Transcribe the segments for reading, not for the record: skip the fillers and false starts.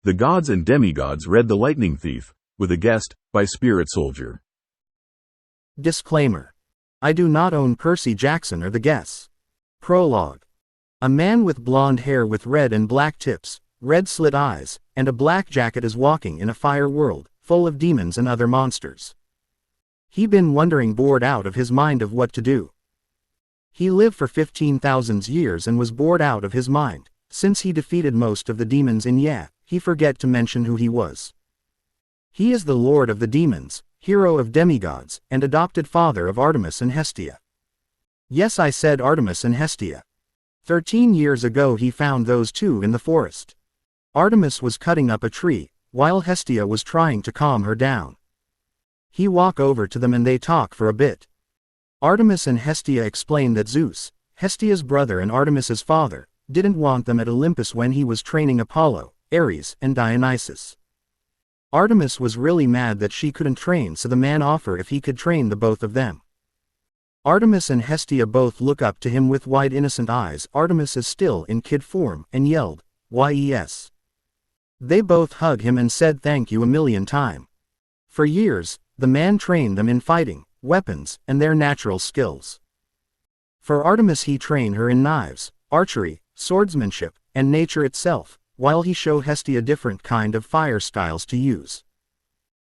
The Gods and Demigods read The Lightning Thief, with a guest, by Spirit Soldier. Disclaimer. I do not own Percy Jackson or the guests. Prologue. A man with blonde hair with red and black tips, red slit eyes, and a black jacket is walking in a fire world, full of demons and other monsters. He been wondering bored out of his mind of what to do. He lived for 15,000 years and was bored out of his mind, since he defeated most of the demons in he forget to mention who he was. He is the lord of the demons, hero of demigods, and adopted father of Artemis and Hestia. Yes, I said Artemis and Hestia. 13 years ago he found those two in the forest. Artemis was cutting up a tree, while Hestia was trying to calm her down. He walk over to them and they talk for a bit. Artemis and Hestia explain that Zeus, Hestia's brother and Artemis's father, didn't want them at Olympus when he was training Apollo, Ares, and Dionysus. Artemis was really mad that she couldn't train, so the man offered if he could train the both of them. Artemis and Hestia both look up to him with wide innocent eyes. Artemis is still in kid form and yelled, "Yes." They both hug him and said thank you a million times. For years, the man trained them in fighting, weapons, and their natural skills. For Artemis he trained her in knives, archery, swordsmanship, and nature itself, while he showed Hestia different kind of fire styles to use.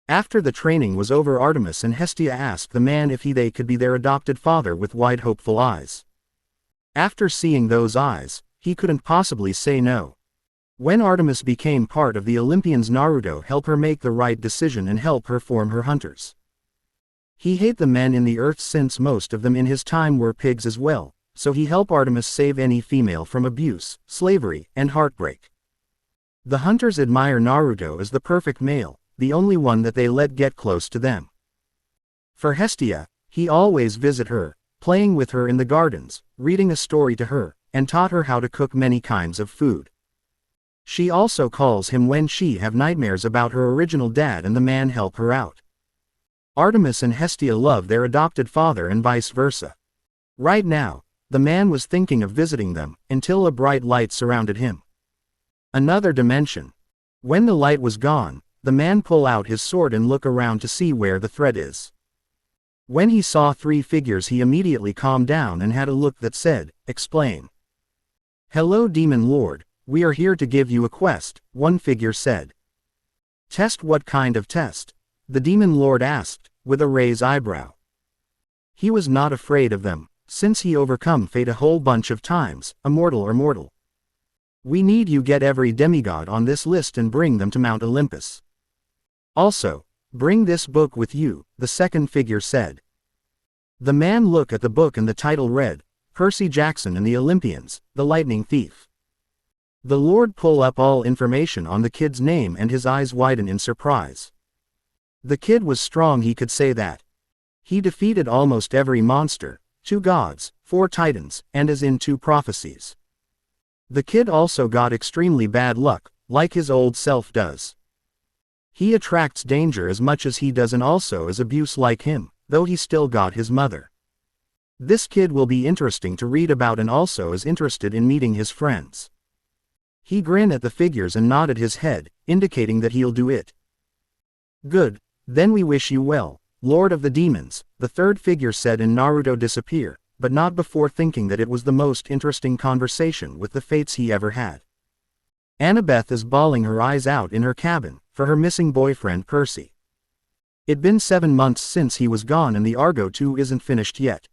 After the training was over, Artemis and Hestia asked the man if they could be their adopted father with wide hopeful eyes. After seeing those eyes, he couldn't possibly say no. When Artemis became part of the Olympians, Naruto helped her make the right decision and help her form her hunters. He hate the men in the earth since most of them in his time were pigs as well, so he helped Artemis save any female from abuse, slavery, and heartbreak. The hunters admire Naruto as the perfect male, the only one that they let get close to them. For Hestia, he always visit her, playing with her in the gardens, reading a story to her, and taught her how to cook many kinds of food. She also calls him when she have nightmares about her original dad, and the man help her out. Artemis and Hestia love their adopted father and vice versa. Right now, the man was thinking of visiting them, until a bright light surrounded him. Another dimension. When the light was gone, the man pull out his sword and look around to see where the threat is. When he saw three figures, he immediately calmed down and had a look that said, "Explain." "Hello, Demon Lord, we are here to give you a quest," one figure said. "Test? What kind of test?" the Demon Lord asked, with a raised eyebrow. He was not afraid of them, since he overcome fate a whole bunch of times, immortal or mortal. "We need you get every demigod on this list and bring them to Mount Olympus. Also, bring this book with you," the second figure said. The man looked at the book and the title read, Percy Jackson and the Olympians, the Lightning Thief. The Lord pull up all information on the kid's name and his eyes widen in surprise. The kid was strong, he could say that. He defeated almost every monster, 2 gods, 4 titans, and is in 2 prophecies. The kid also got extremely bad luck, like his old self does. He attracts danger as much as he does and also is abuse like him, though he still got his mother. This kid will be interesting to read about and also is interested in meeting his friends. He grinned at the figures and nodded his head, indicating that he'll do it. "Good, then we wish you well, Lord of the Demons," the third figure said, and Naruto disappeared, but not before thinking that it was the most interesting conversation with the fates he ever had. Annabeth is bawling her eyes out in her cabin, for her missing boyfriend Percy. It'd been 7 months since he was gone and the Argo 2 isn't finished yet.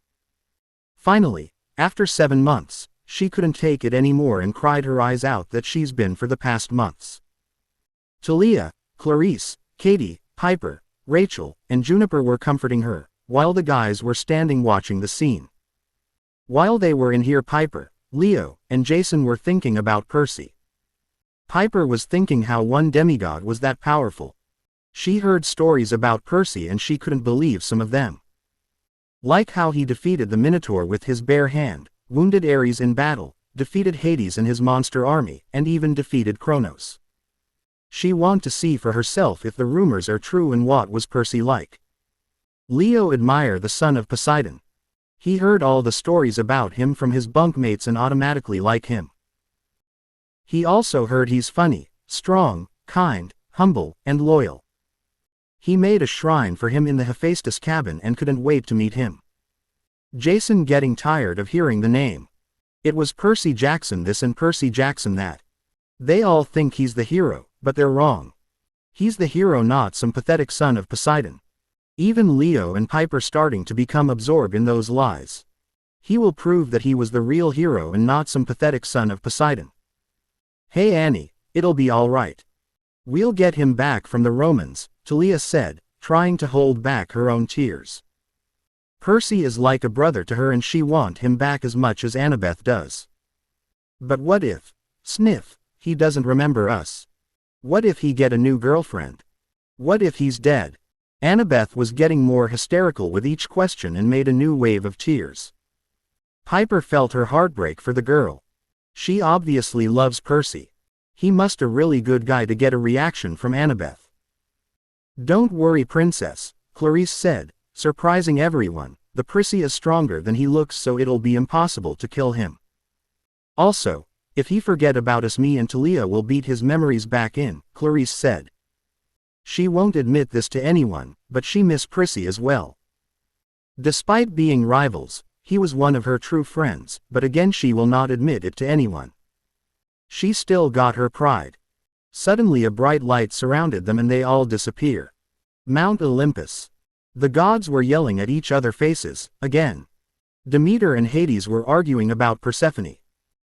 Finally, after 7 months, she couldn't take it anymore and cried her eyes out that she's been for the past months. Talia, Clarice, Katie, Piper, Rachel, and Juniper were comforting her, while the guys were standing watching the scene. While they were in here, Piper, Leo, and Jason were thinking about Percy. Piper was thinking how one demigod was that powerful. She heard stories about Percy and she couldn't believe some of them. Like how he defeated the Minotaur with his bare hand, wounded Ares in battle, defeated Hades and his monster army, and even defeated Kronos. She wanted to see for herself if the rumors are true and what was Percy like. Leo admired the son of Poseidon. He heard all the stories about him from his bunkmates and automatically liked him. He also heard he's funny, strong, kind, humble, and loyal. He made a shrine for him in the Hephaestus cabin and couldn't wait to meet him. Jason getting tired of hearing the name. It was Percy Jackson this and Percy Jackson that. They all think he's the hero, but they're wrong. He's the hero, not some pathetic son of Poseidon. Even Leo and Piper starting to become absorbed in those lies. He will prove that he was the real hero and not some pathetic son of Poseidon. Hey Annie, it'll be all right. We'll get him back from the Romans, Talia said, trying to hold back her own tears. Percy is like a brother to her and she want him back as much as Annabeth does. But what if, sniff, he doesn't remember us? What if he get a new girlfriend? What if he's dead? Annabeth was getting more hysterical with each question and made a new wave of tears. Piper felt her heartbreak for the girl. She obviously loves Percy. He must a really good guy to get a reaction from Annabeth. Don't worry princess, Clarice said, surprising everyone, the Percy is stronger than he looks so it'll be impossible to kill him. Also, if he forget about us me and Talia will beat his memories back in, Clarice said. She won't admit this to anyone, but she miss Percy as well. Despite being rivals, he was one of her true friends, but again she will not admit it to anyone. She still got her pride. Suddenly a bright light surrounded them and they all disappear. Mount Olympus. The gods were yelling at each other faces, again. Demeter and Hades were arguing about Persephone.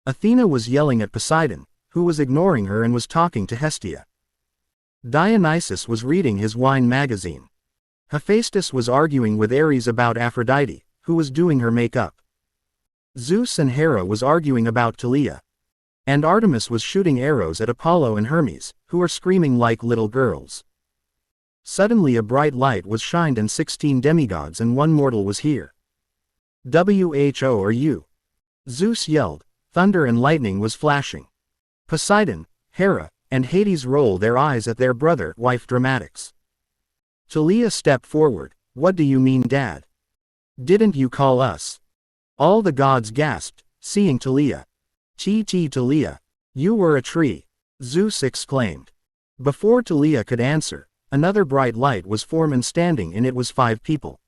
Athena was yelling at Poseidon, who was ignoring her and was talking to Hestia. Dionysus was reading his wine magazine. Hephaestus was arguing with Ares about Aphrodite, who was doing her makeup. Zeus and Hera was arguing about Talia. And Artemis was shooting arrows at Apollo and Hermes, who were screaming like little girls. Suddenly a bright light was shined and 16 demigods and one mortal was here. Who are you? Zeus yelled, thunder and lightning was flashing. Poseidon, Hera, and Hades rolled their eyes at their brother-wife dramatics. Talia stepped forward, what do you mean Dad? Didn't you call us? All the gods gasped, seeing Talia. Talia, you were a tree, Zeus exclaimed. Before Talia could answer, another bright light was formed and standing in it was 5 people.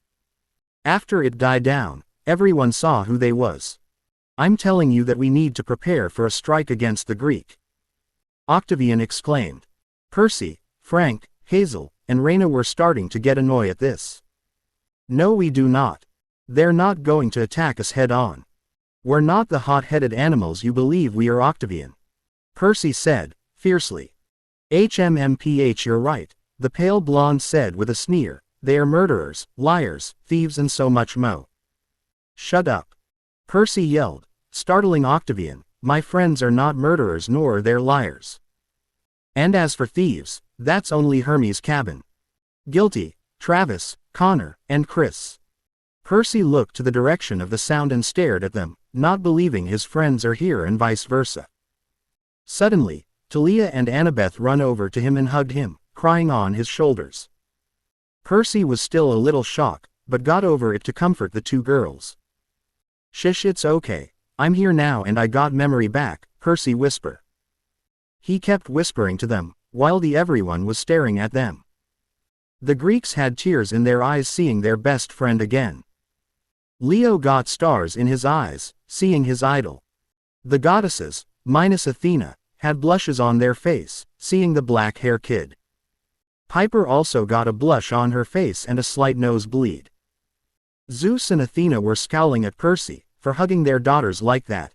After it died down, everyone saw who they was. I'm telling you that we need to prepare for a strike against the Greek. Octavian exclaimed. Percy, Frank, Hazel, and Raina were starting to get annoyed at this. No we do not. They're not going to attack us head on. We're not the hot-headed animals you believe we are Octavian. Percy said, fiercely. HMMPH you're right, the pale blonde said with a sneer, they are murderers, liars, thieves and so much more. Shut up. Percy yelled, startling Octavian, my friends are not murderers nor are they liars. And as for thieves, that's only Hermes' cabin. Guilty, Travis, Connor, and Chris. Percy looked to the direction of the sound and stared at them, not believing his friends are here and vice versa. Suddenly, Talia and Annabeth run over to him and hugged him, crying on his shoulders. Percy was still a little shocked, but got over it to comfort the 2 girls. Shish it's okay, I'm here now and I got memory back, Percy whispered. He kept whispering to them, while everyone was staring at them. The Greeks had tears in their eyes seeing their best friend again. Leo got stars in his eyes, seeing his idol. The goddesses, minus Athena, had blushes on their face, seeing the black-hair kid. Piper also got a blush on her face and a slight nosebleed. Zeus and Athena were scowling at Percy, for hugging their daughters like that.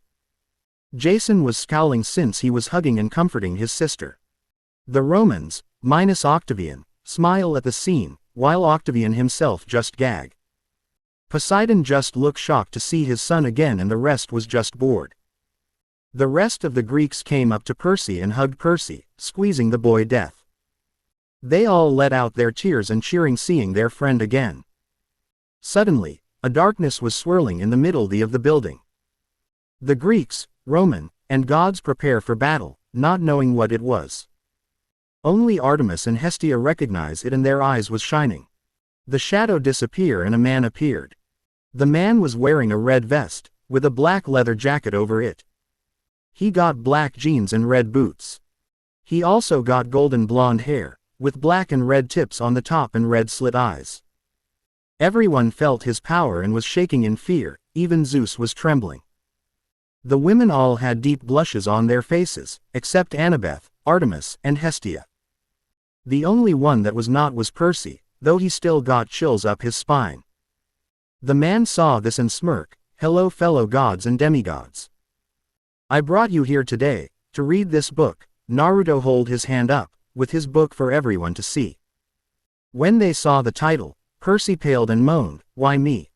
Jason was scowling since he was hugging and comforting his sister. The Romans, minus Octavian, smile at the scene, while Octavian himself just gag. Poseidon just looked shocked to see his son again and the rest was just bored. The rest of the Greeks came up to Percy and hugged Percy, squeezing the boy death. They all let out their tears and cheering seeing their friend again. Suddenly, a darkness was swirling in the middle of the building. The Greeks, Roman, and gods prepare for battle, not knowing what it was. Only Artemis and Hestia recognized it and their eyes was shining. The shadow disappeared and a man appeared. The man was wearing a red vest, with a black leather jacket over it. He got black jeans and red boots. He also got golden blonde hair, with black and red tips on the top and red slit eyes. Everyone felt his power and was shaking in fear, even Zeus was trembling. The women all had deep blushes on their faces, except Annabeth, Artemis, and Hestia. The only one that was not was Percy, though he still got chills up his spine. The man saw this and smirked. "Hello fellow gods and demigods. I brought you here today, to read this book." Naruto held his hand up, with his book for everyone to see. When they saw the title, Percy paled and moaned, "Why me?"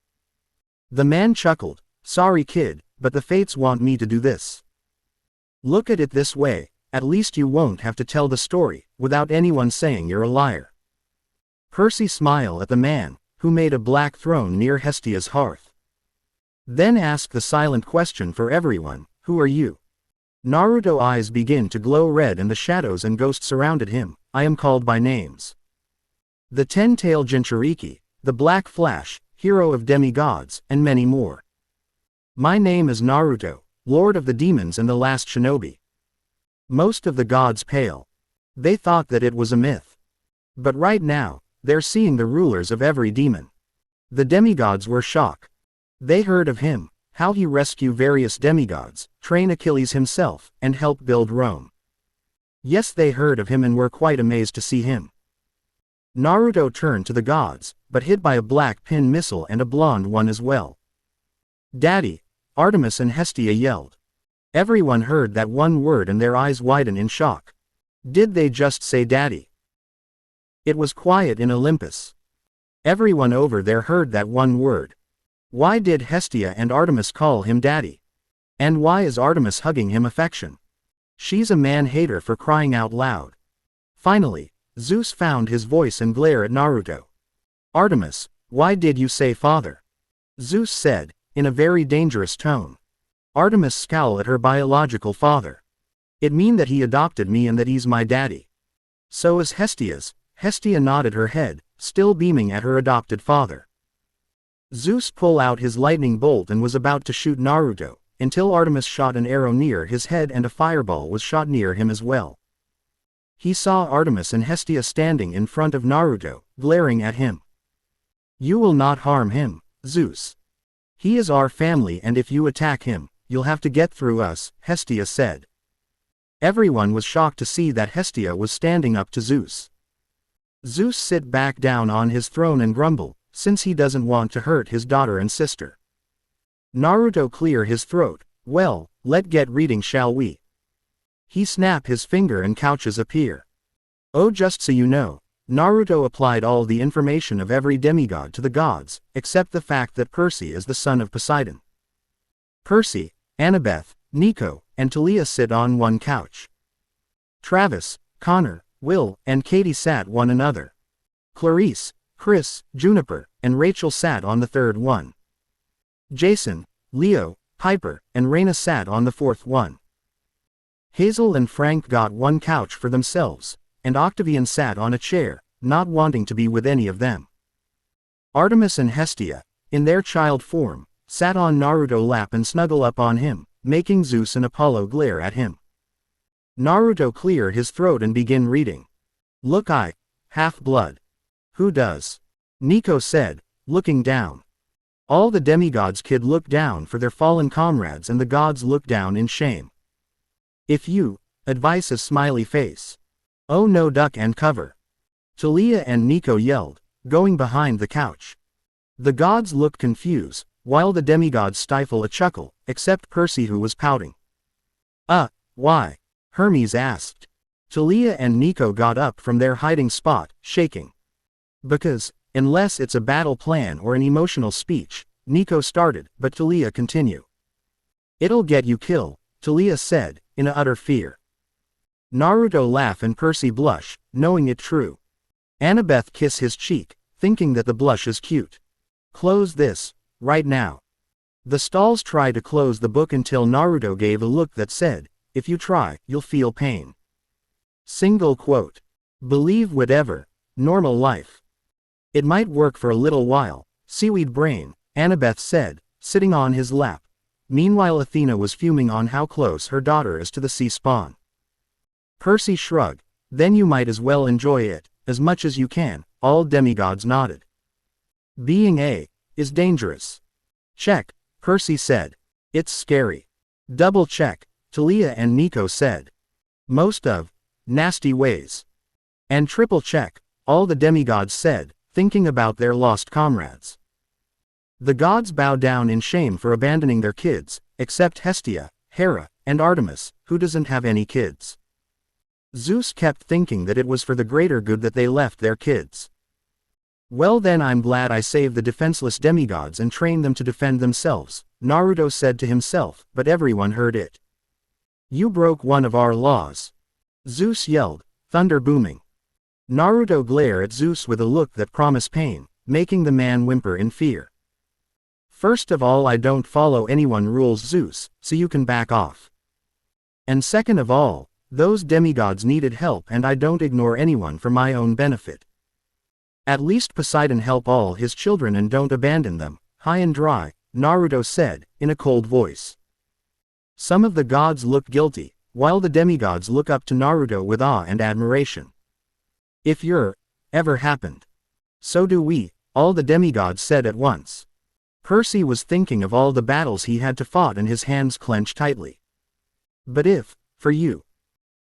The man chuckled, "Sorry kid, but the fates want me to do this. Look at it this way, at least you won't have to tell the story, without anyone saying you're a liar." Percy smiled at the man, who made a black throne near Hestia's hearth. Then asked the silent question for everyone, "Who are you?" Naruto's eyes began to glow red and the shadows and ghosts surrounded him. "I am called by names. The 10-tailed Jinchuriki, the Black Flash, hero of demigods, and many more. My name is Naruto, lord of the demons and the last shinobi." Most of the gods pale. They thought that it was a myth. But right now, they're seeing the rulers of every demon. The demigods were shocked. They heard of him, how he rescued various demigods, trained Achilles himself, and helped build Rome. Yes, they heard of him and were quite amazed to see him. Naruto turned to the gods, but hit by a black pin missile and a blonde one as well. "Daddy!" Artemis and Hestia yelled. Everyone heard that one word and their eyes widened in shock. Did they just say daddy? It was quiet in Olympus. Everyone over there heard that one word. Why did Hestia and Artemis call him daddy? And why is Artemis hugging him affection? She's a man-hater for crying out loud. Finally, Zeus found his voice and glared at Naruto. "Artemis, why did you say father?" Zeus said, in a very dangerous tone. Artemis scowled at her biological father. "It mean that he adopted me and that he's my daddy." "So is Hestia's." Hestia nodded her head, still beaming at her adopted father. Zeus pulled out his lightning bolt and was about to shoot Naruto, until Artemis shot an arrow near his head and a fireball was shot near him as well. He saw Artemis and Hestia standing in front of Naruto, glaring at him. "You will not harm him, Zeus. He is our family and if you attack him, you'll have to get through us," Hestia said. Everyone was shocked to see that Hestia was standing up to Zeus. Zeus sit back down on his throne and grumbled, since he doesn't want to hurt his daughter and sister. Naruto clear his throat. "Well, let get reading shall we?" He snap his finger and couches appear. "Oh, just so you know, Naruto applied all the information of every demigod to the gods, except the fact that Percy is the son of Poseidon. Percy, Annabeth, Nico, and Talia sit on one couch. Travis, Connor, Will, and Katie sat one another. Clarice, Chris, Juniper, and Rachel sat on the third one. Jason, Leo, Piper, and Raina sat on the fourth one. Hazel and Frank got one couch for themselves, and Octavian sat on a chair, not wanting to be with any of them. Artemis and Hestia, in their child form, sat on Naruto's lap and snuggle up on him, making Zeus and Apollo glare at him. Naruto clear his throat and begin reading. "Look, I, half-blood." "Who does?" Nico said, looking down. All the demigods kid look down for their fallen comrades and the gods look down in shame. "If you," advice a smiley face. "Oh no, duck and cover." Talia and Nico yelled, going behind the couch. The gods looked confused, while the demigods stifle a chuckle, except Percy who was pouting. Why?" Hermes asked. Talia and Nico got up from their hiding spot, shaking. "Because, unless it's a battle plan or an emotional speech," Nico started, but Talia continued. "It'll get you killed," Talia said, in utter fear. Naruto laugh and Percy blush, knowing it true. Annabeth kiss his cheek, thinking that the blush is cute. "Close this, right now." The stalls try to close the book until Naruto gave a look that said, "If you try, you'll feel pain." Single quote. "Believe whatever, normal life. It might work for a little while, seaweed brain," Annabeth said, sitting on his lap. Meanwhile Athena was fuming on how close her daughter is to the sea spawn. Percy shrugged. Then you might as well enjoy it, as much as you can. All demigods nodded. Being A is dangerous. Check, Percy said. It's scary. Double check, Talia and Nico said. Most of nasty ways. And triple check, all the demigods said, thinking about their lost comrades. The gods bow down in shame for abandoning their kids, except Hestia, Hera, and Artemis, who doesn't have any kids. Zeus kept thinking that it was for the greater good that they left their kids. Well then, I'm glad I saved the defenseless demigods and trained them to defend themselves, Naruto said to himself, but everyone heard it. You broke one of our laws. Zeus yelled, thunder booming. Naruto glared at Zeus with a look that promised pain, making the man whimper in fear. First of all, I don't follow anyone rules, Zeus, so you can back off. And second of all, those demigods needed help and I don't ignore anyone for my own benefit. At least Poseidon help all his children and don't abandon them, high and dry, Naruto said, in a cold voice. Some of the gods look guilty, while the demigods look up to Naruto with awe and admiration. If you're ever happened. So do we, all the demigods said at once. Percy was thinking of all the battles he had to fight and his hands clenched tightly. But if, for you.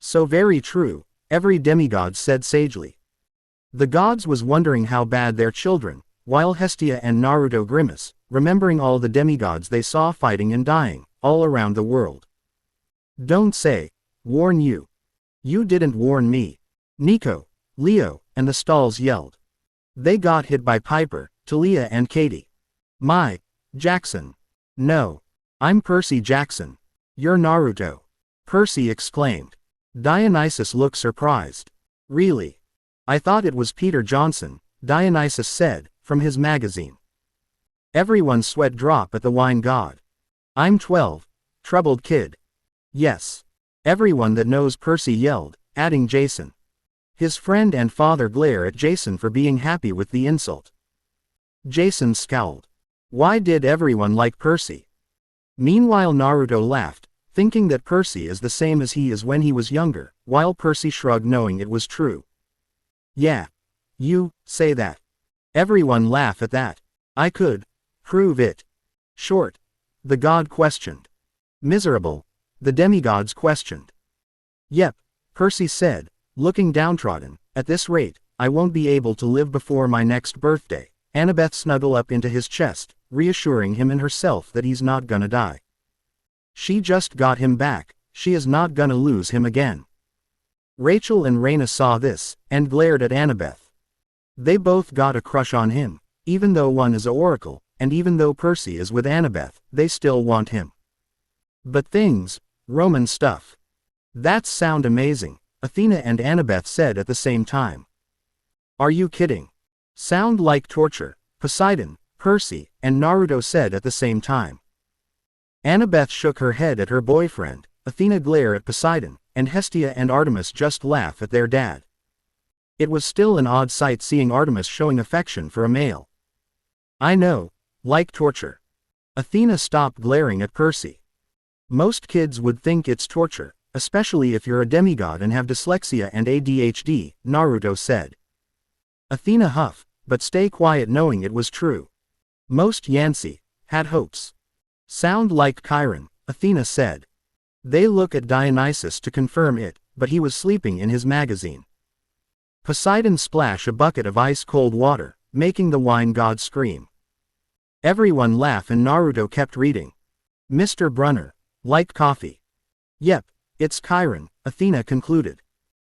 So very true, every demigod said sagely. The gods was wondering how bad their children, while Hestia and Naruto grimace, remembering all the demigods they saw fighting and dying, all around the world. Don't say, warn you. You didn't warn me. Nico, Leo, and the stalls yelled. They got hit by Piper, Talia and Katie. My, Jackson. No. I'm Percy Jackson. You're Naruto. Percy exclaimed. Dionysus looked surprised. Really? I thought it was Peter Johnson, Dionysus said, from his magazine. Everyone sweat drop at the wine god. I'm 12, troubled kid. Yes. Everyone that knows Percy yelled, adding Jason. His friend and father glare at Jason for being happy with the insult. Jason scowled. Why did everyone like Percy? Meanwhile Naruto laughed, thinking that Percy is the same as he is when he was younger, while Percy shrugged knowing it was true. Yeah. You say that. Everyone laugh at that. I could prove it. Short. The god questioned. Miserable. The demigods questioned. Yep, Percy said, looking downtrodden. At this rate, I won't be able to live before my next birthday. Annabeth snuggled up into his chest, reassuring him and herself that he's not gonna die. She just got him back, she is not gonna lose him again. Rachel and Raina saw this, and glared at Annabeth. They both got a crush on him, even though one is an oracle, and even though Percy is with Annabeth, they still want him. But things, Roman stuff. That sound amazing, Athena and Annabeth said at the same time. Are you kidding? Sound like torture, Poseidon, Percy, and Naruto said at the same time. Annabeth shook her head at her boyfriend, Athena glared at Poseidon, and Hestia and Artemis just laugh at their dad. It was still an odd sight seeing Artemis showing affection for a male. I know, like torture. Athena stopped glaring at Percy. Most kids would think it's torture, especially if you're a demigod and have dyslexia and ADHD, Naruto said. Athena huffed, but stay quiet knowing it was true. Most Yancy had hopes. Sound like Chiron, Athena said. They look at Dionysus to confirm it, but he was sleeping in his magazine. Poseidon splashed a bucket of ice-cold water, making the wine god scream. Everyone laughed and Naruto kept reading. Mr. Brunner, like coffee. Yep, it's Chiron, Athena concluded.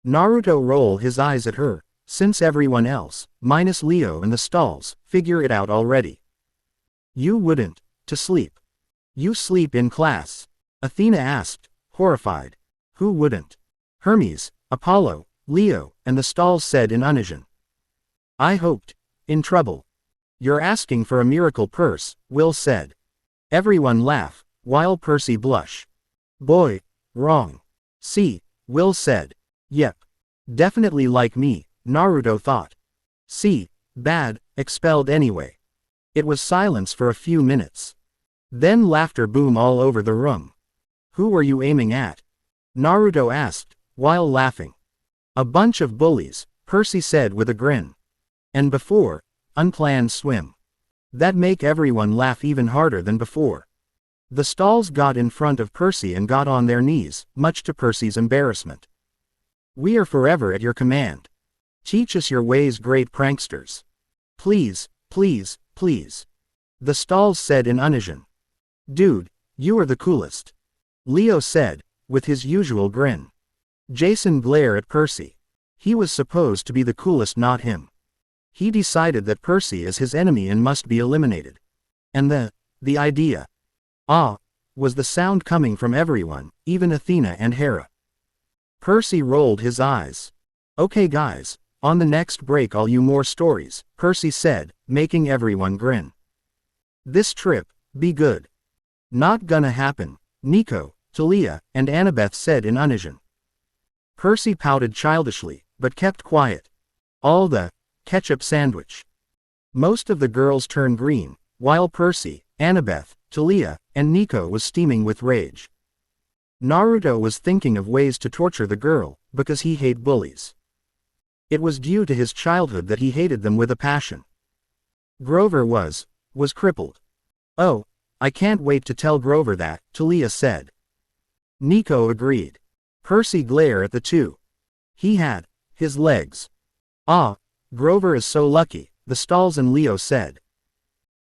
Naruto rolled his eyes at her, since everyone else, minus Leo and the stalls, figure it out already. You wouldn't, to sleep. You sleep in class? Athena asked, horrified. Who wouldn't? Hermes, Apollo, Leo, and the stalls said in unison. I hoped. In trouble. You're asking for a miracle purse, Will said. Everyone laughed, while Percy blushed. Boy, wrong. See, Will said. Yep. Definitely like me, Naruto thought. See, bad, expelled anyway. It was silence for a few minutes. Then laughter boomed all over the room. Who were you aiming at? Naruto asked, while laughing. A bunch of bullies, Percy said with a grin. And before, unplanned swim. That make everyone laugh even harder than before. The stalls got in front of Percy and got on their knees, much to Percy's embarrassment. We are forever at your command. Teach us your ways, great pranksters. Please, please, please. The stalls said in unison. Dude, you are the coolest. Leo said, with his usual grin. Jason glared at Percy. He was supposed to be the coolest, not him. He decided that Percy is his enemy and must be eliminated. And the idea. Ah, was the sound coming from everyone, even Athena and Hera. Percy rolled his eyes. Okay guys, on the next break all you more stories, Percy said, making everyone grin. This trip, be good. Not gonna happen, Nico, Talia, and Annabeth said in unison. Percy pouted childishly, but kept quiet. All the ketchup sandwich. Most of the girls turned green, while Percy, Annabeth, Talia, and Nico was steaming with rage. Naruto was thinking of ways to torture the girl, because he hated bullies. It was due to his childhood that he hated them with a passion. Grover was crippled. Oh, I can't wait to tell Grover that, Talia said. Nico agreed. Percy glared at the two. He had his legs. Ah, Grover is so lucky, the stalls and Leo said.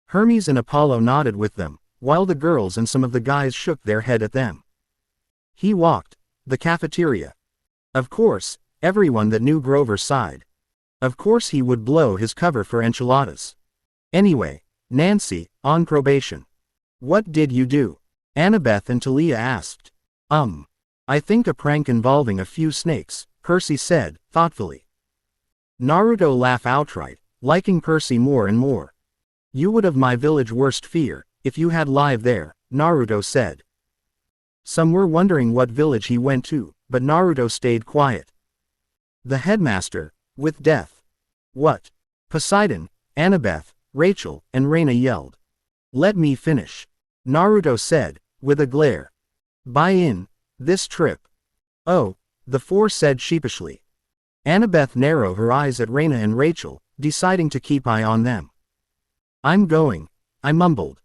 Hermes and Apollo nodded with them, while the girls and some of the guys shook their head at them. He walked the cafeteria. Of course, everyone that knew Grover sighed. Of course he would blow his cover for enchiladas. Anyway, Nancy, on probation. What did you do? Annabeth and Talia asked. I think a prank involving a few snakes, Percy said, thoughtfully. Naruto laughed outright, liking Percy more and more. You would have my village worst fear, if you had live there, Naruto said. Some were wondering what village he went to, but Naruto stayed quiet. The headmaster, with death. What? Poseidon, Annabeth, Rachel, and Reina yelled. Let me finish. Naruto said, with a glare. Buy in, this trip. Oh, the four said sheepishly. Annabeth narrowed her eyes at Reina and Rachel, deciding to keep eye on them. I'm going, I mumbled.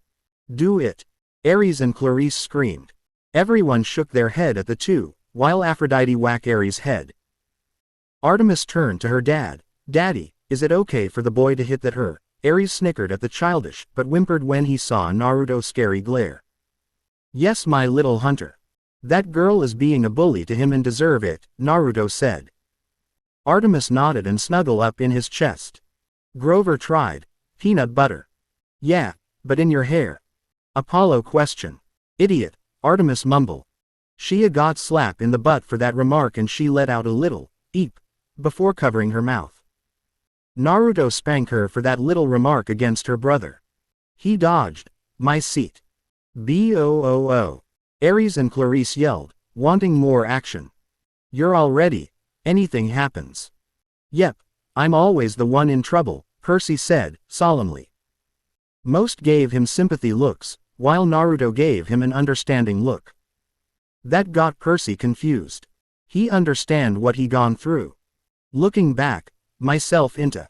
Do it. Ares and Clarice screamed. Everyone shook their head at the two, while Aphrodite whacked Ares' head. Artemis turned to her dad. Daddy, is it okay for the boy to hit that her? Ares snickered at the childish, but whimpered when he saw Naruto's scary glare. Yes, my little hunter. That girl is being a bully to him and deserve it, Naruto said. Artemis nodded and snuggled up in his chest. Grover tried. Peanut butter. Yeah, but in your hair. Apollo questioned. Idiot, Artemis mumbled. She got slapped in the butt for that remark and she let out a little eep before covering her mouth. Naruto spanked her for that little remark against her brother. He dodged. My seat. Boo. Ares and Clarice yelled, wanting more action. You're all ready. Anything happens. Yep, I'm always the one in trouble, Percy said, solemnly. Most gave him sympathy looks, while Naruto gave him an understanding look. That got Percy confused. He understand what he gone through. Looking back, myself into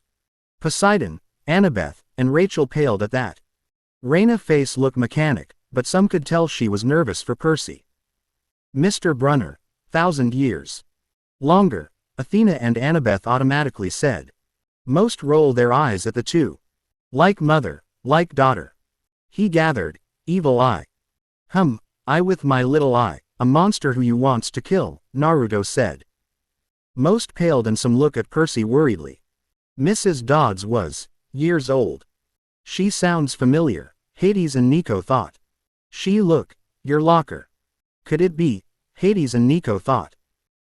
Poseidon, Annabeth, and Rachel paled at that. Reina's face looked mechanic, but some could tell she was nervous for Percy. Mr. Brunner, 1,000 years. Longer, Athena and Annabeth automatically said. Most rolled their eyes at the two. Like mother, like daughter. He gathered, evil eye. I with my little eye, a monster who you wants to kill, Naruto said. Most paled and some look at Percy worriedly. Mrs. Dodds was years old. She sounds familiar, Hades and Nico thought. She look, your locker. Could it be? Hades and Nico thought.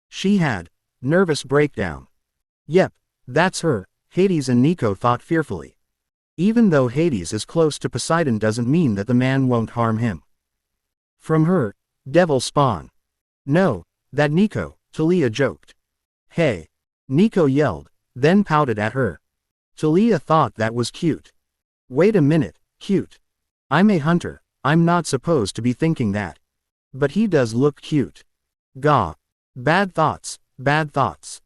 She had nervous breakdown. Yep, that's her, Hades and Nico thought fearfully. Even though Hades is close to Poseidon doesn't mean that the man won't harm him. From her, devil spawn. No, that Nico, Talia joked. Hey. Nico yelled, then pouted at her. Talia thought that was cute. Wait a minute, cute. I'm a hunter, I'm not supposed to be thinking that. But he does look cute. Gah. Bad thoughts, bad thoughts.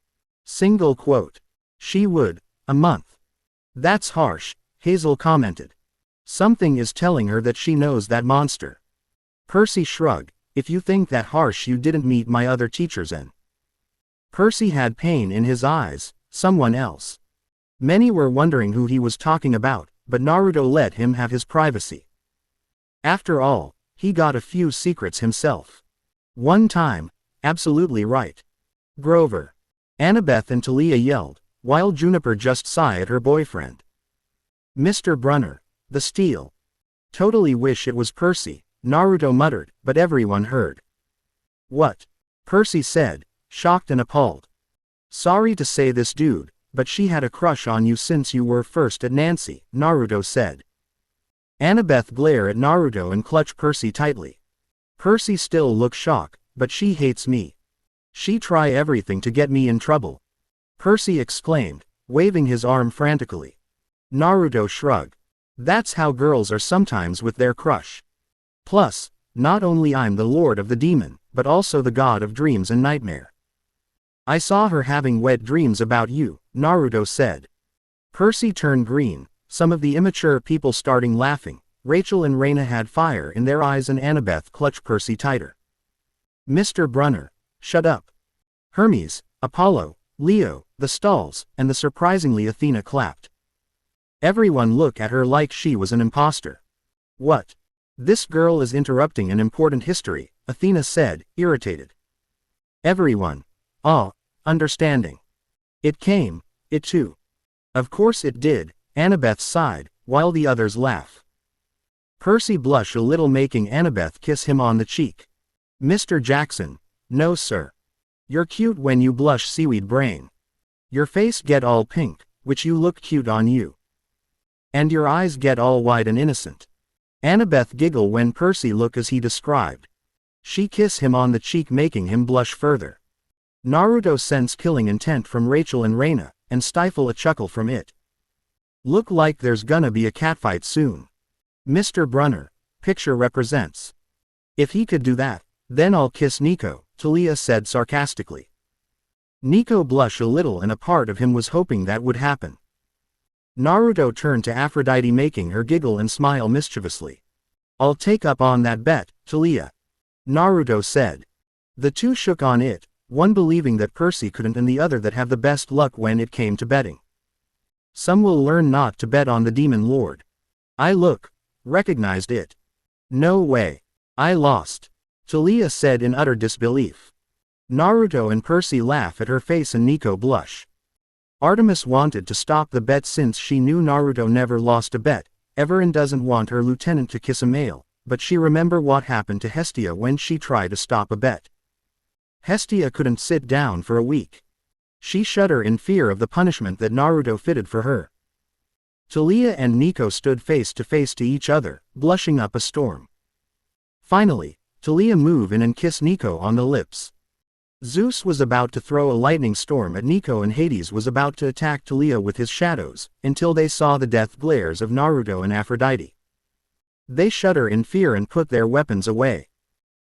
Single quote. She would. A month. That's harsh, Hazel commented. Something is telling her that she knows that monster. Percy shrugged. If you think that harsh, you didn't meet my other teachers and. Percy had pain in his eyes. Someone else. Many were wondering who he was talking about, but Naruto let him have his privacy. After all, he got a few secrets himself. One time. Absolutely right. Grover. Annabeth and Talia yelled, while Juniper just sighed at her boyfriend. Mr. Brunner. The steal. Totally wish it was Percy, Naruto muttered, but everyone heard. What? Percy said, shocked and appalled. Sorry to say this, dude, but she had a crush on you since you were first at Nancy, Naruto said. Annabeth glared at Naruto and clutched Percy tightly. Percy still looked shocked, but she hates me. She try everything to get me in trouble. Percy exclaimed, waving his arm frantically. Naruto shrugged. That's how girls are sometimes with their crush. Plus, not only I'm the lord of the demon, but also the god of dreams and nightmare. I saw her having wet dreams about you, Naruto said. Percy turned green, some of the immature people starting laughing. Rachel and Reina had fire in their eyes and Annabeth clutched Percy tighter. Mr. Brunner. Shut up. Hermes, Apollo, Leo, the stalls, and the surprisingly Athena clapped. Everyone looked at her like she was an imposter. What? This girl is interrupting an important history, Athena said, irritated. Everyone. Understanding. It came, it too. Of course it did, Annabeth sighed, while the others laughed. Percy blushed a little, making Annabeth kiss him on the cheek. Mr. Jackson. No sir. You're cute when you blush, seaweed brain. Your face get all pink, which you look cute on you. And your eyes get all wide and innocent. Annabeth giggled when Percy looked as he described. She kissed him on the cheek, making him blush further. Naruto sensed killing intent from Rachel and Reina, and stifled a chuckle from it. Look like there's gonna be a catfight soon. Mr. Brunner. Picture represents. If he could do that, then I'll kiss Nico, Talia said sarcastically. Nico blushed a little, and a part of him was hoping that would happen. Naruto turned to Aphrodite, making her giggle and smile mischievously. I'll take up on that bet, Talia. Naruto said. The two shook on it, one believing that Percy couldn't and the other that have the best luck when it came to betting. Some will learn not to bet on the Demon Lord. I recognized it. No way. I lost. Talia said in utter disbelief. Naruto and Percy laughed at her face and Nico blushed. Artemis wanted to stop the bet since she knew Naruto never lost a bet, ever, and doesn't want her lieutenant to kiss a male, but she remembered what happened to Hestia when she tried to stop a bet. Hestia couldn't sit down for a week. She shuddered in fear of the punishment that Naruto fitted for her. Talia and Nico stood face to each other, blushing up a storm. Finally, Talia moved in and kissed Nico on the lips. Zeus was about to throw a lightning storm at Nico and Hades was about to attack Talia with his shadows, until they saw the death glares of Naruto and Aphrodite. They shuddered in fear and put their weapons away.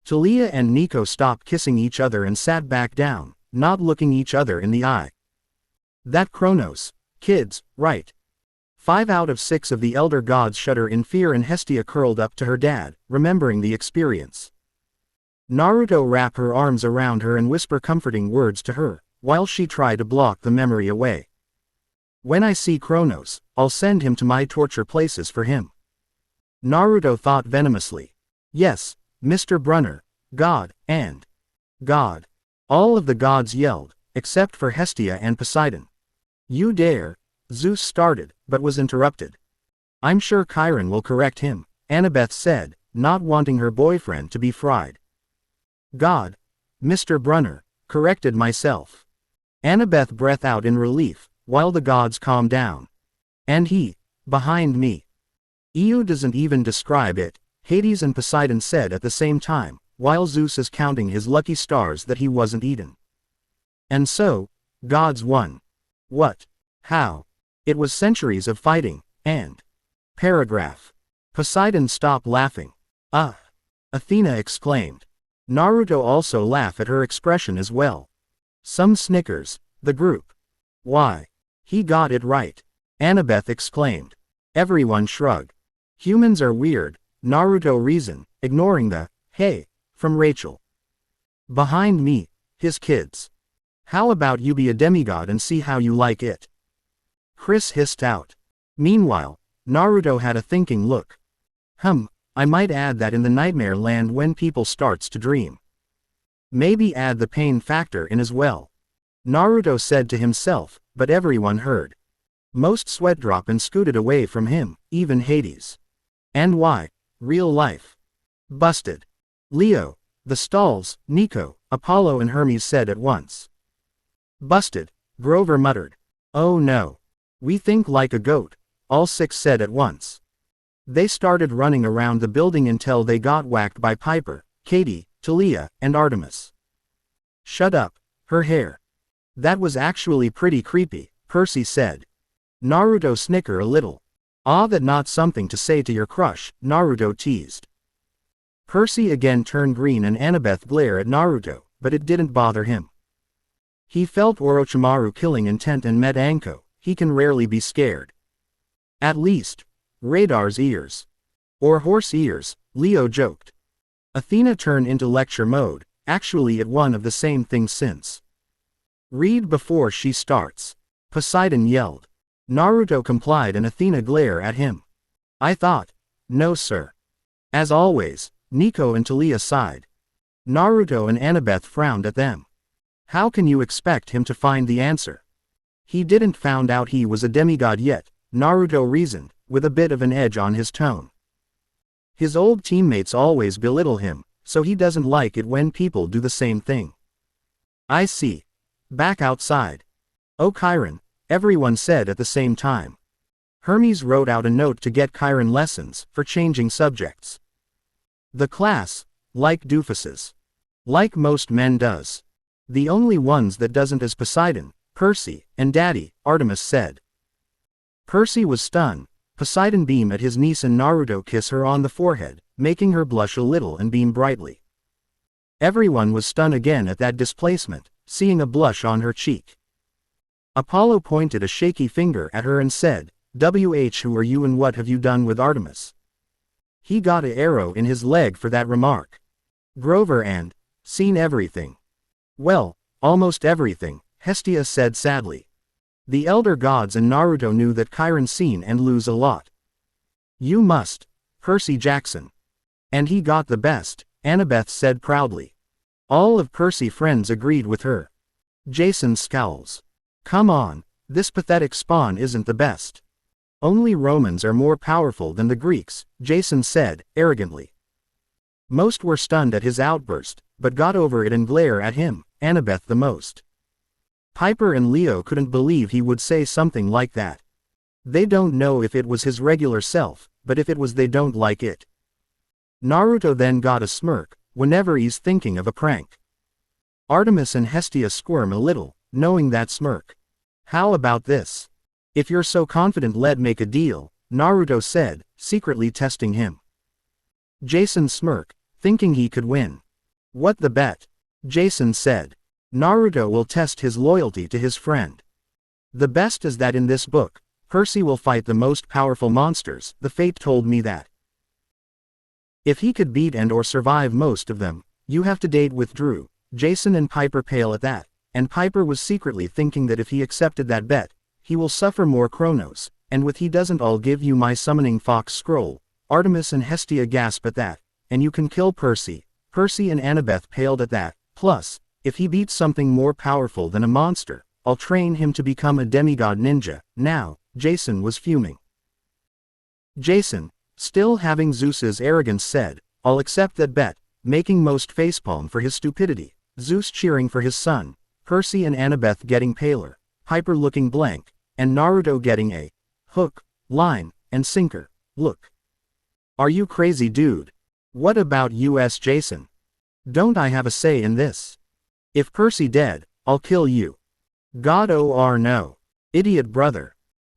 Talia and Nico stopped kissing each other and sat back down, not looking each other in the eye. That Kronos, kids, right? 5 out of 6 of the elder gods shuddered in fear, and Hestia curled up to her dad, remembering the experience. Naruto wrapped her arms around her and whispered comforting words to her, while she tried to block the memory away. When I see Kronos, I'll send him to my torture places for him. Naruto thought venomously. Yes, Mr. Brunner, God, and God. All of the gods yelled, except for Hestia and Poseidon. You dare, Zeus started, but was interrupted. I'm sure Chiron will correct him, Annabeth said, not wanting her boyfriend to be fried. God, Mr. Brunner, corrected myself. Annabeth breathed out in relief, while the gods calmed down. And he, behind me. EU doesn't even describe it, Hades and Poseidon said at the same time, while Zeus is counting his lucky stars that he wasn't eaten. And so, gods won. What? How? It was centuries of fighting, and... Paragraph. Poseidon stopped laughing. Athena exclaimed. Naruto also laughed at her expression as well. Some snickers. The group. Why? He got it right. Annabeth exclaimed. Everyone shrugged. Humans are weird, Naruto reasoned, ignoring the, hey, from Rachel. Behind me, his kids. How about you be a demigod and see how you like it? Chris hissed out. Meanwhile, Naruto had a thinking look. I might add that in the nightmare land when people starts to dream. Maybe add the pain factor in as well. Naruto said to himself, but everyone heard. Most sweat drop and scooted away from him, even Hades. And why? Real life. Busted. Leo, the stalls, Nico, Apollo and Hermes said at once. Busted, Grover muttered. Oh no. We think like a goat, all six said at once. They started running around the building until they got whacked by Piper, Katie, Talia, and Artemis. Shut up, her hair. That was actually pretty creepy, Percy said. Naruto snickered a little. Ah, that not something to say to your crush, Naruto teased. Percy again turned green and Annabeth glared at Naruto, but it didn't bother him. He felt Orochimaru killing intent and met Anko, he can rarely be scared. At least, Radar's ears. Or horse ears, Leo joked. Athena turned into lecture mode, actually at one of the same things since. Read before she starts. Poseidon yelled. Naruto complied and Athena glared at him. I thought. No sir. As always, Nico and Talia sighed. Naruto and Annabeth frowned at them. How can you expect him to find the answer? He didn't found out he was a demigod yet, Naruto reasoned, with a bit of an edge on his tone. His old teammates always belittle him, so he doesn't like it when people do the same thing. I see. Back outside. Oh Chiron, everyone said at the same time. Hermes wrote out a note to get Chiron lessons for changing subjects. The class, like doofuses. Like most men does. The only ones that doesn't is Poseidon, Percy, and Daddy, Artemis said. Percy was stunned. Poseidon beamed at his niece and Naruto kissed her on the forehead, making her blush a little and beam brightly. Everyone was stunned again at that displacement, seeing a blush on her cheek. Apollo pointed a shaky finger at her and said, who are you and what have you done with Artemis? He got an arrow in his leg for that remark. Grover and, seen everything. Well, almost everything, Hestia said sadly. The elder gods and Naruto knew that Chiron seen and lose a lot. You must, Percy Jackson. And he got the best, Annabeth said proudly. All of Percy's friends agreed with her. Jason scowls. Come on, this pathetic spawn isn't the best. Only Romans are more powerful than the Greeks, Jason said, arrogantly. Most were stunned at his outburst, but got over it and glared at him, Annabeth the most. Piper and Leo couldn't believe he would say something like that. They don't know if it was his regular self, but if it was they don't like it. Naruto then got a smirk, whenever he's thinking of a prank. Artemis and Hestia squirm a little, knowing that smirk. How about this? If you're so confident, let's make a deal, Naruto said, secretly testing him. Jason smirked, thinking he could win. What the bet? Jason said. Naruto will test his loyalty to his friend. The best is that in this book, Percy will fight the most powerful monsters, the fate told me that. If he could beat and or survive most of them, you have to date with Drew. Jason and Piper pale at that, and Piper was secretly thinking that if he accepted that bet, he will suffer more Chronos, and with he doesn't I'll give you my summoning fox scroll. Artemis and Hestia gasp at that, and you can kill Percy. Percy and Annabeth paled at that, plus, if he beats something more powerful than a monster, I'll train him to become a demigod ninja. Now, Jason was fuming. Jason, still having Zeus's arrogance, said, I'll accept that bet, making most facepalm for his stupidity, Zeus cheering for his son, Percy and Annabeth getting paler, Piper looking blank, and Naruto getting a hook, line, and sinker look. Are you crazy, dude? What about us, Jason? Don't I have a say in this? If Percy dead, I'll kill you. God or no. Idiot brother.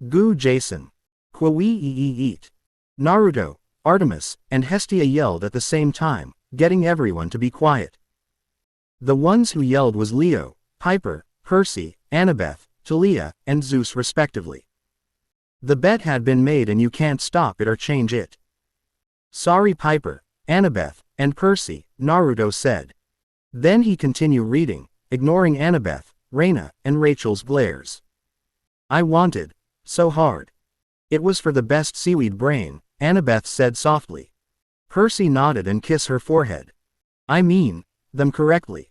Goo Jason. Eat. Naruto, Artemis, and Hestia yelled at the same time, getting everyone to be quiet. The ones who yelled was Leo, Piper, Percy, Annabeth, Talia, and Zeus respectively. The bet had been made and you can't stop it or change it. Sorry Piper, Annabeth, and Percy, Naruto said. Then he continued reading, ignoring Annabeth, Reina, and Rachel's glares. I wanted, so hard. It was for the best seaweed brain, Annabeth said softly. Percy nodded and kissed her forehead. I mean, them correctly.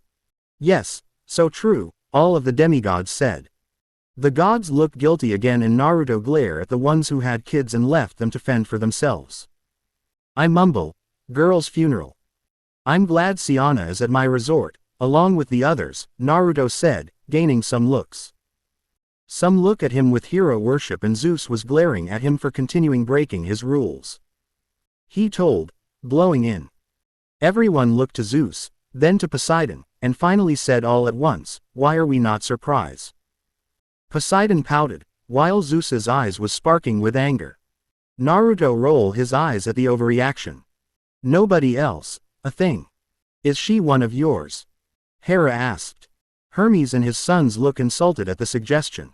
Yes, so true, all of the demigods said. The gods looked guilty again and Naruto glared at the ones who had kids and left them to fend for themselves. I mumble, girl's funeral. I'm glad Siana is at my resort, along with the others, Naruto said, gaining some looks. Some look at him with hero worship and Zeus was glaring at him for continuing breaking his rules. He told, blowing in. Everyone looked to Zeus, then to Poseidon, and finally said all at once, why are we not surprised? Poseidon pouted, while Zeus's eyes was sparking with anger. Naruto rolled his eyes at the overreaction. Nobody else, a thing. Is she one of yours? Hera asked. Hermes and his sons look insulted at the suggestion.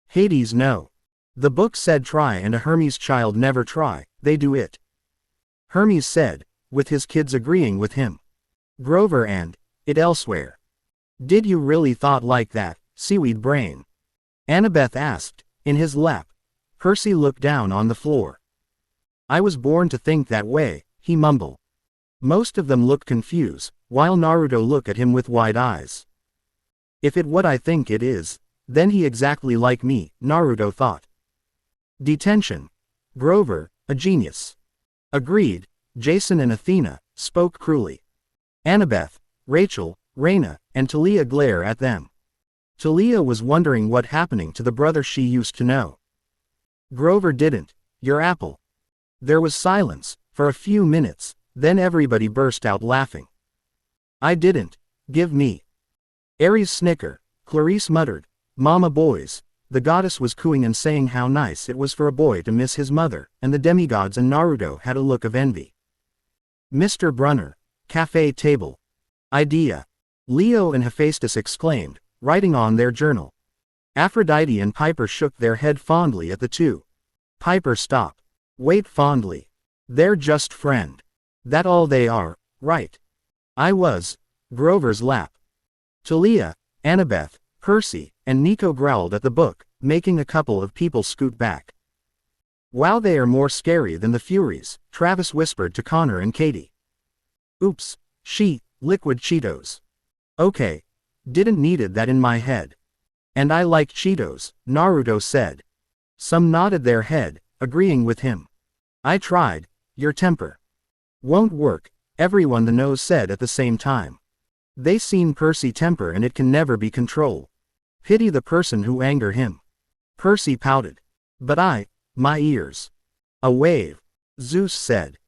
Hades no. The book said try and a Hermes child never try, they do it. Hermes said, with his kids agreeing with him. Grover and it elsewhere. Did you really thought like that, seaweed brain? Annabeth asked, in his lap. Percy looked down on the floor. I was born to think that way, he mumbled. Most of them looked confused, while Naruto looked at him with wide eyes. If it what I think it is, then he exactly like me, Naruto thought. Detention. Grover, a genius. Agreed, Jason and Athena, spoke cruelly. Annabeth, Rachel, Reina, and Talia glare at them. Talia was wondering what happening to the brother she used to know. Grover didn't. Your apple. There was silence, for a few minutes, then everybody burst out laughing. I didn't. Give me. Ares snickered. Clarice muttered, Mama boys. The goddess was cooing and saying how nice it was for a boy to miss his mother, and the demigods and Naruto had a look of envy. Mr. Brunner. Cafe table. Idea. Leo and Hephaestus exclaimed, writing on their journal. Aphrodite and Piper shook their head fondly at the two. Piper stopped. Wait fondly. They're just friend. That all they are, right? I was. Grover's lap. Talia, Annabeth, Percy, and Nico growled at the book, making a couple of people scoot back. Wow, they are more scary than the Furies, Travis whispered to Connor and Katie. Oops, liquid Cheetos. Okay. Didn't needed that in my head. And I like Cheetos, Naruto said. Some nodded their head, agreeing with him. I tried, your temper. Won't work, everyone the nose said at the same time. They seen Percy temper and it can never be controlled. Pity the person who anger him. Percy pouted. But my ears. A wave. Zeus said.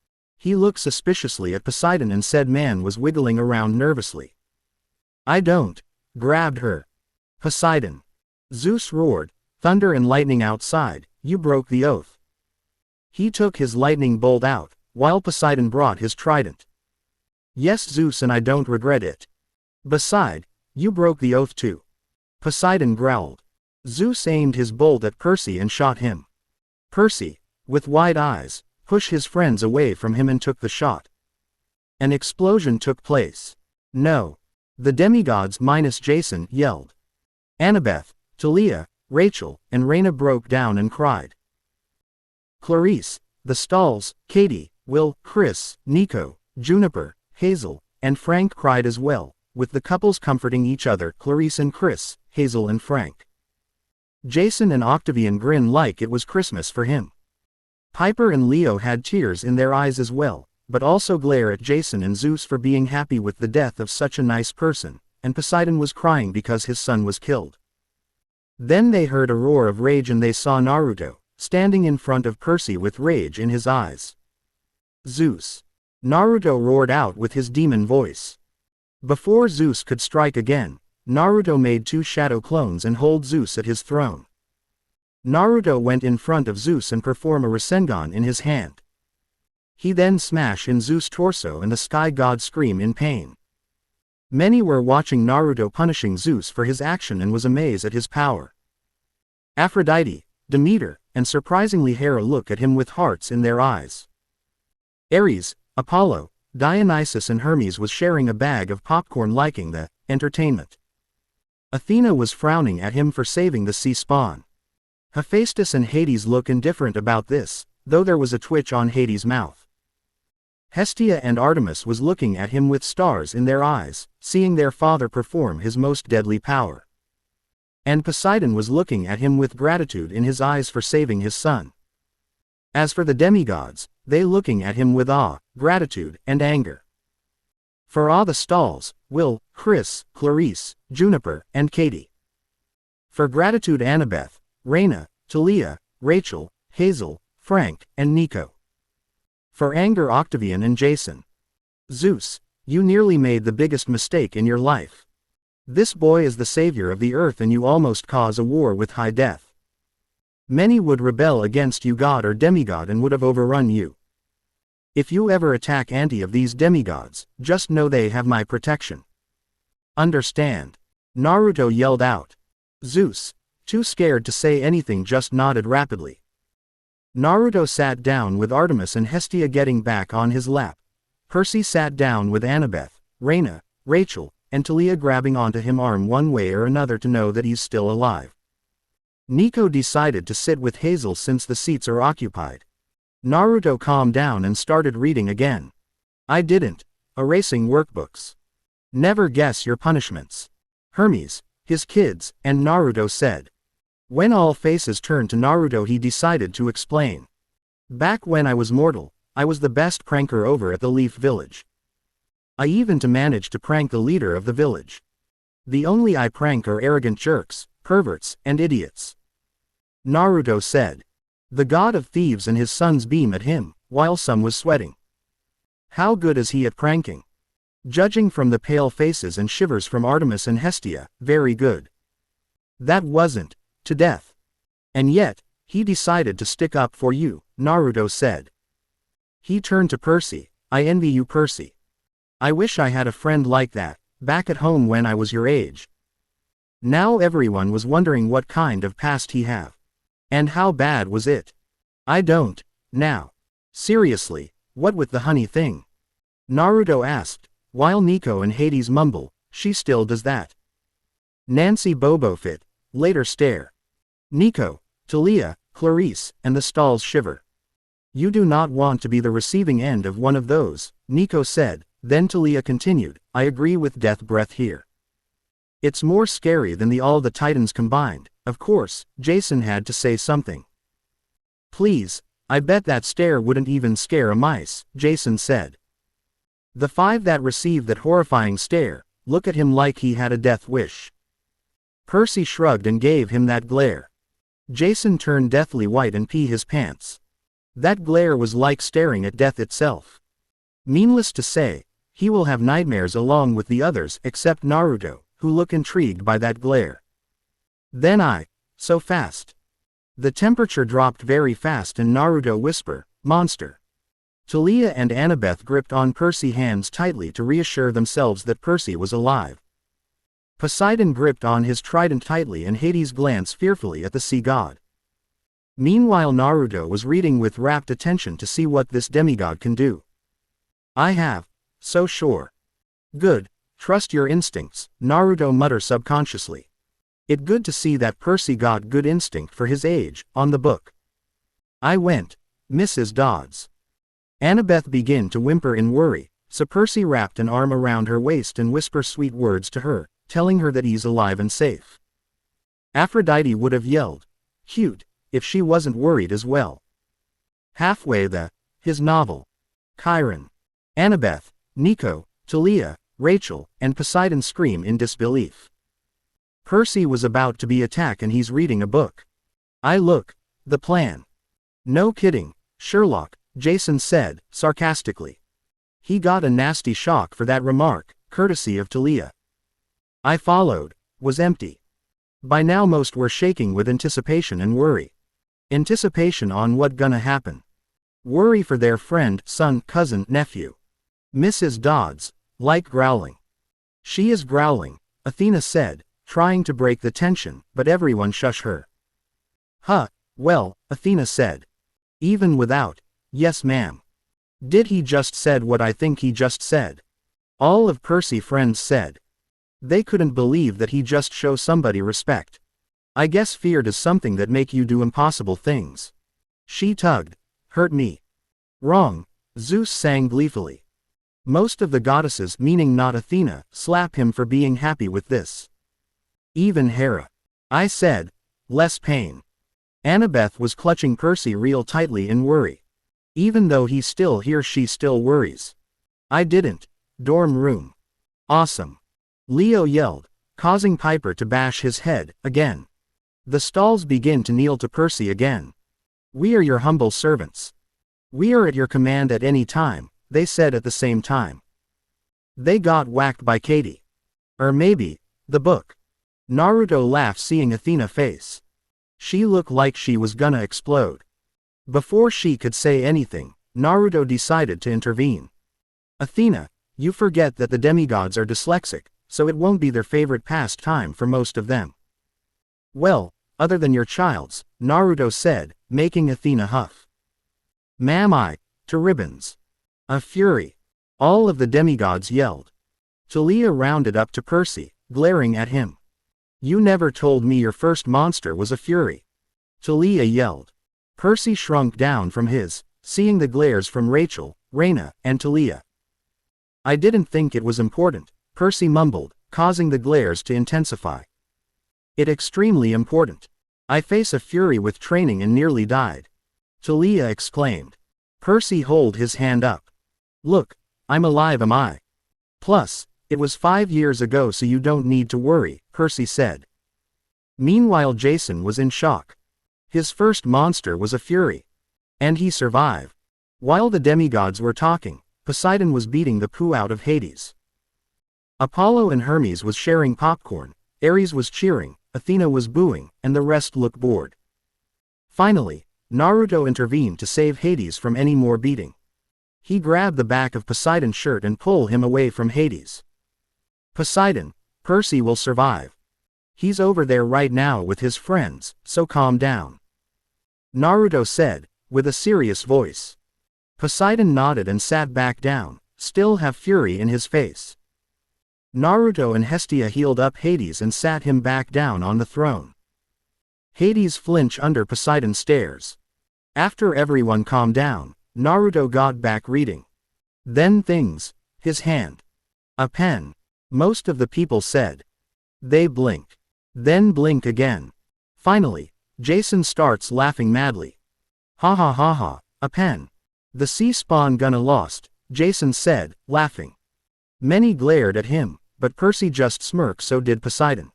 He looked suspiciously at Poseidon and said man was wiggling around nervously. I don't. Grabbed her. Poseidon. Zeus roared, thunder and lightning outside, you broke the oath. He took his lightning bolt out, while Poseidon brought his trident. Yes Zeus and I don't regret it. Beside, you broke the oath too. Poseidon growled. Zeus aimed his bolt at Percy and shot him. Percy, with wide eyes, pushed his friends away from him and took the shot. An explosion took place. No. The demigods minus Jason yelled. Annabeth, Talia, Rachel, and Reina broke down and cried. Clarice, the Stalls, Katie, Will, Chris, Nico, Juniper, Hazel, and Frank cried as well, with the couples comforting each other, Clarice and Chris, Hazel and Frank. Jason and Octavian grinned like it was Christmas for him. Piper and Leo had tears in their eyes as well, but also glare at Jason and Zeus for being happy with the death of such a nice person, and Poseidon was crying because his son was killed. Then they heard a roar of rage and they saw Naruto, standing in front of Percy with rage in his eyes. Zeus. Naruto roared out with his demon voice. Before Zeus could strike again, Naruto made two shadow clones and hold Zeus at his throne. Naruto went in front of Zeus and performed a Rasengan in his hand. He then smashed in Zeus' torso and the sky god screamed in pain. Many were watching Naruto punishing Zeus for his action and was amazed at his power. Aphrodite, Demeter, and surprisingly Hera look at him with hearts in their eyes. Ares, Apollo, Dionysus and Hermes was sharing a bag of popcorn liking the entertainment. Athena was frowning at him for saving the sea spawn. Hephaestus and Hades look indifferent about this, though there was a twitch on Hades' mouth. Hestia and Artemis was looking at him with stars in their eyes, seeing their father perform his most deadly power. And Poseidon was looking at him with gratitude in his eyes for saving his son. As for the demigods, they looking at him with awe, gratitude, and anger. For all the stalls, Will, Chris, Clarice, Juniper, and Katie. For gratitude Annabeth, Raina, Talia, Rachel, Hazel, Frank, and Nico. For anger Octavian and Jason. Zeus, you nearly made the biggest mistake in your life. This boy is the savior of the earth and you almost cause a war with high death. Many would rebel against you god or demigod and would have overrun you. If you ever attack any of these demigods, just know they have my protection. Understand? Naruto yelled out. Zeus, too scared to say anything, just nodded rapidly. Naruto sat down with Artemis and Hestia getting back on his lap. Percy sat down with Annabeth, Raina, Rachel, and Talia grabbing onto him arm one way or another to know that he's still alive. Nico decided to sit with Hazel since the seats are occupied. Naruto calmed down and started reading again. I didn't. Erasing workbooks. Never guess your punishments. Hermes, his kids, and Naruto said. When all faces turned to Naruto he decided to explain. Back when I was mortal, I was the best pranker over at the Leaf Village. I even managed to prank the leader of the village. The only I prank are arrogant jerks, perverts, and idiots. Naruto said. The god of thieves and his sons beam at him, while some was sweating. How good is he at pranking? Judging from the pale faces and shivers from Artemis and Hestia, very good. That wasn't to death. And yet, he decided to stick up for you, Naruto said. He turned to Percy. I envy you, Percy. I wish I had a friend like that, back at home when I was your age. Now everyone was wondering what kind of past he have. And how bad was it? I don't, now. Seriously, what with the honey thing? Naruto asked, while Nico and Hades mumble, she still does that. Nancy Bobofit, later stare. Nico, Talia, Clarice, and the stalls shiver. You do not want to be the receiving end of one of those, Nico said. Then Talia continued, I agree with death breath here. It's more scary than all the titans combined. Of course, Jason had to say something. Please, I bet that stare wouldn't even scare a mice, Jason said. The five that received that horrifying stare, look at him like he had a death wish. Percy shrugged and gave him that glare. Jason turned deathly white and peed his pants. That glare was like staring at death itself. Meaningless to say, he will have nightmares along with the others except Naruto, who look intrigued by that glare. Then so fast. The temperature dropped very fast and Naruto whisper, monster. Talia and Annabeth gripped on Percy's hands tightly to reassure themselves that Percy was alive. Poseidon gripped on his trident tightly and Hades glanced fearfully at the sea god. Meanwhile Naruto was reading with rapt attention to see what this demigod can do. I have. So sure. Good. Trust your instincts, Naruto muttered subconsciously. It good to see that Percy got good instinct for his age, on the book. I went. Mrs. Dodds. Annabeth began to whimper in worry, so Percy wrapped an arm around her waist and whispered sweet words to her, telling her that he's alive and safe. Aphrodite would have yelled, cute, if she wasn't worried as well. Halfway his novel. Chiron. Annabeth, Nico, Talia, Rachel, and Poseidon scream in disbelief. Percy was about to be attacked and he's reading a book. The plan. No kidding, Sherlock, Jason said, sarcastically. He got a nasty shock for that remark, courtesy of Talia. I followed, was empty. By now most were shaking with anticipation and worry. Anticipation on what gonna happen. Worry for their friend, son, cousin, nephew. Mrs. Dodds, like growling. She is growling, Athena said, trying to break the tension, but everyone shush her. Huh, well, Athena said. Even without, yes ma'am. Did he just said what I think he just said? All of Percy's friends said. They couldn't believe that he just show somebody respect. I guess fear does something that make you do impossible things. She tugged. Hurt me. Wrong, Zeus sang gleefully. Most of the goddesses, meaning not Athena, slap him for being happy with this. Even Hera. I said, less pain. Annabeth was clutching Percy real tightly in worry. Even though he still hears, she still worries. I didn't. Dorm room. Awesome. Leo yelled, causing Piper to bash his head, again. The stalls begin to kneel to Percy again. We are your humble servants. We are at your command at any time, they said at the same time. They got whacked by Katie. Or maybe, the book. Naruto laughed seeing Athena's face. She looked like she was gonna explode. Before she could say anything, Naruto decided to intervene. Athena, you forget that the demigods are dyslexic, so it won't be their favorite pastime for most of them. Well, other than your child's, Naruto said, making Athena huff. Ma'am, I, to ribbons. A fury. All of the demigods yelled. Talia rounded up to Percy, glaring at him. You never told me your first monster was a fury. Talia yelled. Percy shrunk down from his, seeing the glares from Rachel, Reyna, and Talia. I didn't think it was important, Percy mumbled, causing the glares to intensify. It extremely important. I face a fury with training and nearly died. Talia exclaimed. Percy held his hand up. Look, I'm alive, am I? Plus, it was 5 years ago, so you don't need to worry, Percy said. Meanwhile, Jason was in shock. His first monster was a fury. And he survived. While the demigods were talking, Poseidon was beating the poo out of Hades. Apollo and Hermes was sharing popcorn, Ares was cheering, Athena was booing, and the rest looked bored. Finally, Naruto intervened to save Hades from any more beating. He grabbed the back of Poseidon's shirt and pulled him away from Hades. Poseidon, Percy will survive. He's over there right now with his friends, so calm down. Naruto said, with a serious voice. Poseidon nodded and sat back down, still have fury in his face. Naruto and Hestia healed up Hades and sat him back down on the throne. Hades flinched under Poseidon's stares. After everyone calmed down, Naruto got back reading. Then things, his hand. A pen. Most of the people said. They blink. Then blink again. Finally, Jason starts laughing madly. Ha ha ha ha, a pen. The sea spawn gonna lost, Jason said, laughing. Many glared at him, but Percy just smirked, so did Poseidon.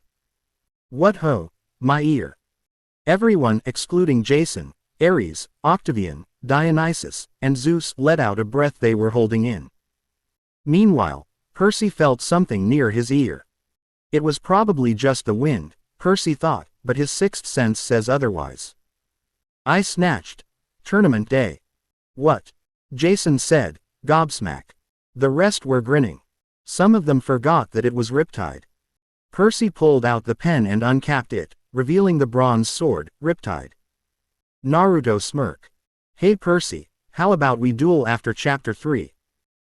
What ho, my ear. Everyone, excluding Jason, Ares, Octavian, Dionysus, and Zeus, let out a breath they were holding in. Meanwhile, Percy felt something near his ear. It was probably just the wind, Percy thought, but his sixth sense says otherwise. I snatched. Tournament day. What? Jason said, gobsmacked. The rest were grinning. Some of them forgot that it was Riptide. Percy pulled out the pen and uncapped it, revealing the bronze sword, Riptide. Naruto smirked. Hey Percy, how about we duel after chapter 3?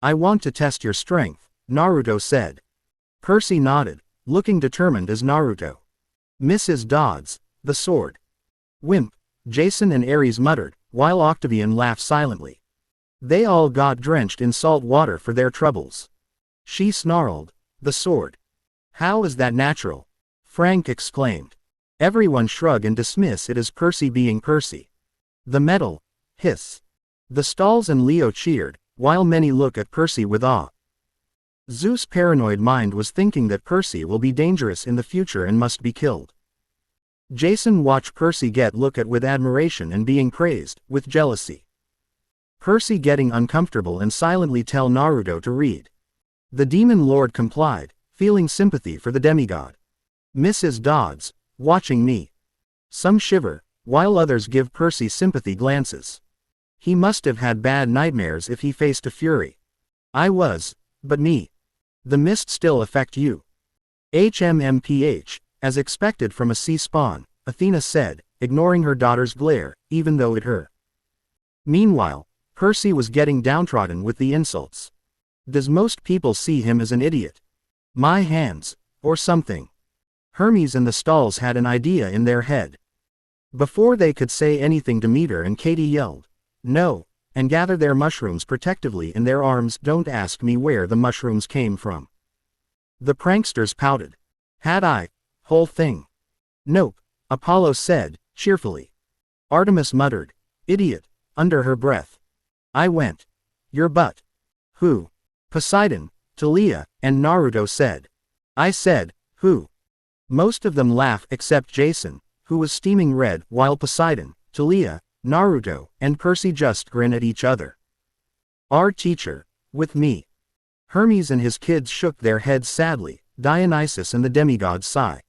I want to test your strength, Naruto said. Percy nodded, looking determined as Naruto. Mrs. Dodds, the sword. Wimp, Jason and Ares muttered, while Octavian laughed silently. They all got drenched in salt water for their troubles. She snarled, the sword. How is that natural? Frank exclaimed. Everyone shrugged and dismissed it as Percy being Percy. The metal, hiss. The stalls and Leo cheered, while many looked at Percy with awe. Zeus' paranoid mind was thinking that Percy will be dangerous in the future and must be killed. Jason watched Percy get looked at with admiration and being praised, with jealousy. Percy getting uncomfortable and silently tell Naruto to read. The demon lord complied, feeling sympathy for the demigod. Mrs. Dodds, watching me. Some shiver, while others give Percy sympathy glances. He must have had bad nightmares if he faced a fury. I was, but me. The mist still affect you. HMMPH, as expected from a sea spawn, Athena said, ignoring her daughter's glare, even though it hurt. Meanwhile, Percy was getting downtrodden with the insults. Does most people see him as an idiot? My hands, or something? Hermes and the stalls had an idea in their head. Before they could say anything, Demeter and Katie yelled, "No," and gathered their mushrooms protectively in their arms. Don't ask me where the mushrooms came from. The pranksters pouted. Had I? Whole thing. Nope, Apollo said, cheerfully. Artemis muttered, "Idiot," under her breath. I went. Your butt. Who? Poseidon, Talia, and Naruto said. I said, who? Most of them laughed except Jason, who was steaming red, while Poseidon, Talia, Naruto, and Percy just grinned at each other. Our teacher, with me. Hermes and his kids shook their heads sadly. Dionysus and the demigods sigh.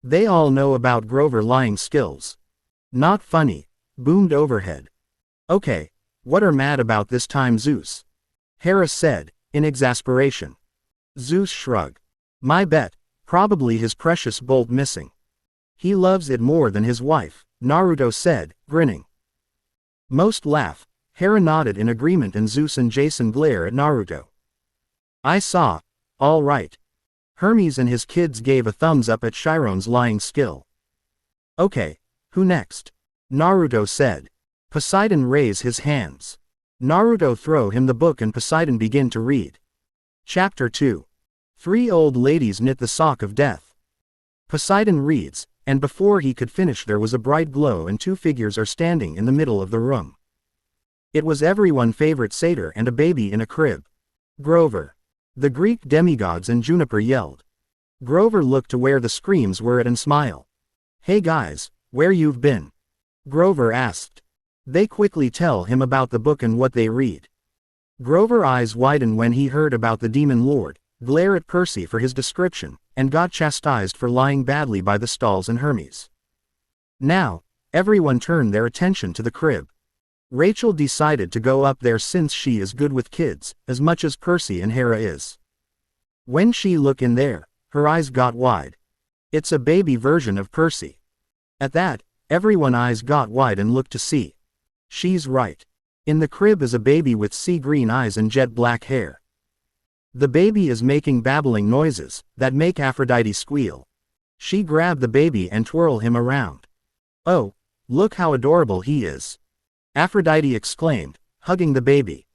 They all know about Grover lying skills. Not funny, boomed overhead. Okay, what are mad about this time, Zeus? Hera said, in exasperation. Zeus shrugged. My bet, probably his precious bolt missing. He loves it more than his wife, Naruto said, grinning. Most laugh. Hera nodded in agreement and Zeus and Jason glare at Naruto. I saw. All right. Hermes and his kids gave a thumbs up at Chiron's lying skill. Okay, who next? Naruto said. Poseidon raised his hands. Naruto throw him the book and Poseidon begin to read. Chapter 2. 3 old ladies knit the sock of death. Poseidon reads, and before he could finish there was a bright glow and 2 figures are standing in the middle of the room. It was everyone's favorite satyr and a baby in a crib. Grover. The Greek demigods and Juniper yelled. Grover looked to where the screams were at and smiled. Hey guys, where you've been? Grover asked. They quickly tell him about the book and what they read. Grover eyes widened when he heard about the demon lord, glare at Percy for his description, and got chastised for lying badly by the stalls and Hermes. Now, everyone turned their attention to the crib. Rachel decided to go up there since she is good with kids, as much as Percy and Hera is. When she looked in there, her eyes got wide. It's a baby version of Percy. At that, everyone's eyes got wide and looked to see. She's right. In the crib is a baby with sea green eyes and jet black hair. The baby is making babbling noises that make Aphrodite squeal. She grabbed the baby and twirled him around. Oh, look how adorable he is. Aphrodite exclaimed, hugging the baby.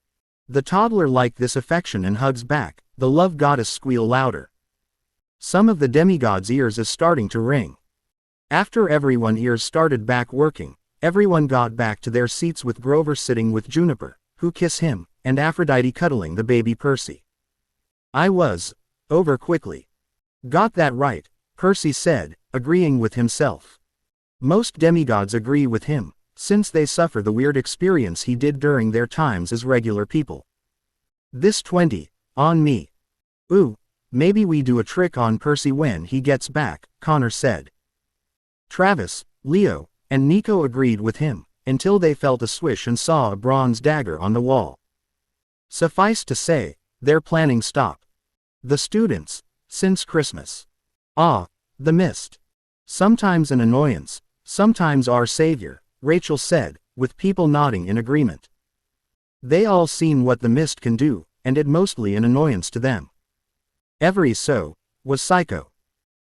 The toddler liked this affection and hugs back. The love goddess squealed louder. Some of the demigods' ears is starting to ring. After everyone's ears started back working, everyone got back to their seats with Grover sitting with Juniper, who kissed him, and Aphrodite cuddling the baby Percy. I was over quickly. Got that right, Percy said, agreeing with himself. Most demigods agree with him, since they suffer the weird experience he did during their times as regular people. This 20, on me. Ooh, maybe we do a trick on Percy when he gets back, Connor said. Travis, Leo, and Nico agreed with him, until they felt a swish and saw a bronze dagger on the wall. Suffice to say, their planning stopped. The students, since Christmas. Ah, the mist. Sometimes an annoyance, sometimes our savior, Rachel said, with people nodding in agreement. They all seen what the mist can do, and it mostly an annoyance to them. Every so, was psycho.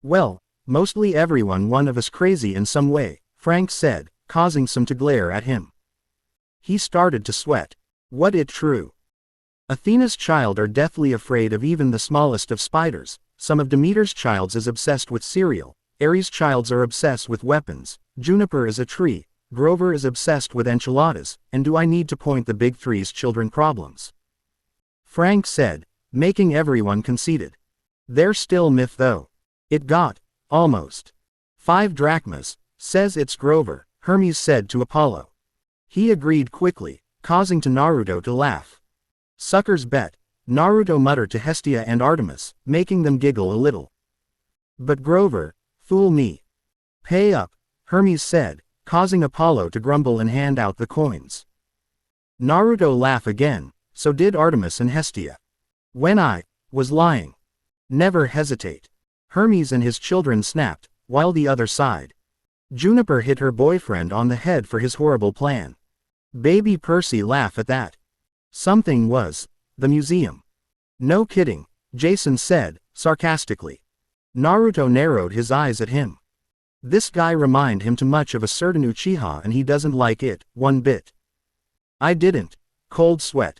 Well, mostly everyone one of us crazy in some way, Frank said, causing some to glare at him. He started to sweat. What it true? Athena's child are deathly afraid of even the smallest of spiders, some of Demeter's childs is obsessed with cereal, Ares' childs are obsessed with weapons, Juniper is a tree, Grover is obsessed with enchiladas, and do I need to point the big three's children problems? Frank said, making everyone conceited. They're still myth though. It got, almost. 5 drachmas, says it's Grover, Hermes said to Apollo. He agreed quickly, causing to Naruto to laugh. Suckers bet, Naruto muttered to Hestia and Artemis, making them giggle a little. But Grover, fool me. Pay up, Hermes said, causing Apollo to grumble and hand out the coins. Naruto laughed again, so did Artemis and Hestia. When I was lying. Never hesitate. Hermes and his children snapped, while the other sighed. Juniper hit her boyfriend on the head for his horrible plan. Baby Percy laughed at that. Something was. The museum. No kidding, Jason said, sarcastically. Naruto narrowed his eyes at him. This guy reminded him too much of a certain Uchiha and he doesn't like it, one bit. I didn't. Cold sweat.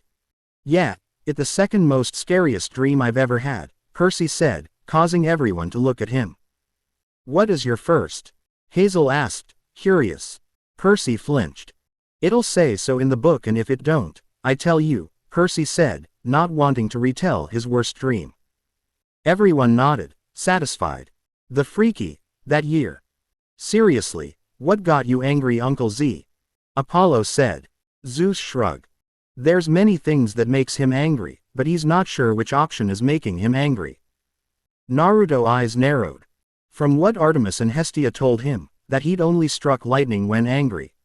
Yeah, it's the second most scariest dream I've ever had, Percy said, causing everyone to look at him. What is your first? Hazel asked, curious. Percy flinched. It'll say so in the book and if it don't, I tell you, Percy said, not wanting to retell his worst dream. Everyone nodded, satisfied. The freaky, that year. Seriously, what got you angry, Uncle Z? Apollo said. Zeus shrugged. There's many things that makes him angry, but he's not sure which option is making him angry. Naruto's eyes narrowed. From what Artemis and Hestia told him, that he'd only struck lightning when angry.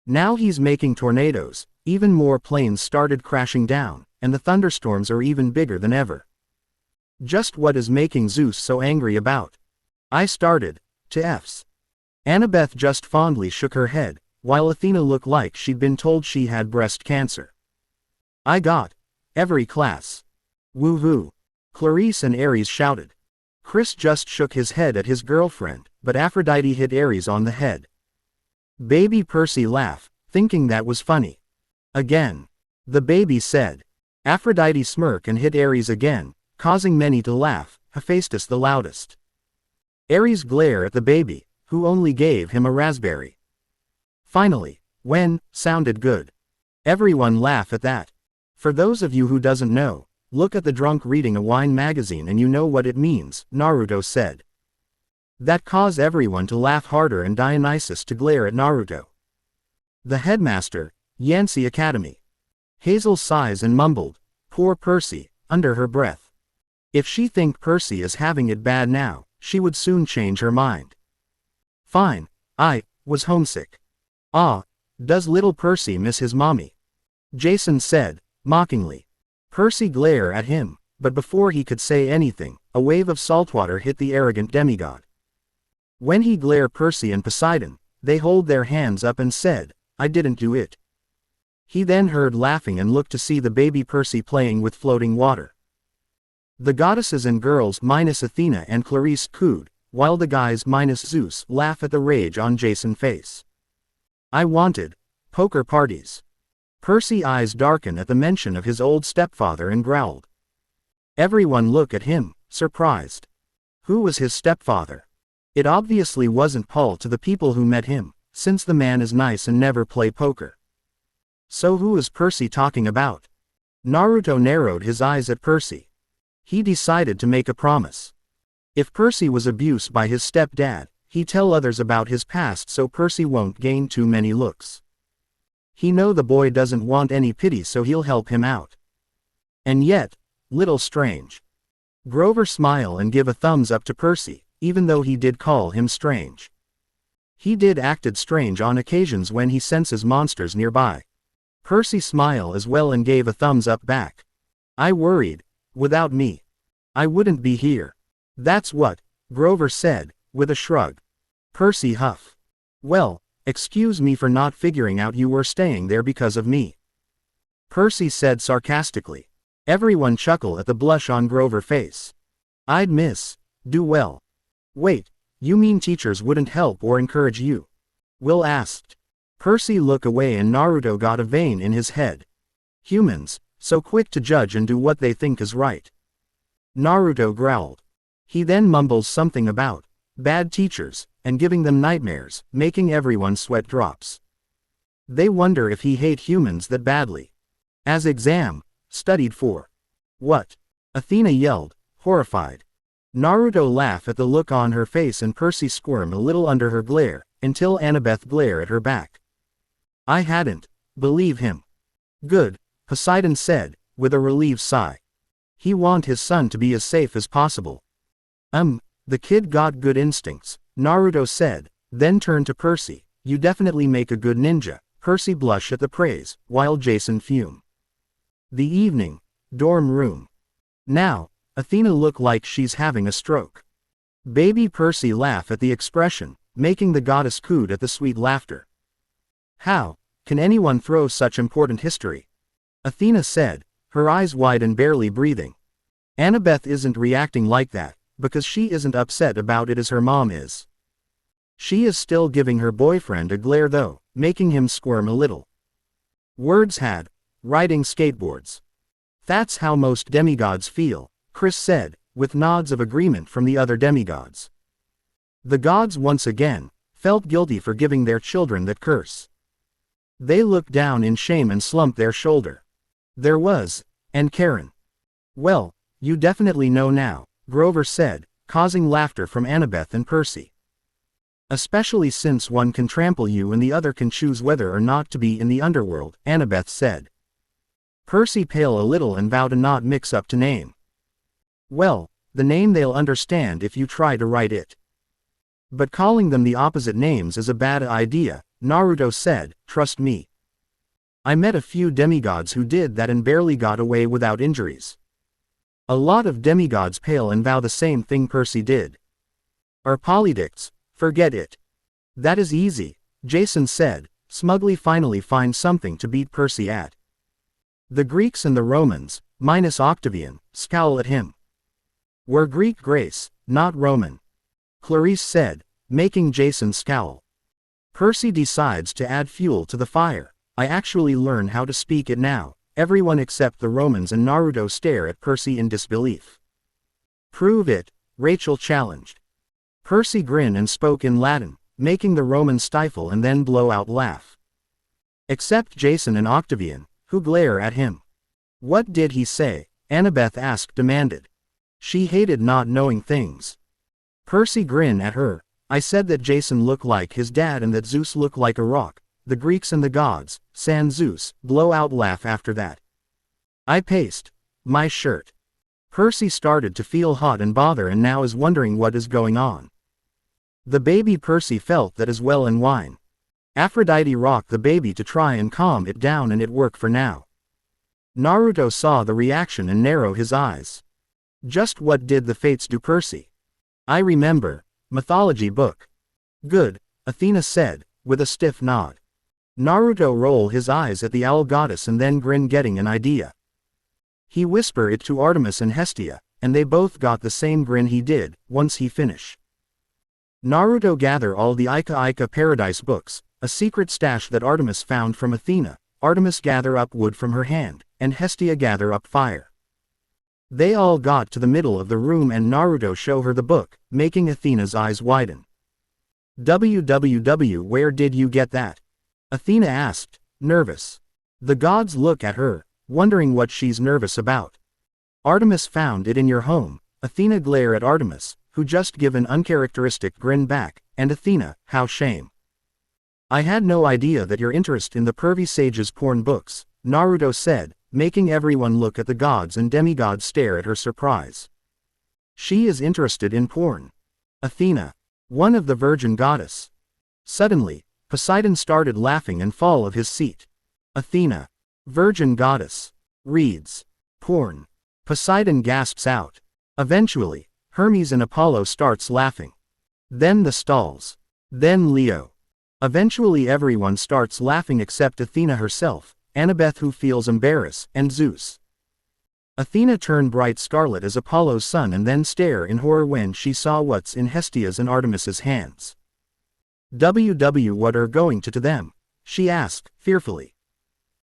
Now he's making tornadoes, even more planes started crashing down, and the thunderstorms are even bigger than ever. Just what is making Zeus so angry about? I started to F's. Annabeth just fondly shook her head, while Athena looked like she'd been told she had breast cancer. I got every class. Woo-hoo. Clarice and Ares shouted. Chris just shook his head at his girlfriend, but Aphrodite hit Ares on the head. Baby Percy laughed, thinking that was funny. Again. The baby said. Aphrodite smirked and hit Ares again, causing many to laugh, Hephaestus the loudest. Ares glared at the baby, who only gave him a raspberry. Finally, when, sounded good. Everyone laughed at that. For those of you who doesn't know, look at the drunk reading a wine magazine and you know what it means, Naruto said. That caused everyone to laugh harder and Dionysus to glare at Naruto. The headmaster, Yancy Academy. Hazel sighs and mumbled, poor Percy, under her breath. If she think Percy is having it bad now, she would soon change her mind. Fine, I was homesick. Ah, does little Percy miss his mommy? Jason said, mockingly. Percy glared at him, but before he could say anything, a wave of saltwater hit the arrogant demigod. When he glared Percy and Poseidon, they hold their hands up and said, I didn't do it. He then heard laughing and looked to see the baby Percy playing with floating water. The goddesses and girls minus Athena and Clarice cooed, while the guys minus Zeus laughed at the rage on Jason's face. I wanted poker parties. Percy's eyes darkened at the mention of his old stepfather and growled. Everyone looked at him, surprised. Who was his stepfather? It obviously wasn't Paul to the people who met him, since the man is nice and never play poker. So who is Percy talking about? Naruto narrowed his eyes at Percy. He decided to make a promise. If Percy was abused by his stepdad, he'd tell others about his past so Percy won't gain too many looks. He know the boy doesn't want any pity so he'll help him out. And yet, little strange. Grover smiled and give a thumbs up to Percy, even though he did call him strange. He did acted strange on occasions when he senses monsters nearby. Percy smiled as well and gave a thumbs up back. I worried. Without me, I wouldn't be here. That's what, Grover said, with a shrug. Percy huffed. Well, excuse me for not figuring out you were staying there because of me. Percy said sarcastically. Everyone chuckled at the blush on Grover's face. I'd miss duel. Wait, you mean teachers wouldn't help or encourage you? Will asked. Percy looked away and Naruto got a vein in his head. Humans, so quick to judge and do what they think is right. Naruto growled. He then mumbles something about bad teachers, and giving them nightmares, making everyone sweat drops. They wonder if he hate humans that badly. As exam, studied for. What? Athena yelled, horrified. Naruto laughed at the look on her face and Percy squirmed a little under her glare, until Annabeth glared at her back. I hadn't. Believe him. Good, Poseidon said, with a relieved sigh. He want his son to be as safe as possible. The kid got good instincts, Naruto said, then turned to Percy. You definitely make a good ninja. Percy blushed at the praise, while Jason fumed. The evening dorm room. Now, Athena look like she's having a stroke. Baby Percy laugh at the expression, making the goddess cooed at the sweet laughter. How can anyone throw such important history? Athena said, her eyes wide and barely breathing. Annabeth isn't reacting like that, because she isn't upset about it as her mom is. She is still giving her boyfriend a glare though, making him squirm a little. Words had, riding skateboards. That's how most demigods feel, Chris said, with nods of agreement from the other demigods. The gods once again felt guilty for giving their children that curse. They looked down in shame and slumped their shoulder. There was, and Karen. Well, you definitely know now, Grover said, causing laughter from Annabeth and Percy. Especially since one can trample you and the other can choose whether or not to be in the underworld, Annabeth said. Percy paled a little and vowed to not mix up to name. Well, the name they'll understand if you try to write it. But calling them the opposite names is a bad idea, Naruto said, trust me. I met a few demigods who did that and barely got away without injuries. A lot of demigods pale and vow the same thing Percy did. Are polydicts, forget it. That is easy, Jason said, smugly finally find something to beat Percy at. The Greeks and the Romans, minus Octavian, scowl at him. We're Greek Grace, not Roman. Clarice said, making Jason scowl. Percy decides to add fuel to the fire. I actually learn how to speak it now. Everyone except the Romans and Naruto stare at Percy in disbelief. Prove it, Rachel challenged. Percy grinned and spoke in Latin, making the Romans stifle and then blow out laugh. Except Jason and Octavian, who glare at him. What did he say? Annabeth asked demanded. She hated not knowing things. Percy grinned at her. I said that Jason looked like his dad and that Zeus looked like a rock. The Greeks and the gods, sans Zeus, blow out laugh after that. I paced my shirt. Percy started to feel hot and bother and now is wondering what is going on. The baby Percy felt that as well and whine. Aphrodite rocked the baby to try and calm it down and it worked for now. Naruto saw the reaction and narrowed his eyes. Just what did the fates do Percy? I remember. Mythology book. Good, Athena said, with a stiff nod. Naruto rolled his eyes at the owl goddess and then grinned getting an idea. He whispered it to Artemis and Hestia, and they both got the same grin he did, once he finished. Naruto gather all the Ika Ika Paradise books, a secret stash that Artemis found from Athena. Artemis gather up wood from her hand, and Hestia gather up fire. They all got to the middle of the room and Naruto show her the book, making Athena's eyes widen. WWW, where did you get that? Athena asked, nervous. The gods look at her, wondering what she's nervous about. Artemis found it in your home. Athena glare at Artemis, who just give an uncharacteristic grin back, and Athena, how shame. I had no idea that your interest in the pervy sage's porn books, Naruto said, making everyone look at the gods and demigods stare at her surprise. She is interested in porn. Athena. One of the virgin goddess. Suddenly, Poseidon started laughing and fall of his seat. Athena. Virgin goddess. Reads. Porn. Poseidon gasps out. Eventually, Hermes and Apollo starts laughing. Then the stalls. Then Leo. Eventually everyone starts laughing except Athena herself, Annabeth who feels embarrassed, and Zeus. Athena turned bright scarlet as Apollo's son and then stare in horror when she saw what's in Hestia's and Artemis's hands. WW, what are going to them? She asked, fearfully.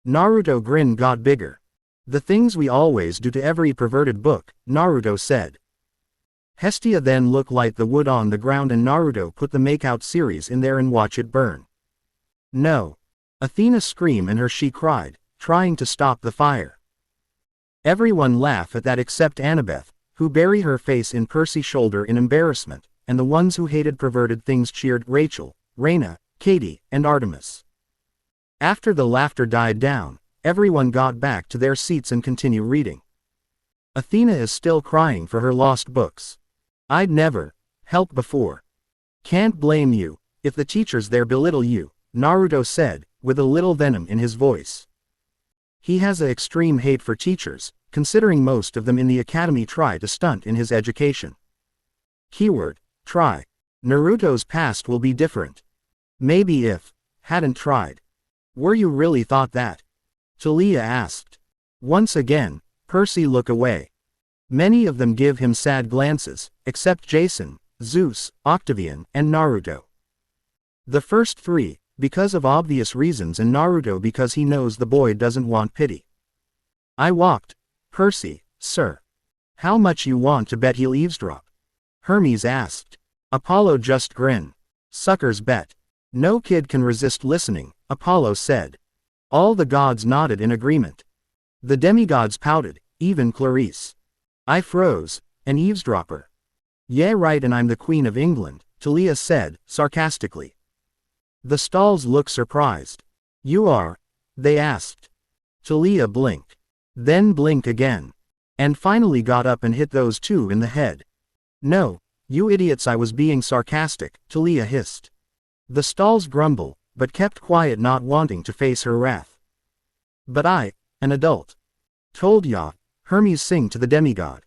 Naruto grin got bigger. The things we always do to every perverted book, Naruto said. Hestia then looked like the wood on the ground and Naruto put the Makeout series in there and watch it burn. No. Athena screamed and she cried, trying to stop the fire. Everyone laughed at that except Annabeth, who buried her face in Percy's shoulder in embarrassment, and the ones who hated perverted things cheered Rachel, Raina, Katie, and Artemis. After the laughter died down, everyone got back to their seats and continued reading. Athena is still crying for her lost books. I'd never helped before. Can't blame you, if the teachers there belittle you, Naruto said, with a little venom in his voice. He has an extreme hate for teachers, considering most of them in the academy try to stunt in his education. Keyword, try. Naruto's past will be different. Maybe if, hadn't tried. Were you really thought that? Talia asked. Once again, Percy looked away. Many of them give him sad glances, except Jason, Zeus, Octavian, and Naruto. The first three, because of obvious reasons, and Naruto because he knows the boy doesn't want pity. I walked. Percy, sir. How much you want to bet he'll eavesdrop? Hermes asked. Apollo just grinned. Suckers bet. No kid can resist listening, Apollo said. All the gods nodded in agreement. The demigods pouted, even Clarice. I froze. An eavesdropper. Yeah, right, and I'm the Queen of England, Talia said, sarcastically. The stalls looked surprised. You are? They asked. Talia blinked. Then blinked again. And finally got up and hit those two in the head. No, you idiots, I was being sarcastic, Talia hissed. The stalls grumbled, but kept quiet, not wanting to face her wrath. But I, an adult, told ya, Hermes sing to the demigod.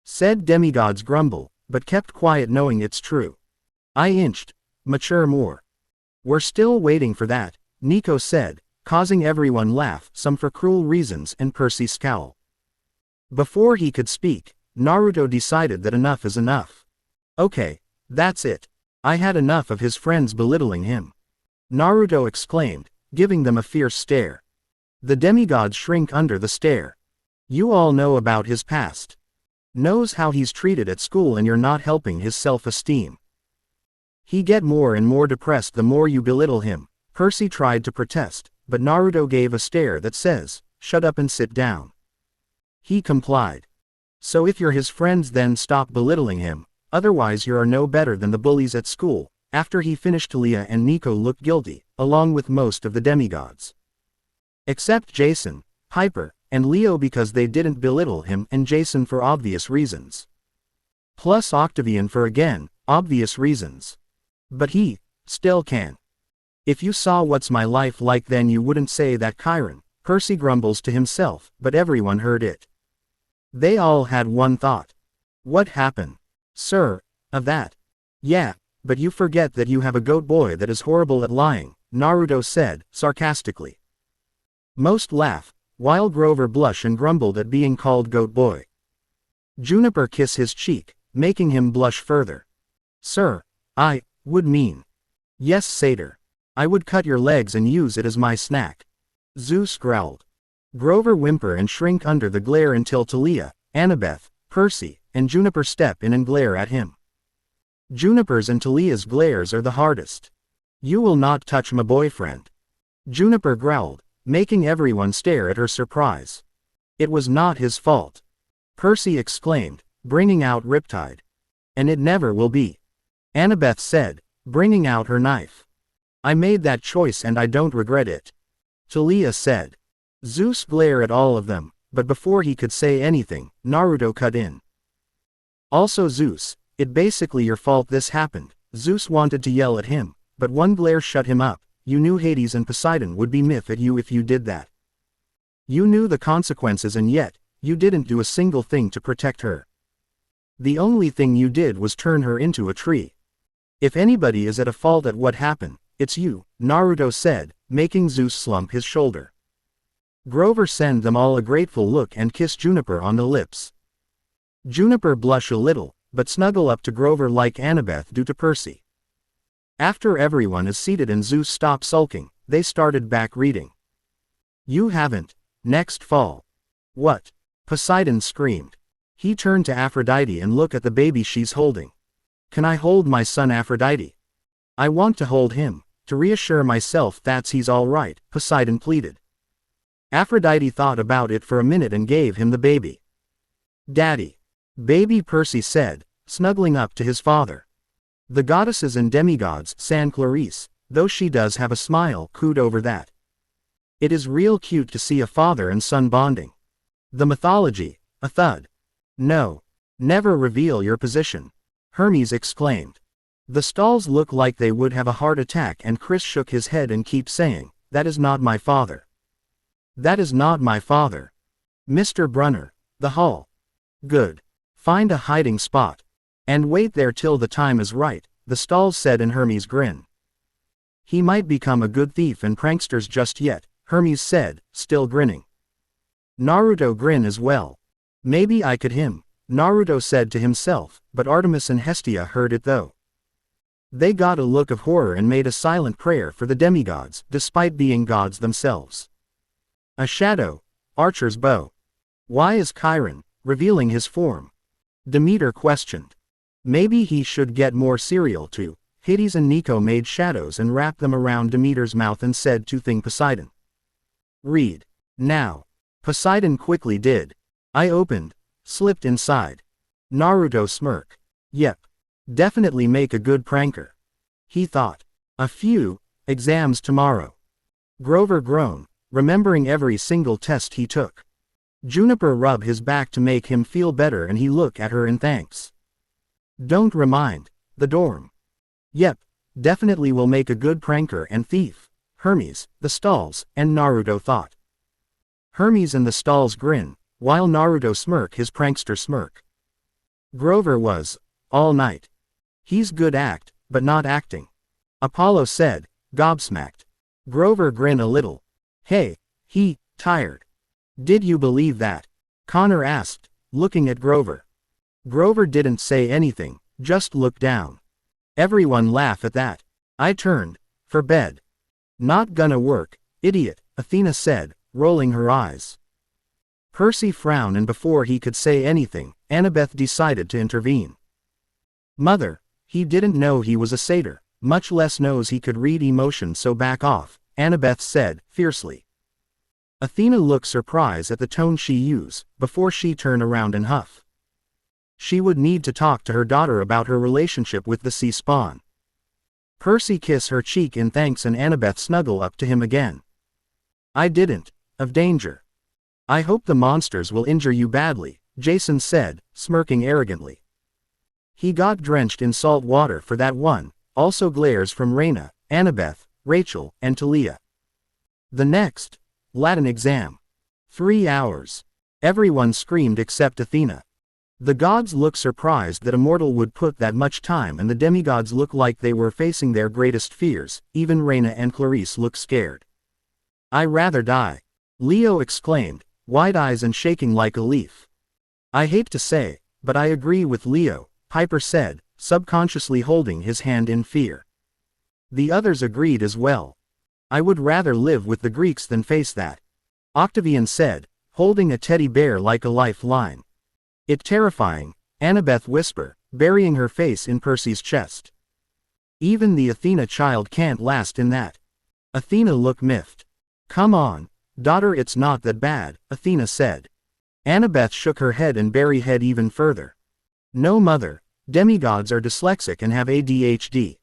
Said demigods grumble, but kept quiet knowing it's true. I inched, mature more. We're still waiting for that, Nico said, causing everyone laugh, some for cruel reasons, and Percy scowl. Before he could speak, Naruto decided that enough is enough. Okay, that's it. I had enough of his friends belittling him. Naruto exclaimed, giving them a fierce stare. The demigods shrink under the stare. You all know about his past. Knows how he's treated at school, and you're not helping his self-esteem. He get more and more depressed the more you belittle him. Percy tried to protest, but Naruto gave a stare that says, shut up and sit down. He complied. So if you're his friends, then stop belittling him, otherwise you are no better than the bullies at school. After he finished, Talia and Nico looked guilty, along with most of the demigods. Except Jason, Piper, and Leo, because they didn't belittle him, and Jason for obvious reasons. Plus Octavian for again, obvious reasons. But he, still can. If you saw what's my life like, then you wouldn't say that, Chiron, Percy grumbles to himself, but everyone heard it. They all had one thought. What happened? Sir, of that. Yeah, but you forget that you have a goat boy that is horrible at lying, Naruto said, sarcastically. Most laugh, while Grover blushed and grumbled at being called goat boy. Juniper kissed his cheek, making him blush further. Sir, I would mean. Yes, satyr. I would cut your legs and use it as my snack. Zeus growled. Grover whimper and shrink under the glare until Talia, Annabeth, Percy, and Juniper step in and glare at him. Juniper's and Talia's glares are the hardest. You will not touch my boyfriend. Juniper growled, making everyone stare at her surprise. It was not his fault. Percy exclaimed, bringing out Riptide. And it never will be. Annabeth said, bringing out her knife. I made that choice and I don't regret it. Talia said. Zeus glared at all of them, but before he could say anything, Naruto cut in. Also Zeus, it basically your fault this happened. Zeus wanted to yell at him, but one glare shut him up. You knew Hades and Poseidon would be miffed at you if you did that. You knew the consequences, and yet, you didn't do a single thing to protect her. The only thing you did was turn her into a tree. If anybody is at a fault at what happened, it's you, Naruto said, making Zeus slump his shoulder. Grover sent them all a grateful look and kissed Juniper on the lips. Juniper blushed a little, but snuggled up to Grover like Annabeth do to Percy. After everyone is seated and Zeus stopped sulking, they started back reading. You haven't. Next fall. What? Poseidon screamed. He turned to Aphrodite and looked at the baby she's holding. Can I hold my son, Aphrodite? I want to hold him, to reassure myself that he's all right, Poseidon pleaded. Aphrodite thought about it for a minute and gave him the baby. Daddy. Baby, Percy said, snuggling up to his father. The goddesses and demigods, San Clarice, though she does have a smile, cooed over that. It is real cute to see a father and son bonding. The mythology, a thud. No. Never reveal your position. Hermes exclaimed. The stalls look like they would have a heart attack, and Chris shook his head and kept saying, that is not my father. That is not my father. Mr. Brunner. The hall. Good. Find a hiding spot. And wait there till the time is right, the stalls said in Hermes' grin. He might become a good thief and pranksters just yet, Hermes said, still grinning. Naruto grin as well. Maybe I could him, Naruto said to himself, but Artemis and Hestia heard it though. They got a look of horror and made a silent prayer for the demigods, despite being gods themselves. A shadow, Archer's bow. Why is Chiron revealing his form? Demeter questioned. Maybe he should get more cereal too. Hades and Nico made shadows and wrapped them around Demeter's mouth and said to Thing Poseidon. Read. Now. Poseidon quickly did. I opened, slipped inside. Naruto smirk. Yep. Definitely make a good pranker. He thought. A few exams tomorrow. Grover groaned, remembering every single test he took. Juniper rubbed his back to make him feel better and he looked at her in thanks. Don't remind. The dorm. Yep. Definitely will make a good pranker and thief. Hermes, the stalls, and Naruto thought. Hermes and the stalls grin, while Naruto smirk his prankster smirk. Grover was, all night. He's good act, but not acting. Apollo said, gobsmacked. Grover grinned a little. Hey, he, tired. Did you believe that? Connor asked, looking at Grover. Grover didn't say anything, just looked down. Everyone laughed at that. I turned, for bed. Not gonna work, idiot, Athena said, rolling her eyes. Percy frowned and before he could say anything, Annabeth decided to intervene. Mother, he didn't know he was a satyr, much less knows he could read emotion, so back off, Annabeth said, fiercely. Athena looked surprised at the tone she used, before she turned around and huffed. She would need to talk to her daughter about her relationship with the sea spawn. Percy kissed her cheek in thanks and Annabeth snuggled up to him again. I didn't, of danger. I hope the monsters will injure you badly, Jason said, smirking arrogantly. He got drenched in salt water for that one, also glares from Raina, Annabeth, Rachel, and Talia. The next Latin exam. 3 hours. Everyone screamed except Athena. The gods looked surprised that a mortal would put that much time and the demigods looked like they were facing their greatest fears, even Raina and Clarice looked scared. I'd rather die. Leo exclaimed, wide eyes and shaking like a leaf. I hate to say, but I agree with Leo, Piper said, subconsciously holding his hand in fear. The others agreed as well. I would rather live with the Greeks than face that. Octavian said, holding a teddy bear like a lifeline. It's terrifying, Annabeth whispered, burying her face in Percy's chest. Even the Athena child can't last in that. Athena looked miffed. Come on, daughter, it's not that bad, Athena said. Annabeth shook her head and buried head even further. No mother, demigods are dyslexic and have ADHD.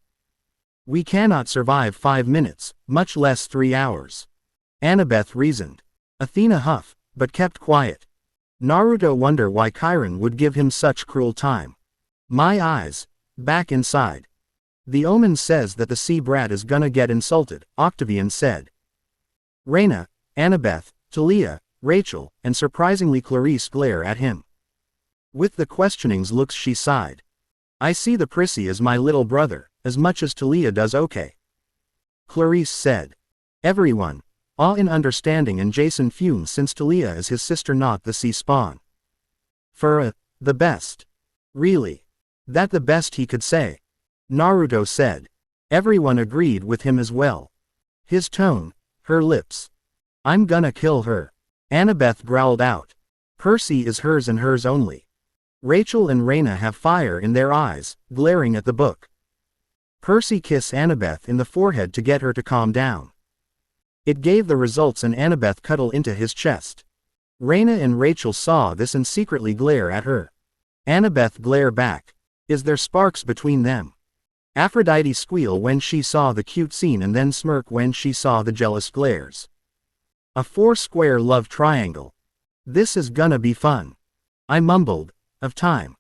We cannot survive 5 minutes, much less 3 hours. Annabeth reasoned. Athena huffed, but kept quiet. Naruto wondered why Chiron would give him such cruel time. My eyes. Back inside. The omen says that the sea brat is gonna get insulted, Octavian said. Raina, Annabeth, Talia, Rachel, and surprisingly Clarice glare at him. With the questionings looks she sighed. I see the Percy as my little brother, as much as Talia does. Okay. Clarice said. Everyone. Awe in understanding and Jason fumes since Talia is his sister not the sea spawn. The best. Really. That the best he could say. Naruto said. Everyone agreed with him as well. His tone, her lips. I'm gonna kill her. Annabeth growled out. Percy is hers and hers only. Rachel and Raina have fire in their eyes, glaring at the book. Percy kissed Annabeth in the forehead to get her to calm down. It gave the results and Annabeth cuddled into his chest. Raina and Rachel saw this and secretly glare at her. Annabeth glared back. Is there sparks between them? Aphrodite squealed when she saw the cute scene and then smirked when she saw the jealous glares. A 4-square love triangle. This is gonna be fun. I mumbled, of time.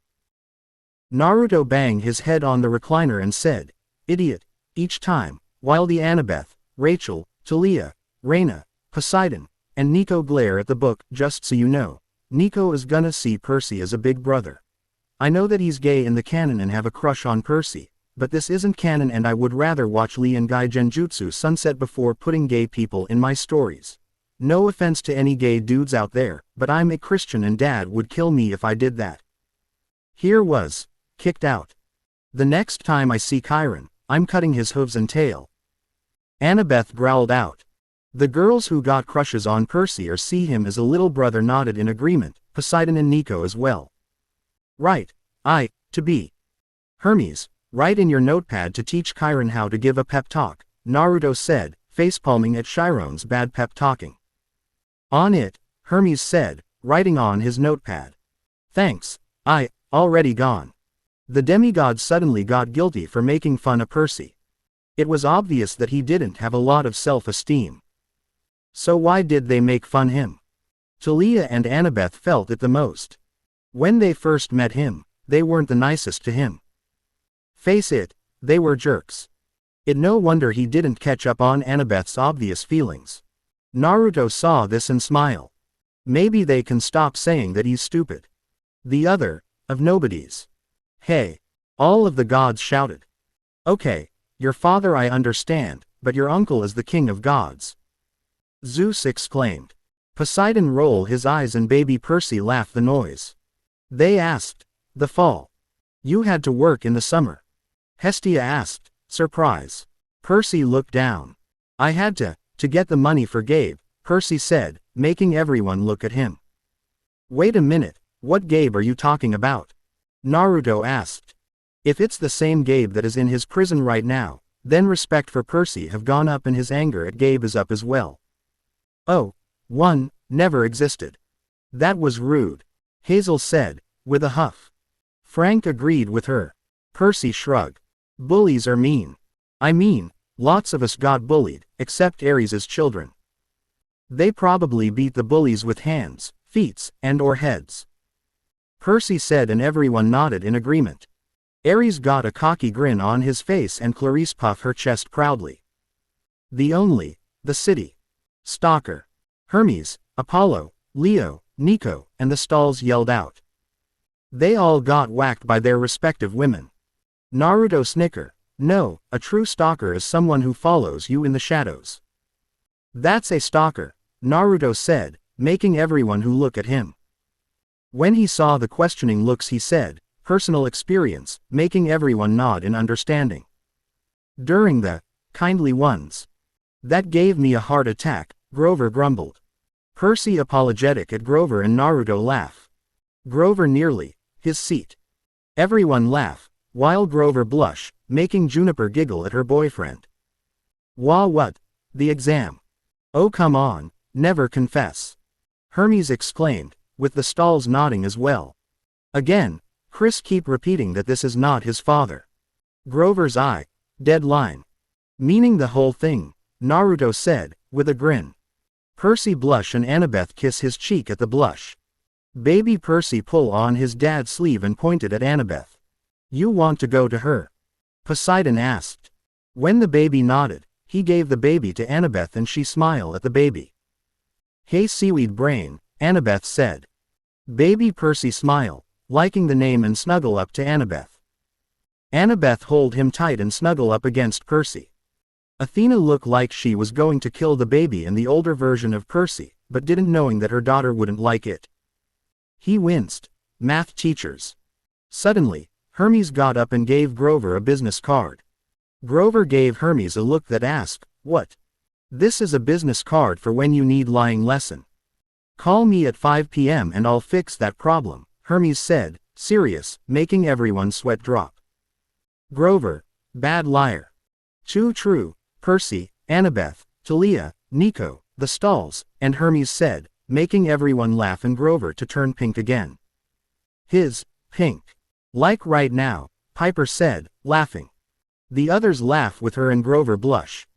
Naruto banged his head on the recliner and said, idiot, each time, while the Annabeth, Rachel, Talia, Raina, Poseidon, and Nico glare at the book. Just so you know, Nico is gonna see Percy as a big brother. I know that he's gay in the canon and have a crush on Percy, but this isn't canon and I would rather watch Lee and Guy Genjutsu Sunset before putting gay people in my stories. No offense to any gay dudes out there, but I'm a Christian and Dad would kill me if I did that. Here was, kicked out. The next time I see Chiron, I'm cutting his hooves and tail. Annabeth growled out. The girls who got crushes on Percy or see him as a little brother nodded in agreement, Poseidon and Nico as well. Right, to be. Hermes, write in your notepad to teach Chiron how to give a pep talk, Naruto said, facepalming at Chiron's bad pep talking. On it, Hermes said, writing on his notepad. Thanks, already gone. The demigod suddenly got guilty for making fun of Percy. It was obvious that he didn't have a lot of self-esteem. So why did they make fun him? Talia and Annabeth felt it the most. When they first met him, they weren't the nicest to him. Face it, they were jerks. It no wonder he didn't catch up on Annabeth's obvious feelings. Naruto saw this and smiled. Maybe they can stop saying that he's stupid. The other, of nobodies. Hey! All of the gods shouted. Okay, your father I understand, but your uncle is the king of gods. Zeus exclaimed. Poseidon rolled his eyes and baby Percy laughed the noise. They asked. The fall. You had to work in the summer. Hestia asked, surprise. Percy looked down. I had to get the money for Gabe, Percy said, making everyone look at him. Wait a minute, what Gabe are you talking about? Naruto asked. If it's the same Gabe that is in his prison right now, then respect for Percy have gone up and his anger at Gabe is up as well. Oh, one, never existed. That was rude. Hazel said, with a huff. Frank agreed with her. Percy shrugged. Bullies are mean. I mean, lots of us got bullied, except Ares's children. They probably beat the bullies with hands, feet, and/or heads. Percy said and everyone nodded in agreement. Ares got a cocky grin on his face and Clarice puffed her chest proudly. The city. Stalker. Hermes, Apollo, Leo, Nico, and the stalls yelled out. They all got whacked by their respective women. Naruto snickered. No, a true stalker is someone who follows you in the shadows. That's a stalker, Naruto said, making everyone who look at him. When he saw the questioning looks he said, personal experience, making everyone nod in understanding. During the kindly ones. That gave me a heart attack, Grover grumbled. Percy apologetic at Grover and Naruto laugh. Grover nearly, his seat. Everyone laugh, while Grover blush, making Juniper giggle at her boyfriend. Wah what? The exam. Oh come on, never confess. Hermes exclaimed, with the stalls nodding as well. Again, Chris keep repeating that this is not his father. Grover's eye, dead line. Meaning the whole thing, Naruto said, with a grin. Percy blush and Annabeth kiss his cheek at the blush. Baby Percy pull on his dad's sleeve and pointed at Annabeth. You want to go to her? Poseidon asked. When the baby nodded, he gave the baby to Annabeth and she smiled at the baby. Hey seaweed brain, Annabeth said. Baby Percy smiled, liking the name and snuggle up to Annabeth. Annabeth hold him tight and snuggle up against Percy. Athena looked like she was going to kill the baby and the older version of Percy, but didn't knowing that her daughter wouldn't like it. He winced. Math teachers. Suddenly, Hermes got up and gave Grover a business card. Grover gave Hermes a look that asked, what? This is a business card for when you need lying lesson. Call me at 5 p.m. and I'll fix that problem, Hermes said, serious, making everyone sweat drop. Grover, bad liar. Too true, Percy, Annabeth, Talia, Nico, the stalls, and Hermes said, making everyone laugh and Grover to turn pink again. His, pink. Like right now, Piper said, laughing. The others laugh with her and Grover blush.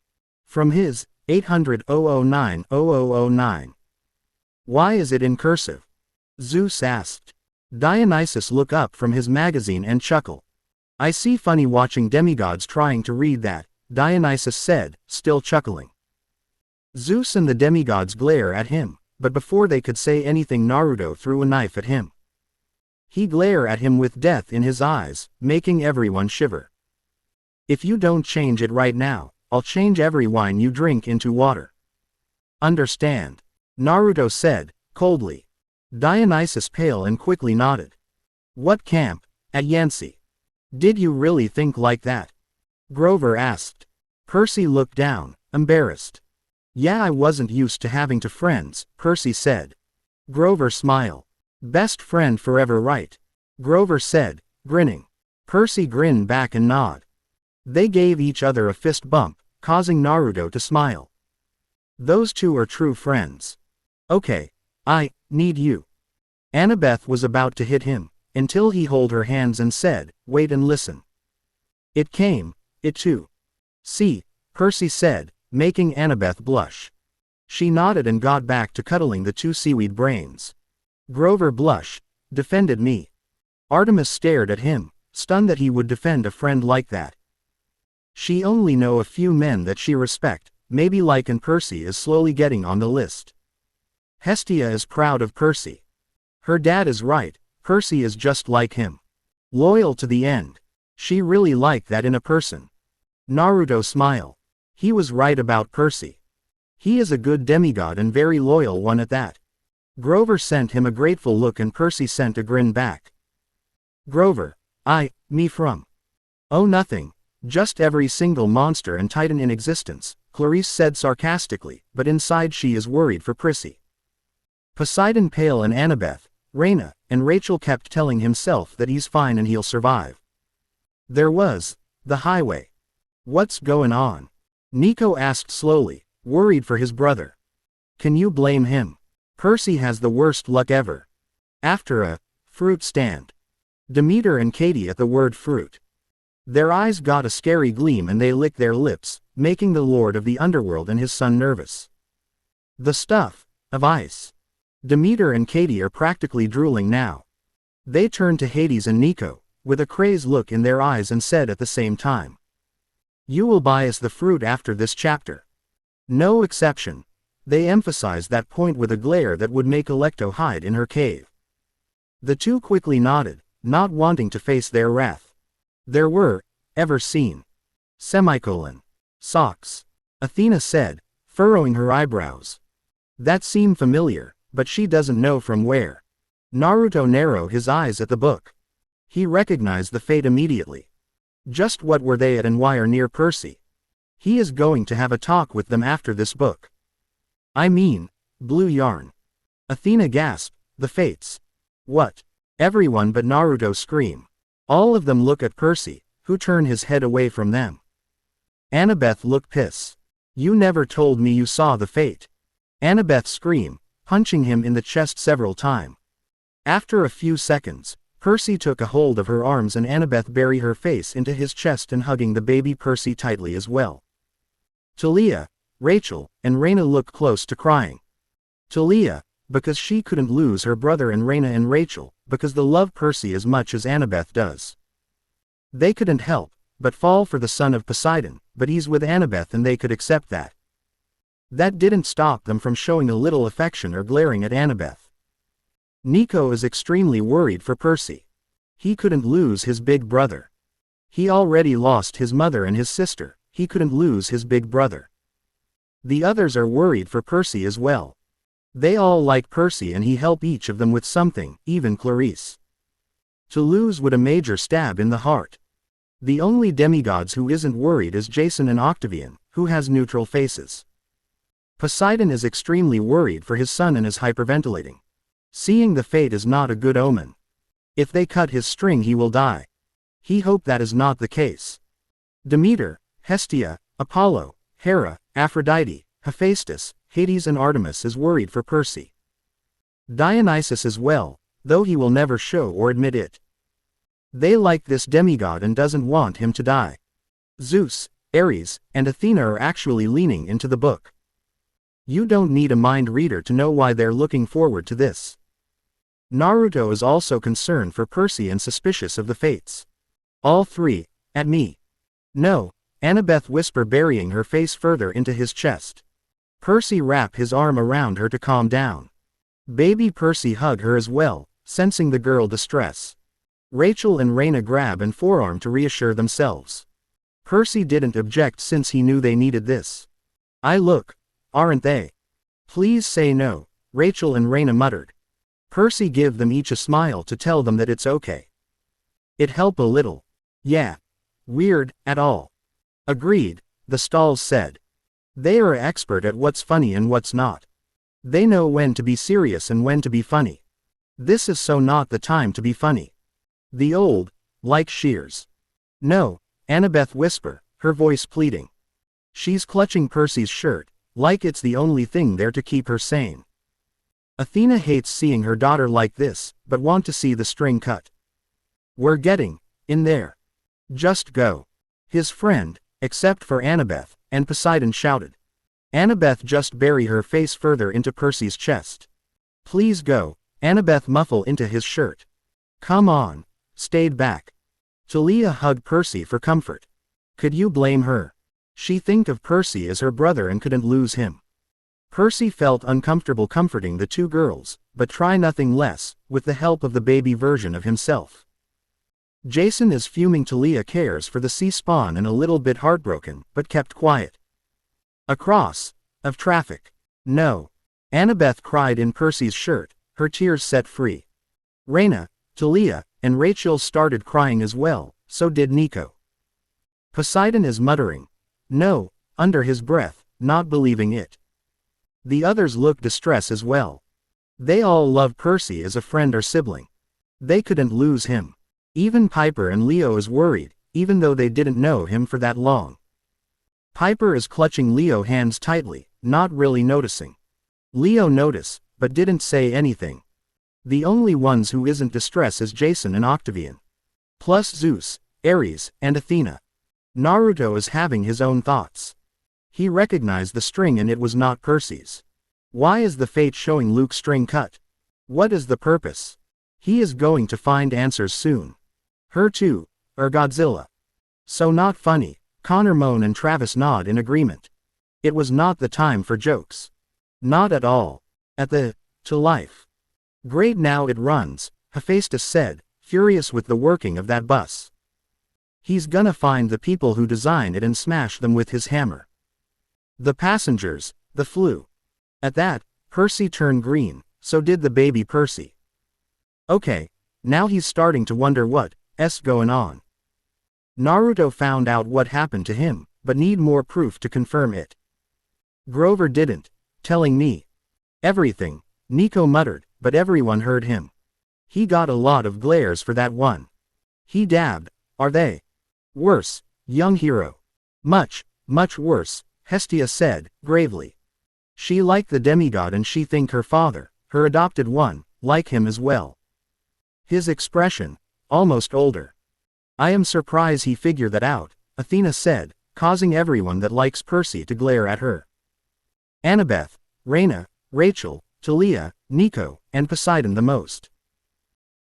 From his, 800-009-0009. Why is it in cursive? Zeus asked. Dionysus looked up from his magazine and chuckled. I see funny watching demigods trying to read that, Dionysus said, still chuckling. Zeus and the demigods glare at him, but before they could say anything Naruto threw a knife at him. He glared at him with death in his eyes, making everyone shiver. If you don't change it right now, I'll change every wine you drink into water. Understand? Naruto said, coldly. Dionysus paled and quickly nodded. What camp? At Yancy. Did you really think like that? Grover asked. Percy looked down, embarrassed. Yeah, I wasn't used to having two friends, Percy said. Grover smiled. Best friend forever, right? Grover said, grinning. Percy grinned back and nodded. They gave each other a fist bump, causing Naruto to smile. Those two are true friends. Okay, I need you. Annabeth was about to hit him, until he held her hands and said, wait and listen. It came, it too. See, Percy said, making Annabeth blush. She nodded and got back to cuddling the two seaweed brains. Grover blushed, defended me. Artemis stared at him, stunned that he would defend a friend like that. She only know a few men that she respect, maybe like, and Percy is slowly getting on the list. Hestia is proud of Percy. Her dad is right, Percy is just like him. Loyal to the end. She really liked that in a person. Naruto smiled. He was right about Percy. He is a good demigod and very loyal one at that. Grover sent him a grateful look and Percy sent a grin back. Grover, me from. Oh, nothing, just every single monster and titan in existence, Clarice said sarcastically, but inside she is worried for Percy. Poseidon, Pale and Annabeth, Raina, and Rachel kept telling himself that he's fine and he'll survive. There was the highway. What's going on? Nico asked slowly, worried for his brother. Can you blame him? Percy has the worst luck ever. After a fruit stand. Demeter and Katie at the word fruit. Their eyes got a scary gleam and they licked their lips, making the Lord of the Underworld and his son nervous. The stuff of ice. Demeter and Katie are practically drooling now. They turned to Hades and Nico, with a crazed look in their eyes and said at the same time. You will buy us the fruit after this chapter. No exception. They emphasized that point with a glare that would make Alecto hide in her cave. The two quickly nodded, not wanting to face their wrath. There were, ever seen. Socks. Athena said, furrowing her eyebrows. That seemed familiar, but she doesn't know from where. Naruto narrowed his eyes at the book. He recognized the fate immediately. Just what were they at and why are near Percy? He is going to have a talk with them after this book. I mean, blue yarn. Athena gasped, the fates. What? Everyone but Naruto screamed. All of them look at Percy, who turned his head away from them. Annabeth looked pissed. You never told me you saw the fate. Annabeth screamed, punching him in the chest several times. After a few seconds, Percy took a hold of her arms and Annabeth buried her face into his chest and hugging the baby Percy tightly as well. Talia, Rachel, and Raina looked close to crying. Talia, because she couldn't lose her brother, and Raina and Rachel, because they love Percy as much as Annabeth does. They couldn't help but fall for the son of Poseidon, but he's with Annabeth and they could accept that. That didn't stop them from showing a little affection or glaring at Annabeth. Nico is extremely worried for Percy. He couldn't lose his big brother. He already lost his mother and his sister, he couldn't lose his big brother. The others are worried for Percy as well. They all like Percy and he helped each of them with something, even Clarice. To lose would a major stab in the heart. The only demigods who isn't worried is Jason and Octavian, who has neutral faces. Poseidon is extremely worried for his son and is hyperventilating. Seeing the fate is not a good omen. If they cut his string he will die. He hoped that is not the case. Demeter, Hestia, Apollo, Hera, Aphrodite, Hephaestus, Hades and Artemis is worried for Percy. Dionysus as well, though he will never show or admit it. They like this demigod and doesn't want him to die. Zeus, Ares, and Athena are actually leaning into the book. You don't need a mind reader to know why they're looking forward to this. Naruto is also concerned for Percy and suspicious of the fates. All three, at me. No, Annabeth whispered, burying her face further into his chest. Percy wrapped his arm around her to calm down. Baby Percy hugged her as well, sensing the girl distress. Rachel and Raina grab and forearm to reassure themselves. Percy didn't object since he knew they needed this. "I look, aren't they? Please say no," Rachel and Raina muttered. Percy gave them each a smile to tell them that it's okay. "It helped a little." "Yeah. Weird, at all." "Agreed," the stalls said. "They are expert at what's funny and what's not. They know when to be serious and when to be funny. This is so not the time to be funny." The old, like shears. "No," Annabeth whispered, her voice pleading. She's clutching Percy's shirt, like it's the only thing there to keep her sane. Athena hates seeing her daughter like this, but wants to see the string cut. "We're getting in there. Just go." His friend, except for Annabeth, and Poseidon shouted. Annabeth just bury her face further into Percy's chest. "Please go," Annabeth muffled into his shirt. "Come on." Stayed back. Talia hugged Percy for comfort. Could you blame her? She think of Percy as her brother and couldn't lose him. Percy felt uncomfortable comforting the two girls, but try nothing less, with the help of the baby version of himself. Jason is fuming. Talia cares for the sea spawn and a little bit heartbroken, but kept quiet. Across of traffic. "No." Annabeth cried in Percy's shirt, her tears set free. Raina, Talia, and Rachel started crying as well, so did Nico. Poseidon is muttering, "No," under his breath, not believing it. The others looked distressed as well. They all love Percy as a friend or sibling. They couldn't lose him. Even Piper and Leo is worried, even though they didn't know him for that long. Piper is clutching Leo's hands tightly, not really noticing. Leo noticed, but didn't say anything. The only ones who isn't distressed is Jason and Octavian. Plus Zeus, Ares, and Athena. Naruto is having his own thoughts. He recognized the string and it was not Percy's. Why is the fate showing Luke's string cut? What is the purpose? He is going to find answers soon. Her too, or Godzilla. So not funny, Connor moan and Travis nod in agreement. It was not the time for jokes. Not at all. To life. Great now it runs, Hephaestus said, furious with the working of that bus. He's gonna find the people who designed it and smash them with his hammer. The passengers, the flu. At that, Percy turned green, so did the baby Percy. Okay, now he's starting to wonder what's going on. Naruto found out what happened to him, but need more proof to confirm it. Grover didn't, telling me everything, Nico muttered, but everyone heard him. He got a lot of glares for that one. He dabbed, "Are they worse, young hero?" Much, much worse, Hestia said, gravely. She liked the demigod and she think her father, her adopted one, like him as well. His expression, almost older. I am surprised he figured that out, Athena said, causing everyone that likes Percy to glare at her. Annabeth, Raina, Rachel, Talia, Nico, and Poseidon the most.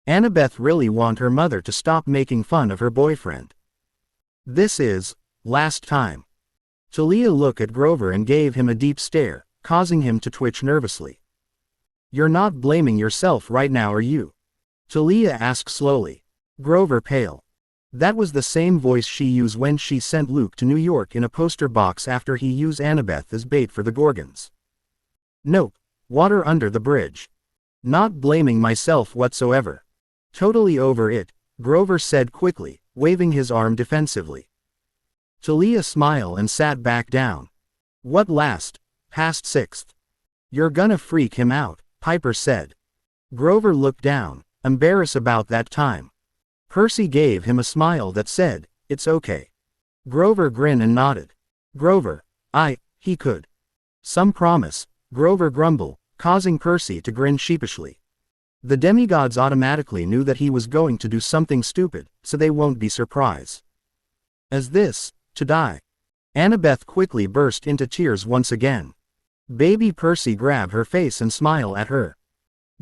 Annabeth really want her mother to stop making fun of her boyfriend. This is last time. Talia looked at Grover and gave him a deep stare, causing him to twitch nervously. You're not blaming yourself right now, are you? Talia asked slowly. Grover pale. That was the same voice she used when she sent Luke to New York in a poster box after he used Annabeth as bait for the Gorgons. Nope. Water under the bridge. Not blaming myself whatsoever. Totally over it, Grover said quickly, waving his arm defensively. Talia smiled and sat back down. What past sixth? You're gonna freak him out, Piper said. Grover looked down, embarrassed about that time. Percy gave him a smile that said, it's okay. Grover grinned and nodded. Grover, he could. Some promise, Grover grumbled, causing Percy to grin sheepishly. The demigods automatically knew that he was going to do something stupid, so they won't be surprised. As this, to die. Annabeth quickly burst into tears once again. Baby Percy grabbed her face and smiled at her.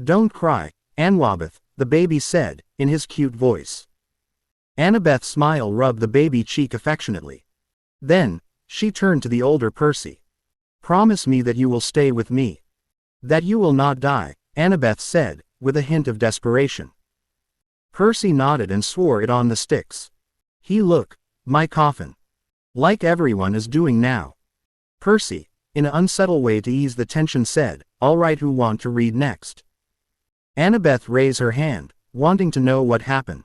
Don't cry, Anwabeth, the baby said, in his cute voice. Annabeth's smile rubbed the baby cheek affectionately. Then, she turned to the older Percy. Promise me that you will stay with me. That you will not die, Annabeth said, with a hint of desperation. Percy nodded and swore it on the sticks. Look, my coffin. Like everyone is doing now. Percy, in an unsubtle way to ease the tension, said, all right, who want to read next? Annabeth raised her hand, wanting to know what happened.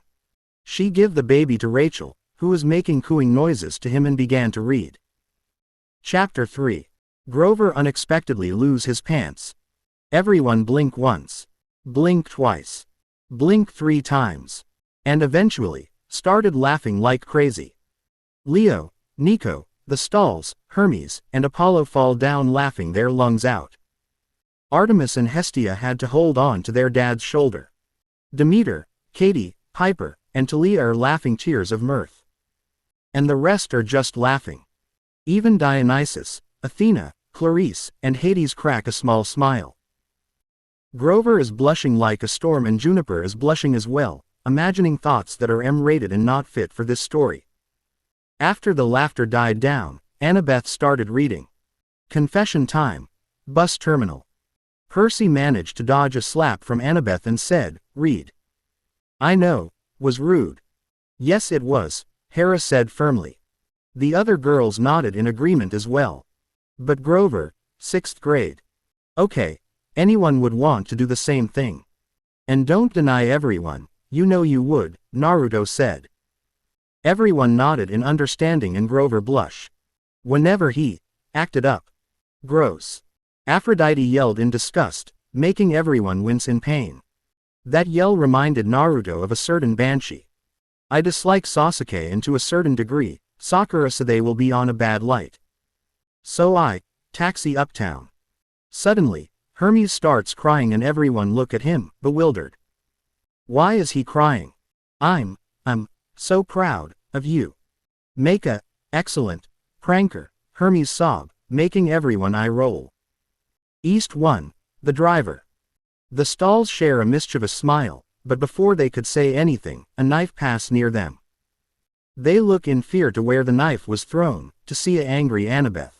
She gave the baby to Rachel, who was making cooing noises to him, and began to read. Chapter 3. Grover unexpectedly lose his pants. Everyone blink once. Blink twice. Blink 3 times. And eventually, started laughing like crazy. Leo, Nico, the stalls, Hermes, and Apollo fall down laughing their lungs out. Artemis and Hestia had to hold on to their dad's shoulder. Demeter, Katie, Piper, and Talia are laughing tears of mirth. And the rest are just laughing. Even Dionysus, Athena, Clarice, and Hades crack a small smile. Grover is blushing like a storm, and Juniper is blushing as well, imagining thoughts that are M-rated and not fit for this story. After the laughter died down, Annabeth started reading. Confession time. Bus terminal. Percy managed to dodge a slap from Annabeth and said, read. I know, was rude. Yes it was, Hera said firmly. The other girls nodded in agreement as well. But Grover, 6th grade. Okay, anyone would want to do the same thing. And don't deny everyone, you know you would, Naruto said. Everyone nodded in understanding and Grover blushed. Whenever he acted up. Gross. Aphrodite yelled in disgust, making everyone wince in pain. That yell reminded Naruto of a certain banshee. I dislike Sasuke, and to a certain degree, Sakurasade will be on a bad light. So I taxi uptown. Suddenly, Hermes starts crying and everyone look at him, bewildered. Why is he crying? I'm so proud of you. Make excellent pranker, Hermes sobbed, making everyone eye roll. East 1, the driver. The stalls share a mischievous smile, but before they could say anything, a knife passed near them. They look in fear to where the knife was thrown, to see a angry Annabeth.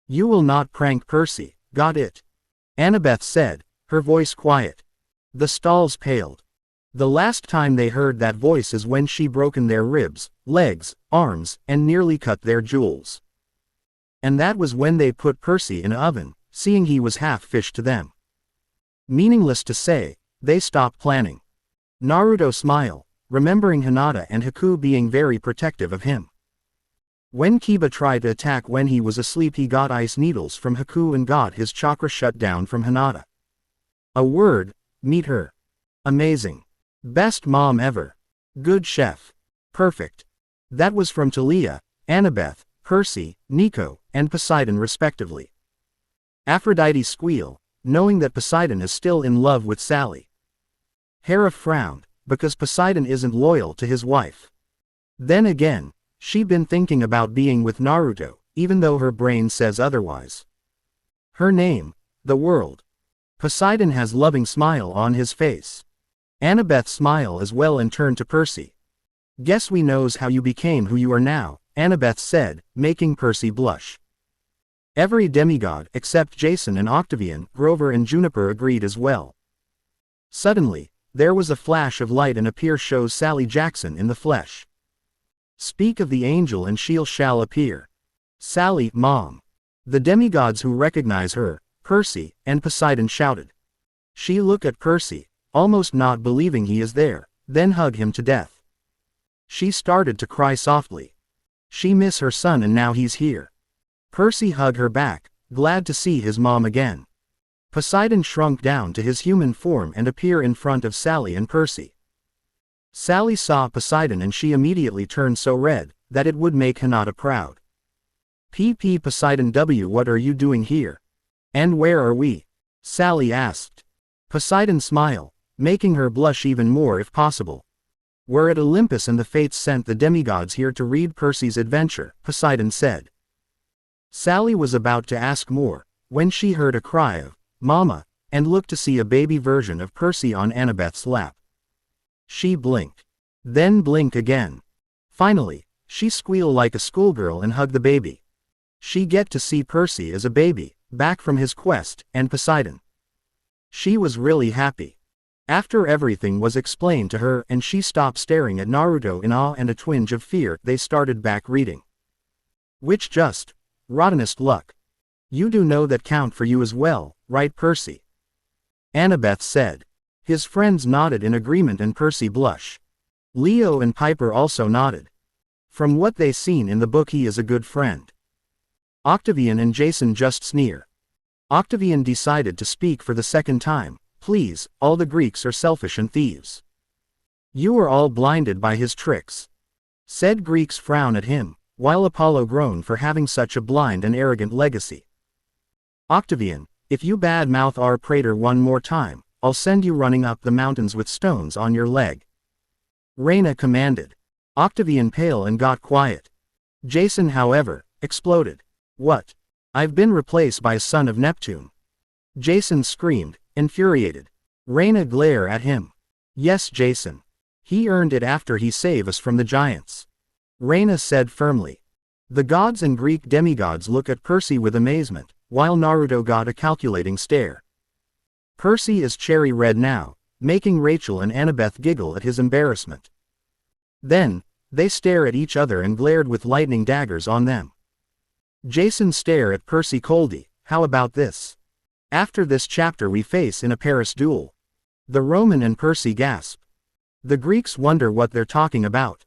You will not prank Percy, got it? Annabeth said, her voice quiet. The stalls paled. The last time they heard that voice is when she broken their ribs, legs, arms, and nearly cut their jewels. And that was when they put Percy in an oven, seeing he was half fish to them. Meaningless to say, they stopped planning. Naruto smiled, remembering Hinata and Haku being very protective of him. When Kiba tried to attack when he was asleep, he got ice needles from Haku and got his chakra shut down from Hinata. A word, meet her. Amazing. Best mom ever. Good chef. Perfect. That was from Talia, Annabeth, Percy, Nico, and Poseidon respectively. Aphrodite squealed, knowing that Poseidon is still in love with Sally. Hera frowned, because Poseidon isn't loyal to his wife. Then again, she'd been thinking about being with Naruto, even though her brain says otherwise. Her name, the world. Poseidon has loving smile on his face. Annabeth smiled as well and turned to Percy. Guess we knows how you became who you are now, Annabeth said, making Percy blush. Every demigod except Jason and Octavian, Grover and Juniper agreed as well. Suddenly, there was a flash of light and appear shows Sally Jackson in the flesh. Speak of the angel and she shall appear. Sally, Mom. The demigods who recognize her, Percy, and Poseidon shouted. She looked at Percy, almost not believing he is there, then hug him to death. She started to cry softly. She miss her son and now he's here. Percy hugged her back, glad to see his mom again. Poseidon shrunk down to his human form and appear in front of Sally and Percy. Sally saw Poseidon and she immediately turned so red, that it would make Hinata proud. PP Poseidon W, what are you doing here? And where are we? Sally asked. Poseidon smiled, making her blush even more if possible. We're at Olympus and the fates sent the demigods here to read Percy's adventure, Poseidon said. Sally was about to ask more, when she heard a cry of, Mama, and looked to see a baby version of Percy on Annabeth's lap. She blinked. Then blinked again. Finally, she squealed like a schoolgirl and hugged the baby. She get to see Percy as a baby, back from his quest, and Poseidon. She was really happy. After everything was explained to her and she stopped staring at Naruto in awe and a twinge of fear, they started back reading. Which just rottenest luck. You do know that count for you as well, right Percy? Annabeth said. His friends nodded in agreement and Percy blushed. Leo and Piper also nodded. From what they seen in the book, he is a good friend. Octavian and Jason just sneer. Octavian decided to speak for the second time. Please, all the Greeks are selfish and thieves. You are all blinded by his tricks. Said Greeks frown at him, while Apollo groaned for having such a blind and arrogant legacy. Octavian, if you bad-mouth our praetor one more time, I'll send you running up the mountains with stones on your leg. Reyna commanded. Octavian paled and got quiet. Jason, however, exploded. What? I've been replaced by a son of Neptune. Jason screamed, infuriated. Reyna glared at him. Yes, Jason. He earned it after he saved us from the giants. Reyna said firmly. The gods and Greek demigods look at Percy with amazement, while Naruto got a calculating stare. Percy is cherry red now, making Rachel and Annabeth giggle at his embarrassment. Then, they stare at each other and glared with lightning daggers on them. Jason stared at Percy coldly. How about this? After this chapter we face in a Paris duel. The Roman and Percy gasp. The Greeks wonder what they're talking about.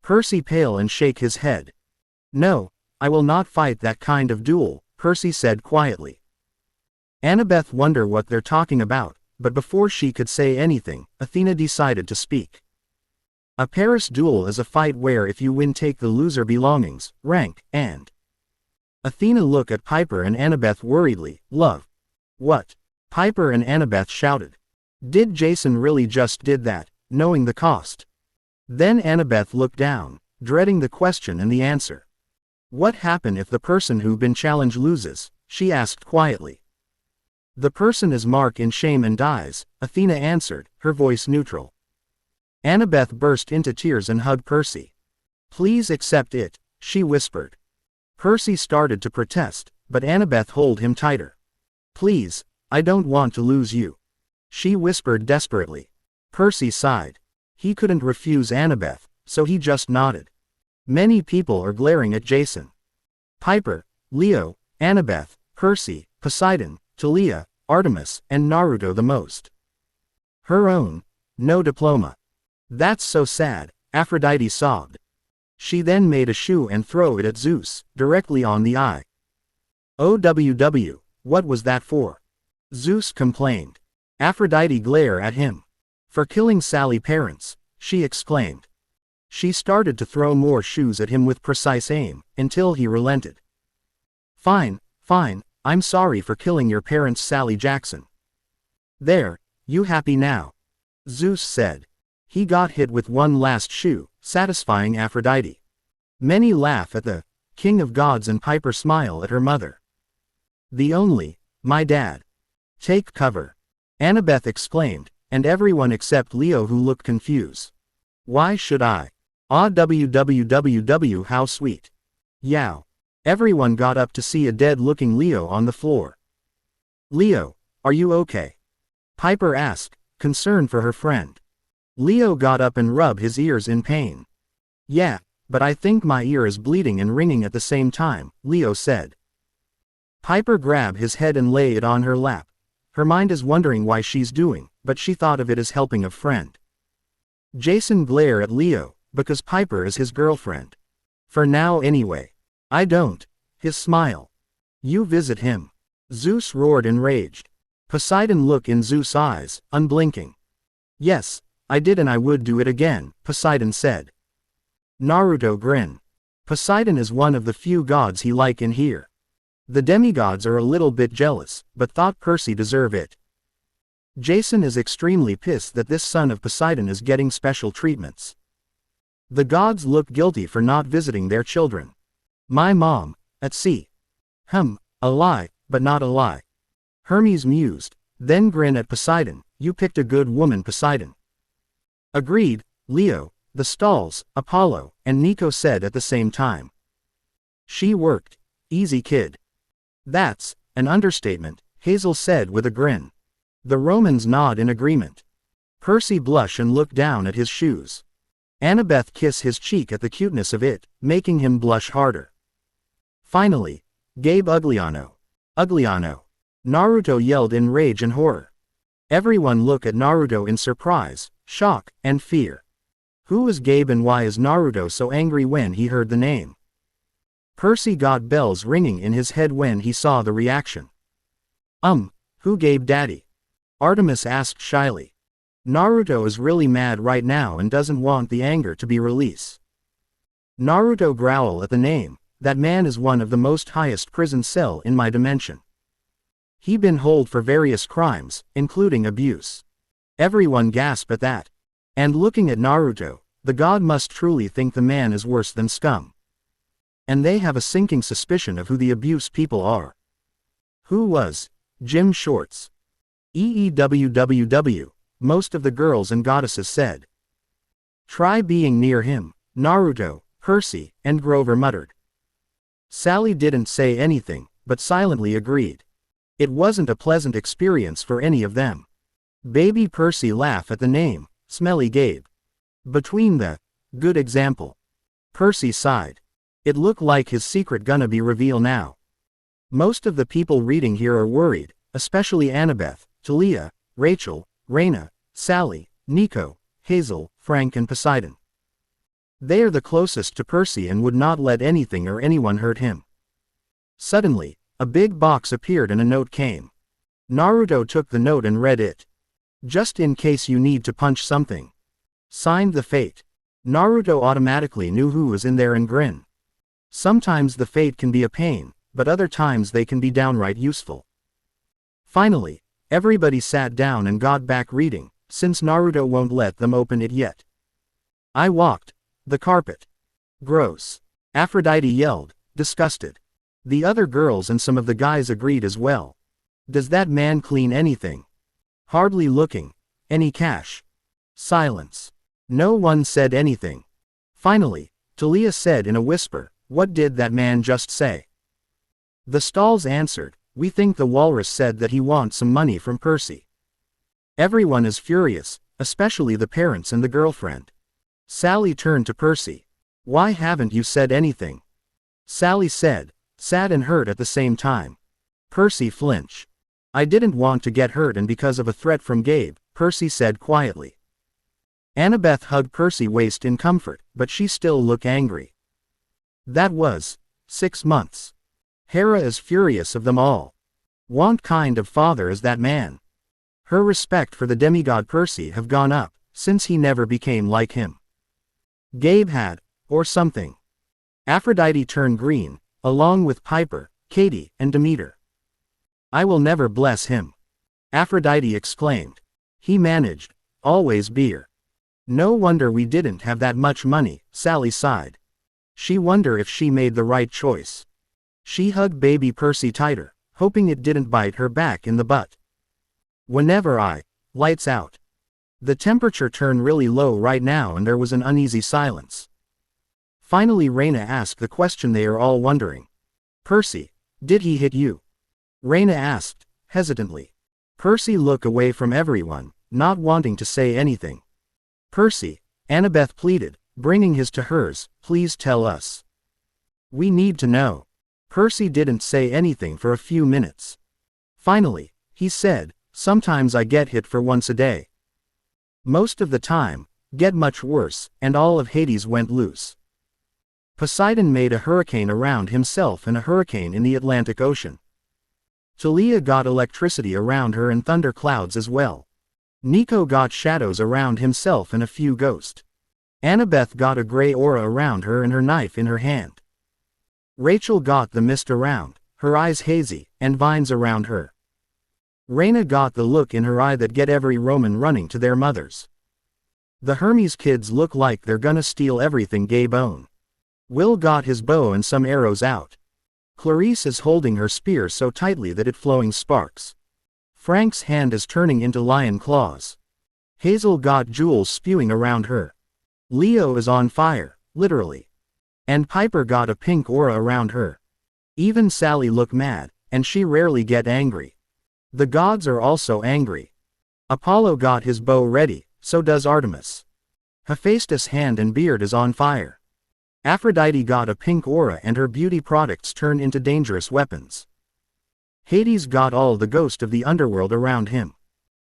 Percy pale and shake his head. No, I will not fight that kind of duel, Percy said quietly. Annabeth wonder what they're talking about, but before she could say anything, Athena decided to speak. A Paris duel is a fight where if you win take the loser belongings, rank, and... Athena looked at Piper and Annabeth worriedly. Love. What? Piper and Annabeth shouted. Did Jason really just did that, knowing the cost? Then Annabeth looked down, dreading the question and the answer. What happened if the person who been challenged loses? She asked quietly. The person is marked in shame and dies, Athena answered, her voice neutral. Annabeth burst into tears and hugged Percy. Please accept it, she whispered. Percy started to protest, but Annabeth held him tighter. Please, I don't want to lose you. She whispered desperately. Percy sighed. He couldn't refuse Annabeth, so he just nodded. Many people are glaring at Jason. Piper, Leo, Annabeth, Percy, Poseidon, Talia, Artemis, and Naruto the most. Her own, no diploma. That's so sad, Aphrodite sobbed. She then made a shoe and threw it at Zeus, directly on the eye. OWW. What was that for? Zeus complained. Aphrodite glared at him. For killing Sally's parents, she exclaimed. She started to throw more shoes at him with precise aim, until he relented. Fine, I'm sorry for killing your parents, Sally Jackson. There, you happy now? Zeus said. He got hit with one last shoe, satisfying Aphrodite. Many laugh at the king of gods and Piper smile at her mother. The only, my dad. Take cover. Annabeth exclaimed, and everyone except Leo who looked confused. Why should I? Ah www how sweet. Yow. Everyone got up to see a dead-looking Leo on the floor. Leo, are you okay? Piper asked, concerned for her friend. Leo got up and rubbed his ears in pain. Yeah, but I think my ear is bleeding and ringing at the same time, Leo said. Piper grabbed his head and lay it on her lap. Her mind is wondering why she's doing, but she thought of it as helping a friend. Jason glared at Leo, because Piper is his girlfriend. For now anyway. I don't. His smile. You visit him. Zeus roared enraged. Poseidon looked in Zeus' eyes, unblinking. Yes, I did and I would do it again, Poseidon said. Naruto grinned. Poseidon is one of the few gods he like in here. The demigods are a little bit jealous, but thought Percy deserved it. Jason is extremely pissed that this son of Poseidon is getting special treatments. The gods look guilty for not visiting their children. My mom, at sea. A lie, but not a lie. Hermes mused, then grinned at Poseidon. You picked a good woman, Poseidon. Agreed, Leo, the stalls, Apollo, and Nico said at the same time. She worked. Easy kid. That's an understatement, Hazel said with a grin. The Romans nod in agreement. Percy blush and look down at his shoes. Annabeth kiss his cheek at the cuteness of it, making him blush harder. Finally, Gabe Ugliano. Ugliano. Naruto yelled in rage and horror. Everyone look at Naruto in surprise, shock, and fear. Who is Gabe and why is Naruto so angry when he heard the name? Percy got bells ringing in his head when he saw the reaction. Who Gabe daddy? Artemis asked shyly. Naruto is really mad right now and doesn't want the anger to be released. Naruto growl at the name. That man is one of the most highest prison cell in my dimension. He been hold for various crimes, including abuse. Everyone gasp at that. And looking at Naruto, the god must truly think the man is worse than scum. And they have a sinking suspicion of who the abuse people are. Who was Jim Shorts? EEWWW, most of the girls and goddesses said. Try being near him, Naruto, Percy, and Grover muttered. Sally didn't say anything, but silently agreed. It wasn't a pleasant experience for any of them. Baby Percy laughed at the name, Smelly Gabe. Between the good example. Percy sighed. It looked like his secret gonna be revealed now. Most of the people reading here are worried, especially Annabeth, Talia, Rachel, Raina, Sally, Nico, Hazel, Frank and Poseidon. They are the closest to Percy and would not let anything or anyone hurt him. Suddenly, a big box appeared and a note came. Naruto took the note and read it. Just in case you need to punch something. Signed the Fate. Naruto automatically knew who was in there and grinned. Sometimes the Fate can be a pain, but other times they can be downright useful. Finally, everybody sat down and got back reading, since Naruto won't let them open it yet. I walked the carpet. Gross. Aphrodite yelled, disgusted. The other girls and some of the guys agreed as well. Does that man clean anything? Hardly looking. Any cash? Silence. No one said anything. Finally, Talia said in a whisper, what did that man just say? The stalls answered, we think the walrus said that he wants some money from Percy. Everyone is furious, especially the parents and the girlfriend. Sally turned to Percy. Why haven't you said anything? Sally said, sad and hurt at the same time. Percy flinched. I didn't want to get hurt and because of a threat from Gabe, Percy said quietly. Annabeth hugged Percy's waist in comfort, but she still looked angry. That was 6 months. Hera is furious of them all. What kind of father is that man? Her respect for the demigod Percy have gone up, since he never became like him. Gabe had, or something. Aphrodite turned green, along with Piper, Katie, and Demeter. I will never bless him. Aphrodite exclaimed. He managed, always beer. No wonder we didn't have that much money, Sally sighed. She wondered if she made the right choice. She hugged baby Percy tighter, hoping it didn't bite her back in the butt. Whenever lights out. The temperature turned really low right now and there was an uneasy silence. Finally Raina asked the question they are all wondering. Percy, did he hit you? Raina asked, hesitantly. Percy looked away from everyone, not wanting to say anything. Percy, Annabeth pleaded, bringing his to hers, please tell us. We need to know. Percy didn't say anything for a few minutes. Finally, he said, sometimes I get hit for once a day. Most of the time, get much worse, and all of Hades went loose. Poseidon made a hurricane around himself and a hurricane in the Atlantic Ocean. Talia got electricity around her and thunder clouds as well. Nico got shadows around himself and a few ghosts. Annabeth got a gray aura around her and her knife in her hand. Rachel got the mist around, her eyes hazy, and vines around her. Raina got the look in her eye that get every Roman running to their mothers. The Hermes kids look like they're gonna steal everything Gabe owned. Will got his bow and some arrows out. Clarice is holding her spear so tightly that it flowing sparks. Frank's hand is turning into lion claws. Hazel got jewels spewing around her. Leo is on fire, literally. And Piper got a pink aura around her. Even Sally look mad, and she rarely get angry. The gods are also angry. Apollo got his bow ready, so does Artemis. Hephaestus' hand and beard is on fire. Aphrodite got a pink aura and her beauty products turn into dangerous weapons. Hades got all the ghost of the underworld around him.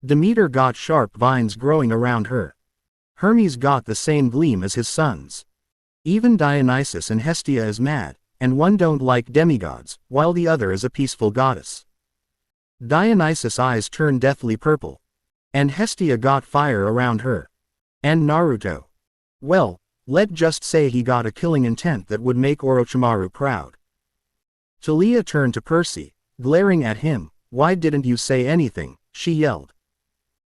Demeter got sharp vines growing around her. Hermes got the same gleam as his sons. Even Dionysus and Hestia is mad, and one don't like demigods, while the other is a peaceful goddess. Dionysus' eyes turn deathly purple. And Hestia got fire around her. And Naruto. Well, let's just say he got a killing intent that would make Orochimaru proud. Talia turned to Percy, glaring at him. Why didn't you say anything? She yelled.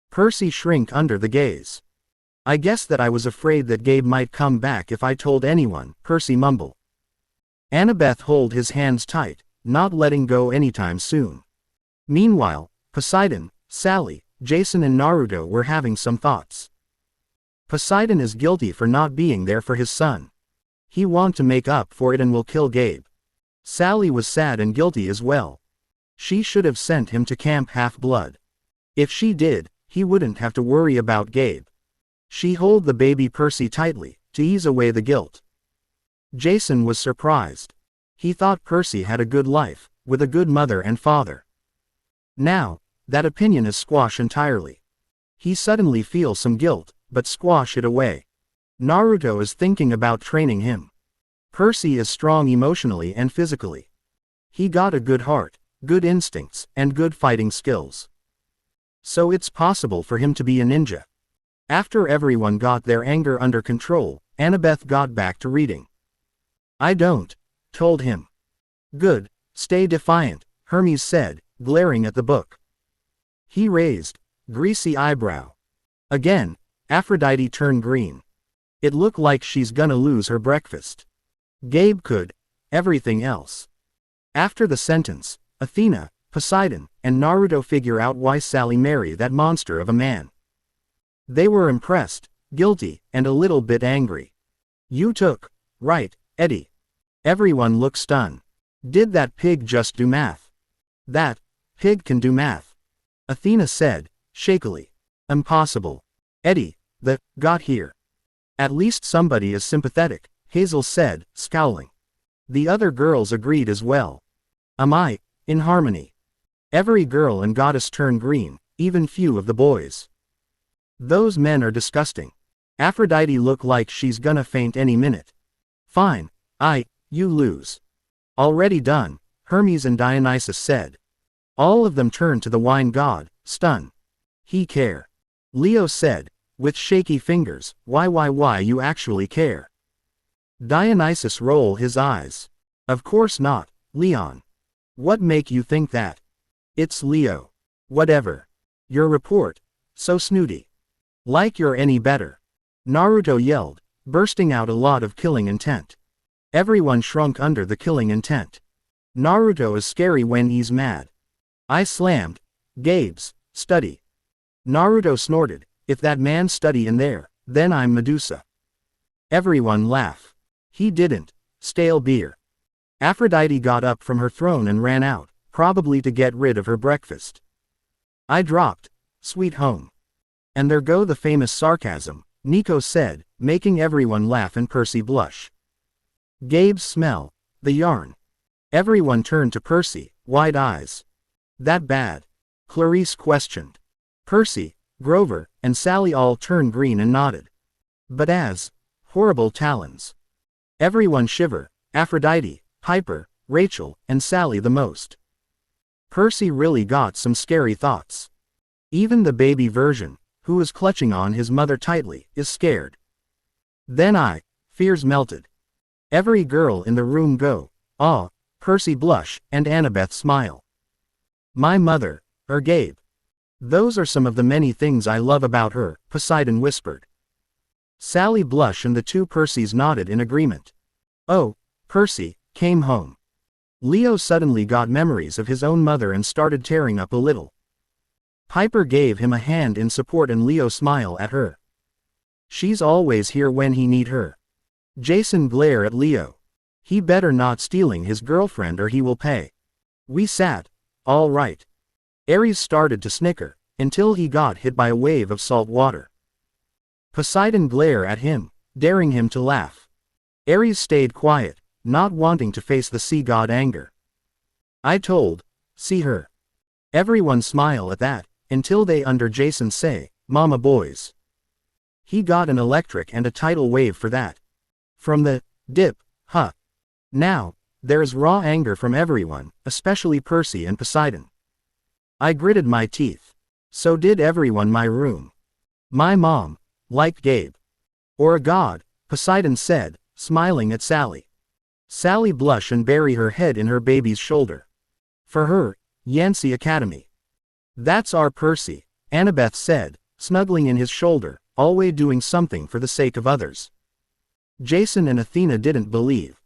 Percy shrank under the gaze. I guess that I was afraid that Gabe might come back if I told anyone, Percy mumbled. Annabeth held his hands tight, not letting go anytime soon. Meanwhile, Poseidon, Sally, Jason and Naruto were having some thoughts. Poseidon is guilty for not being there for his son. He wants to make up for it and will kill Gabe. Sally was sad and guilty as well. She should have sent him to Camp Half-Blood. If she did, he wouldn't have to worry about Gabe. She held the baby Percy tightly, to ease away the guilt. Jason was surprised. He thought Percy had a good life, with a good mother and father. Now, that opinion is squashed entirely. He suddenly feels some guilt, but squash it away. Naruto is thinking about training him. Percy is strong emotionally and physically. He got a good heart, good instincts, and good fighting skills. So it's possible for him to be a ninja. After everyone got their anger under control, Annabeth got back to reading. I don't, told him. Good, stay defiant, Hermes said, glaring at the book. He raised greasy eyebrow. Again, Aphrodite turned green. It looked like she's gonna lose her breakfast. Gabe could, everything else. After the sentence, Athena, Poseidon, and Naruto figure out why Sally married that monster of a man. They were impressed, guilty, and a little bit angry. You took, right, Eddie. Everyone looked stunned. Did that pig just do math? That pig can do math. Athena said, shakily. Impossible. Eddie, got here. At least somebody is sympathetic, Hazel said, scowling. The other girls agreed as well. Am I, in harmony? Every girl and goddess turned green, even few of the boys. Those men are disgusting. Aphrodite look like she's gonna faint any minute. Fine, you lose. Already done, Hermes and Dionysus said. All of them turned to the wine god, stunned. He care. Leo said, with shaky fingers, why you actually care? Dionysus rolled his eyes. Of course not, Leon. What make you think that? It's Leo. Whatever. Your report, so snooty. Like you're any better. Naruto yelled, bursting out a lot of killing intent. Everyone shrunk under the killing intent. Naruto is scary when he's mad. I slammed Gabe's study. Naruto snorted, if that man study in there, then I'm Medusa. Everyone laughed. He didn't. Stale beer. Aphrodite got up from her throne and ran out, probably to get rid of her breakfast. I dropped, sweet home. And there go the famous sarcasm, Nico said, making everyone laugh and Percy blush. Gabe's smell, the yarn. Everyone turned to Percy, wide eyes. That bad? Clarice questioned. Percy, Grover, and Sally all turned green and nodded. But as horrible talons. Everyone shiver, Aphrodite, Piper, Rachel, and Sally the most. Percy really got some scary thoughts. Even the baby version, who is clutching on his mother tightly, is scared. Then fears melted. Every girl in the room go, aw, Percy blush, and Annabeth smile. My mother, or Gabe. Those are some of the many things I love about her, Poseidon whispered. Sally blush and the two Percys nodded in agreement. Oh, Percy, came home. Leo suddenly got memories of his own mother and started tearing up a little. Piper gave him a hand in support and Leo smiled at her. She's always here when he need her. Jason glared at Leo. He better not stealing his girlfriend or he will pay. We sat. All right. Ares started to snicker, until he got hit by a wave of salt water. Poseidon glared at him, daring him to laugh. Ares stayed quiet, not wanting to face the sea god anger. I told, see her. Everyone smile at that, until they under Jason say, Mama boys. He got an electric and a tidal wave for that. From the dip, huh. Now, there's raw anger from everyone, especially Percy and Poseidon. I gritted my teeth. So did everyone my room. My mom, like Gabe. Or a god, Poseidon said, smiling at Sally. Sally blushed and buried her head in her baby's shoulder. For her, Yancey Academy. That's our Percy, Annabeth said, snuggling in his shoulder, always doing something for the sake of others. Jason and Athena didn't believe.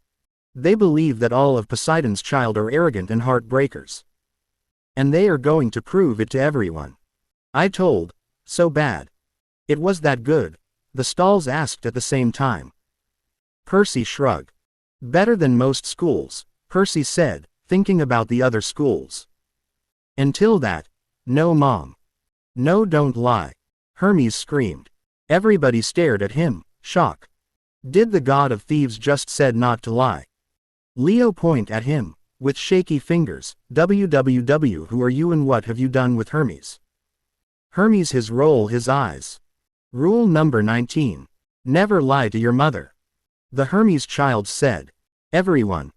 They believe that all of Poseidon's child are arrogant and heartbreakers. And they are going to prove it to everyone. I told, so bad. It was that good, the stalls asked at the same time. Percy shrugged. Better than most schools, Percy said, thinking about the other schools. Until that, no mom. No, don't lie. Hermes screamed. Everybody stared at him, shock. Did the god of thieves just said not to lie? Leo pointed at him, with shaky fingers, www who are you and what have you done with Hermes? Hermes his roll his eyes. Rule number 19. Never lie to your mother. The Hermes child said. Everyone.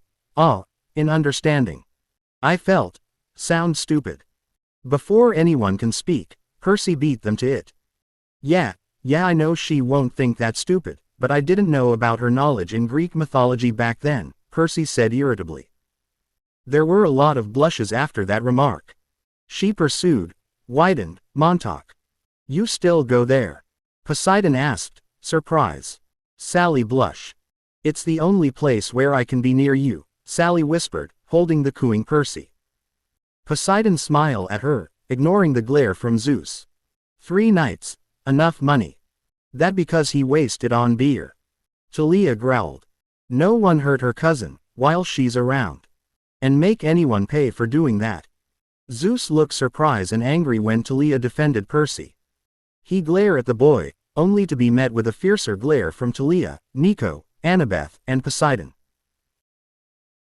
In understanding. I felt. Sound stupid. Before anyone can speak, Percy beat them to it. Yeah, I know she won't think that stupid, but I didn't know about her knowledge in Greek mythology back then, Percy said irritably. There were a lot of blushes after that remark. She pursued, widened, Montauk. You still go there? Poseidon asked, surprise. Sally blushed. It's the only place where I can be near you, Sally whispered, holding the cooing Percy. Poseidon smiled at her, ignoring the glare from Zeus. 3 nights, enough money. That because he wasted on beer. Talia growled. No one hurt her cousin, while she's around. And make anyone pay for doing that. Zeus looked surprised and angry when Talia defended Percy. He glared at the boy, only to be met with a fiercer glare from Talia, Nico, Annabeth, and Poseidon.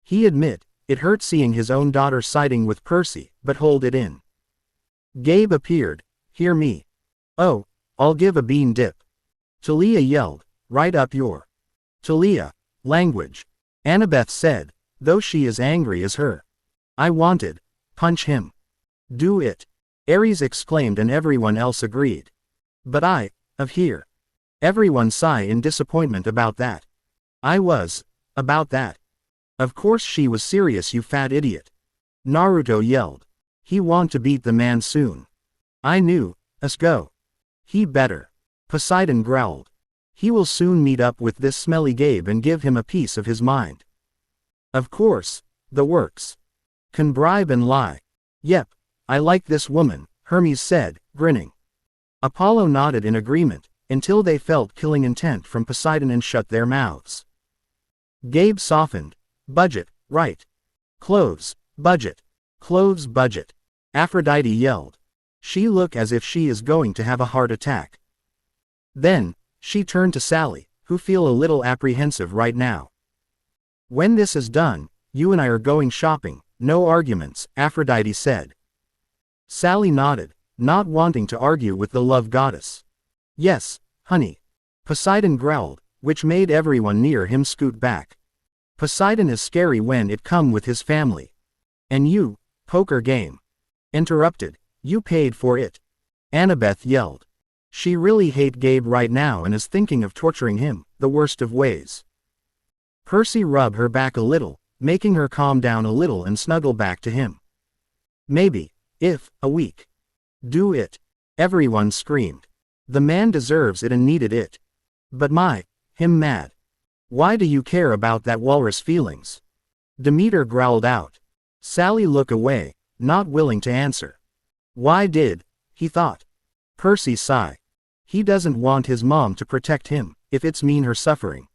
He admit, it hurt seeing his own daughter siding with Percy, but hold it in. Gabe appeared. Hear me. Oh, I'll give a bean dip. Talia yelled, right up your. Talia, language. Annabeth said, though she is angry as her. I wanted. Punch him. Do it. Ares exclaimed and everyone else agreed. But of here. Everyone sighed in disappointment about that. I was. About that. Of course she was serious you fat idiot. Naruto yelled. He want to beat the man soon. I knew. Us go. He better. Poseidon growled. He will soon meet up with this smelly Gabe and give him a piece of his mind. Of course, the works. Can bribe and lie. Yep, I like this woman, Hermes said, grinning. Apollo nodded in agreement, until they felt killing intent from Poseidon and shut their mouths. Gabe softened. Budget, right. Clothes, budget. Clothes budget. Aphrodite yelled. She looked as if she is going to have a heart attack. Then, she turned to Sally, who feel a little apprehensive right now. When this is done, you and I are going shopping, no arguments, Aphrodite said. Sally nodded, not wanting to argue with the love goddess. Yes, honey. Poseidon growled, which made everyone near him scoot back. Poseidon is scary when it come with his family. And you, poker game. Interrupted, you paid for it. Annabeth yelled. She really hate Gabe right now and is thinking of torturing him, the worst of ways. Percy rubbed her back a little, making her calm down a little and snuggle back to him. Maybe, if, a week. Do it. Everyone screamed. The man deserves it and needed it. But him mad. Why do you care about that walrus feelings? Demeter growled out. Sally looked away, not willing to answer. Why did, he thought. Percy sighed. He doesn't want his mom to protect him, if it's mean her suffering.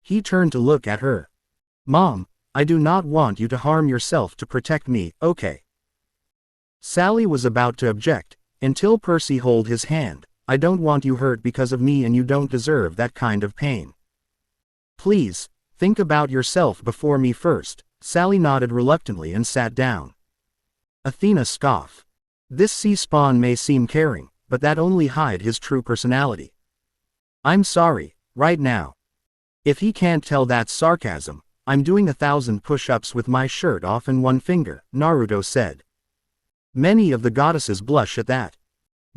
He turned to look at her. Mom, I do not want you to harm yourself to protect me, okay? Sally was about to object, until Percy held his hand. I don't want you hurt because of me and you don't deserve that kind of pain. Please, think about yourself before me first. Sally nodded reluctantly and sat down. Athena scoffed. This sea spawn may seem caring, but that only hide his true personality. I'm sorry, right now. If he can't tell that's sarcasm, I'm doing 1,000 push-ups with my shirt off in one finger, Naruto said. Many of the goddesses blush at that.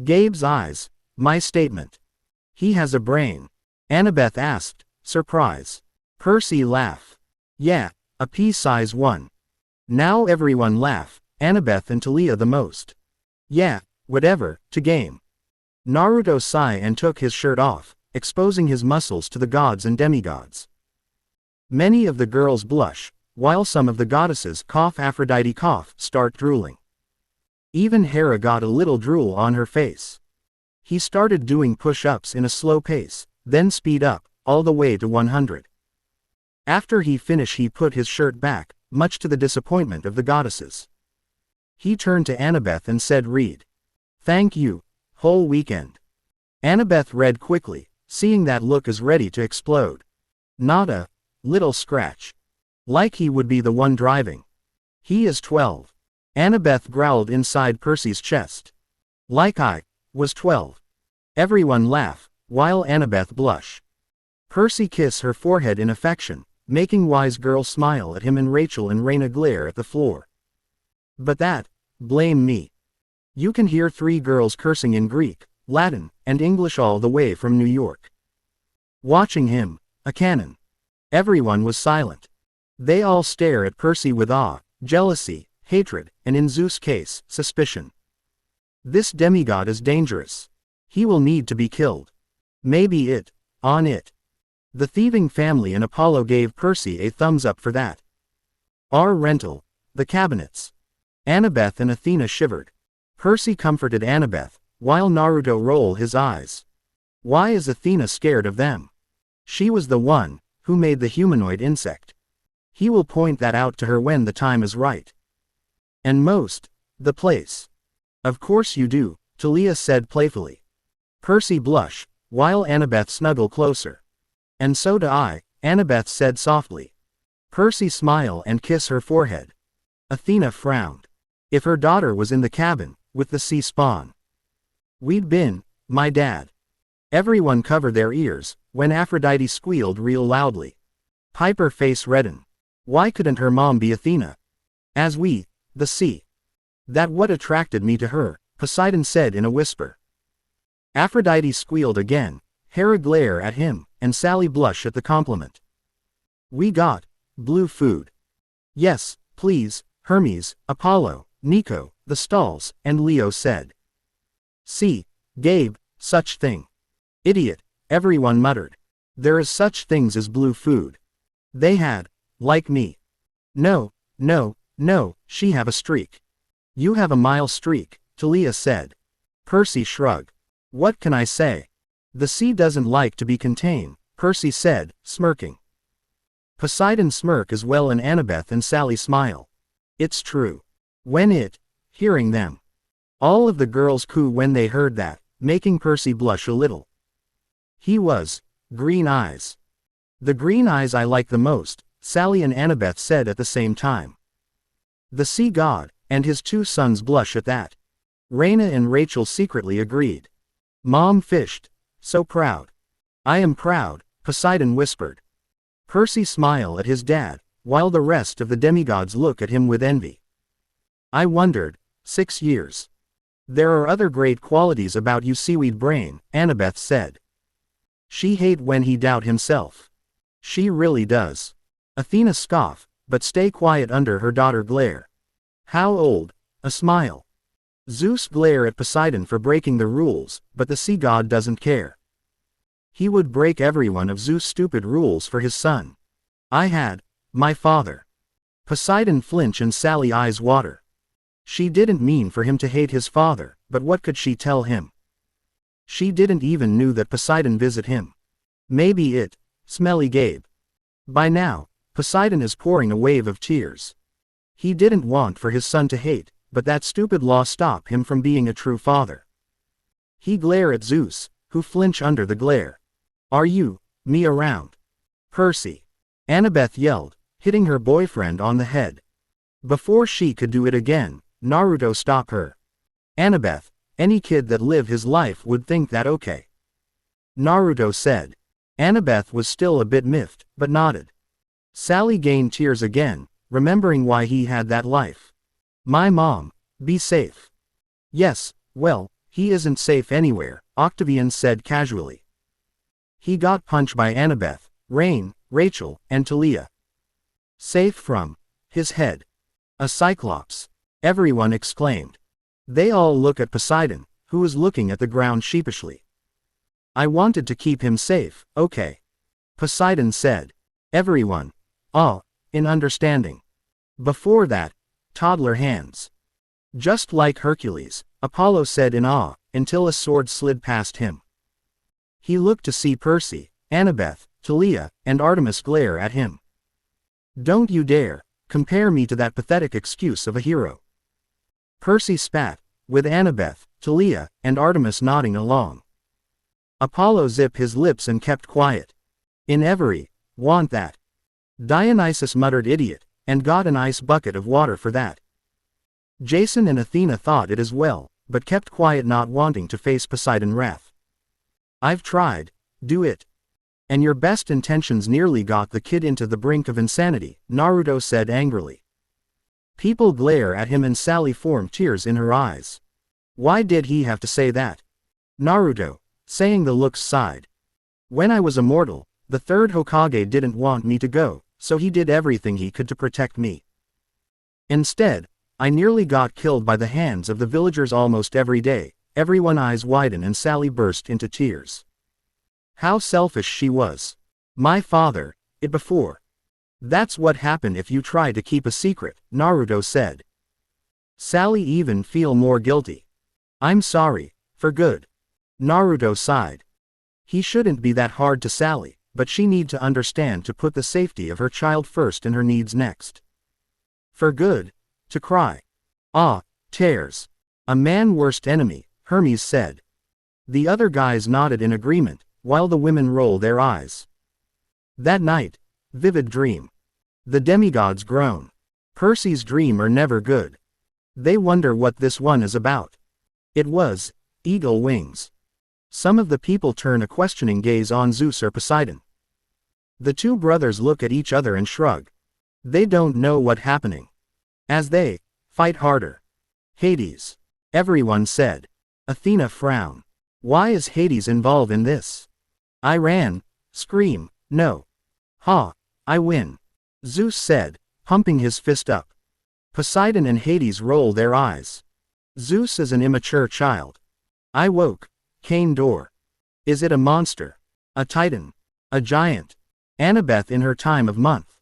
Gabe's eyes, my statement. He has a brain. Annabeth asked, surprise. Percy laughed. Yeah, a pea-size one. Now everyone laugh, Annabeth and Talia the most. Yeah, whatever, to game. Naruto sighed and took his shirt off, exposing his muscles to the gods and demigods. Many of the girls blush, while some of the goddesses cough. Aphrodite start drooling. Even Hera got a little drool on her face. He started doing push-ups in a slow pace, then speed up, all the way to 100. After he finished he put his shirt back, much to the disappointment of the goddesses. He turned to Annabeth and said read. Thank you, whole weekend. Annabeth read quickly, seeing that look is ready to explode. Not a little scratch. Like he would be the one driving. He is 12. Annabeth growled inside Percy's chest. Like I was 12. Everyone laugh, while Annabeth blush. Percy kiss her forehead in affection, making wise girl smile at him and Rachel and Raina glare at the floor. But that, blame me. You can hear 3 girls cursing in Greek, Latin, and English all the way from New York. Watching him, a cannon. Everyone was silent. They all stare at Percy with awe, jealousy, hatred, and in Zeus' case, suspicion. This demigod is dangerous. He will need to be killed. Maybe it, on it. The thieving family and Apollo gave Percy a thumbs up for that. Our rental, the cabinets. Annabeth and Athena shivered. Percy comforted Annabeth, while Naruto rolled his eyes. Why is Athena scared of them? She was the one who made the humanoid insect. He will point that out to her when the time is right. And most, the place. Of course you do, Talia said playfully. Percy blushed, while Annabeth snuggled closer. And so do I, Annabeth said softly. Percy smiled and kissed her forehead. Athena frowned. If her daughter was in the cabin, with the sea spawn. We'd been, my dad. Everyone covered their ears, when Aphrodite squealed real loudly. Piper's face reddened. Why couldn't her mom be Athena? As we, the sea. That what attracted me to her, Poseidon said in a whisper. Aphrodite squealed again, Hera glared at him, and Sally blushed at the compliment. We got blue food. Yes, please, Hermes, Apollo, Nico, the stalls, and Leo said. See, Gabe, such thing. Idiot, everyone muttered. There is such things as blue food. They had, like me. No, she have a streak. You have a mile streak, Talia said. Percy shrugged. What can I say? The sea doesn't like to be contained, Percy said, smirking. Poseidon smirk as well and Annabeth and Sally smile. It's true. When it, hearing them. All of the girls coo when they heard that, making Percy blush a little. He was, green eyes. The green eyes I like the most, Sally and Annabeth said at the same time. The sea god, and his 2 sons blush at that. Raina and Rachel secretly agreed. Mom fished, so proud. I am proud, Poseidon whispered. Percy smiled at his dad, while the rest of the demigods look at him with envy. I wondered, 6 years. There are other great qualities about you seaweed brain, Annabeth said. She hate when he doubt himself. She really does. Athena scoffed, but stay quiet under her daughter glare. How old? A smile. Zeus glare at Poseidon for breaking the rules, but the sea god doesn't care. He would break every one of Zeus' stupid rules for his son. I had, my father. Poseidon flinch and Sally eyes water. She didn't mean for him to hate his father, but what could she tell him? She didn't even knew that Poseidon visit him. Maybe it, smelly Gabe. By now, Poseidon is pouring a wave of tears. He didn't want for his son to hate, but that stupid law stopped him from being a true father. He glared at Zeus, who flinched under the glare. Are you, me around? Percy. Annabeth yelled, hitting her boyfriend on the head. Before she could do it again, Naruto stopped her. Annabeth, any kid that lived his life would think that okay. Naruto said. Annabeth was still a bit miffed, but nodded. Sally gained tears again, remembering why he had that life. My mom, be safe. Yes, well, he isn't safe anywhere, Octavian said casually. He got punched by Annabeth, Rain, Rachel, and Talia. Safe from his head. A cyclops. Everyone exclaimed. They all look at Poseidon, who was looking at the ground sheepishly. I wanted to keep him safe, okay. Poseidon said. Everyone. In understanding. Before that, toddler hands. Just like Hercules, Apollo said in awe, until a sword slid past him. He looked to see Percy, Annabeth, Talia, and Artemis glare at him. Don't you dare compare me to that pathetic excuse of a hero. Percy spat, with Annabeth, Talia, and Artemis nodding along. Apollo zipped his lips and kept quiet. In every, want that. Dionysus muttered idiot, and got an ice bucket of water for that. Jason and Athena thought it as well, but kept quiet, not wanting to face Poseidon's wrath. I've tried, do it. And your best intentions nearly got the kid into the brink of insanity, Naruto said angrily. People glare at him and Sally formed tears in her eyes. Why did he have to say that? Naruto, saying the looks sighed. When I was immortal, the third Hokage didn't want me to go, so he did everything he could to protect me. Instead, I nearly got killed by the hands of the villagers almost every day. Everyone's eyes widened and Sally burst into tears. How selfish she was. My father, it before. That's what happened if you try to keep a secret, Naruto said. Sally even feel more guilty. I'm sorry, for good. Naruto sighed. He shouldn't be that hard to Sally, but she need to understand to put the safety of her child first and her needs next. For good, to cry. Tears. A man's worst enemy, Hermes said. The other guys nodded in agreement, while the women rolled their eyes. That night, vivid dream. The demigods groan. Percy's dreams are never good. They wonder what this one is about. It was eagle wings. Some of the people turn a questioning gaze on Zeus or Poseidon. The two brothers look at each other and shrug. They don't know what's happening. As they fight harder. Hades. Everyone said. Athena frowned. Why is Hades involved in this? I ran. Scream. No. I win. Zeus said, pumping his fist up. Poseidon and Hades roll their eyes. Zeus is an immature child. I woke. Cane door. Is it a monster? A titan? A giant? Annabeth in her time of month.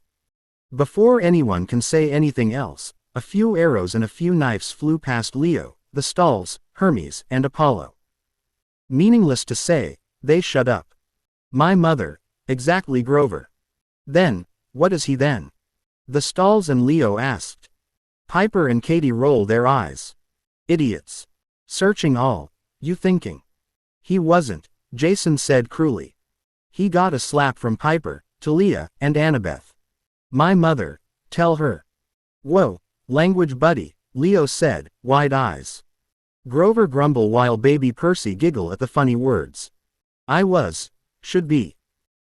Before anyone can say anything else, a few arrows and a few knives flew past Leo, the stalls, Hermes, and Apollo. Meaningless to say, they shut up. My mother, exactly Grover. Then, what is he then? The stalls and Leo asked. Piper and Katie rolled their eyes. Idiots. Searching all, you thinking. He wasn't, Jason said cruelly. He got a slap from Piper, Talia, and Annabeth. My mother, tell her. Whoa, language buddy, Leo said, wide eyes. Grover grumbled while baby Percy giggled at the funny words. Should be.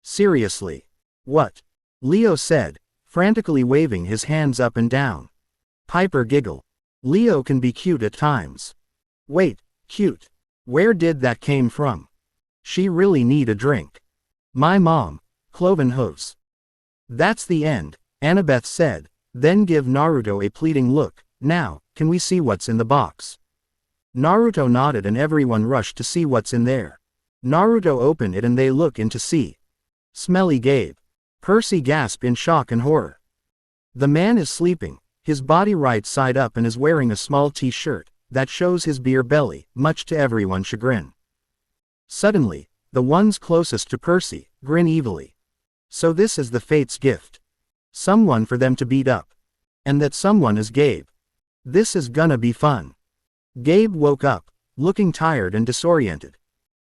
Seriously. What? Leo said, frantically waving his hands up and down. Piper giggled. Leo can be cute at times. Wait, cute. Where did that came from? She really need a drink. My mom, cloven hooves. That's the end, Annabeth said, then give Naruto a pleading look. Now, can we see what's in the box? Naruto nodded and everyone rushed to see what's in there. Naruto opened it and they look in to see. Smelly Gabe. Percy gasped in shock and horror. The man is sleeping, his body right side up and is wearing a small t-shirt that shows his beer belly, much to everyone's chagrin. Suddenly, the ones closest to Percy grin evilly. So this is the fate's gift. Someone for them to beat up. And that someone is Gabe. This is gonna be fun. Gabe woke up, looking tired and disoriented.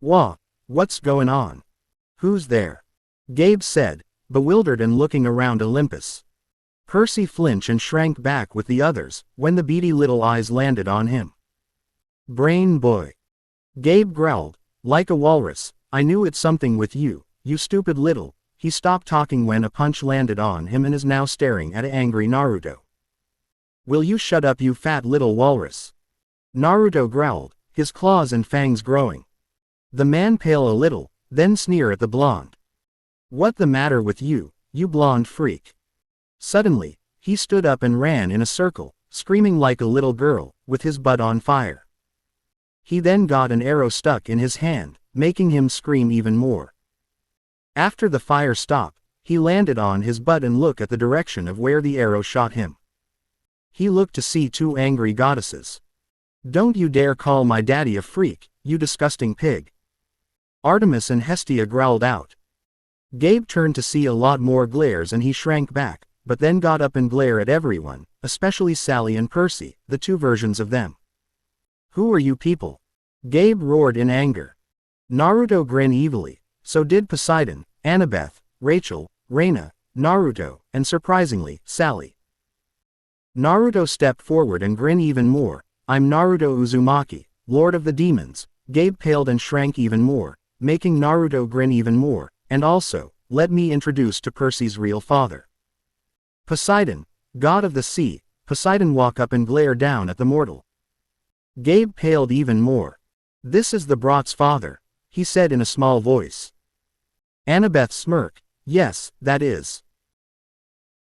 What's going on? Who's there? Gabe said, bewildered and looking around Olympus. Percy flinched and shrank back with the others, when the beady little eyes landed on him. Brain boy. Gabe growled, like a walrus, I knew it's something with you, you stupid little. He stopped talking when a punch landed on him and is now staring at angry Naruto. Will you shut up, you fat little walrus? Naruto growled, his claws and fangs growing. The man paled a little, then sneered at the blonde. What the matter with you, you blonde freak? Suddenly, he stood up and ran in a circle, screaming like a little girl, with his butt on fire. He then got an arrow stuck in his hand, making him scream even more. After the fire stopped, he landed on his butt and looked at the direction of where the arrow shot him. He looked to see two angry goddesses. Don't you dare call my daddy a freak, you disgusting pig. Artemis and Hestia growled out. Gabe turned to see a lot more glares and he shrank back, but then got up and glared at everyone, especially Sally and Percy, the two versions of them. Who are you people? Gabe roared in anger. Naruto grinned evilly, so did Poseidon, Annabeth, Rachel, Reina, Naruto, and surprisingly, Sally. Naruto stepped forward and grinned even more. I'm Naruto Uzumaki, Lord of the Demons. Gabe paled and shrank even more, making Naruto grin even more, and also, let me introduce to Percy's real father. Poseidon, god of the sea. Poseidon walked up and glared down at the mortal. Gabe paled even more. This is the brat's father, he said in a small voice. Annabeth smirked, yes, that is.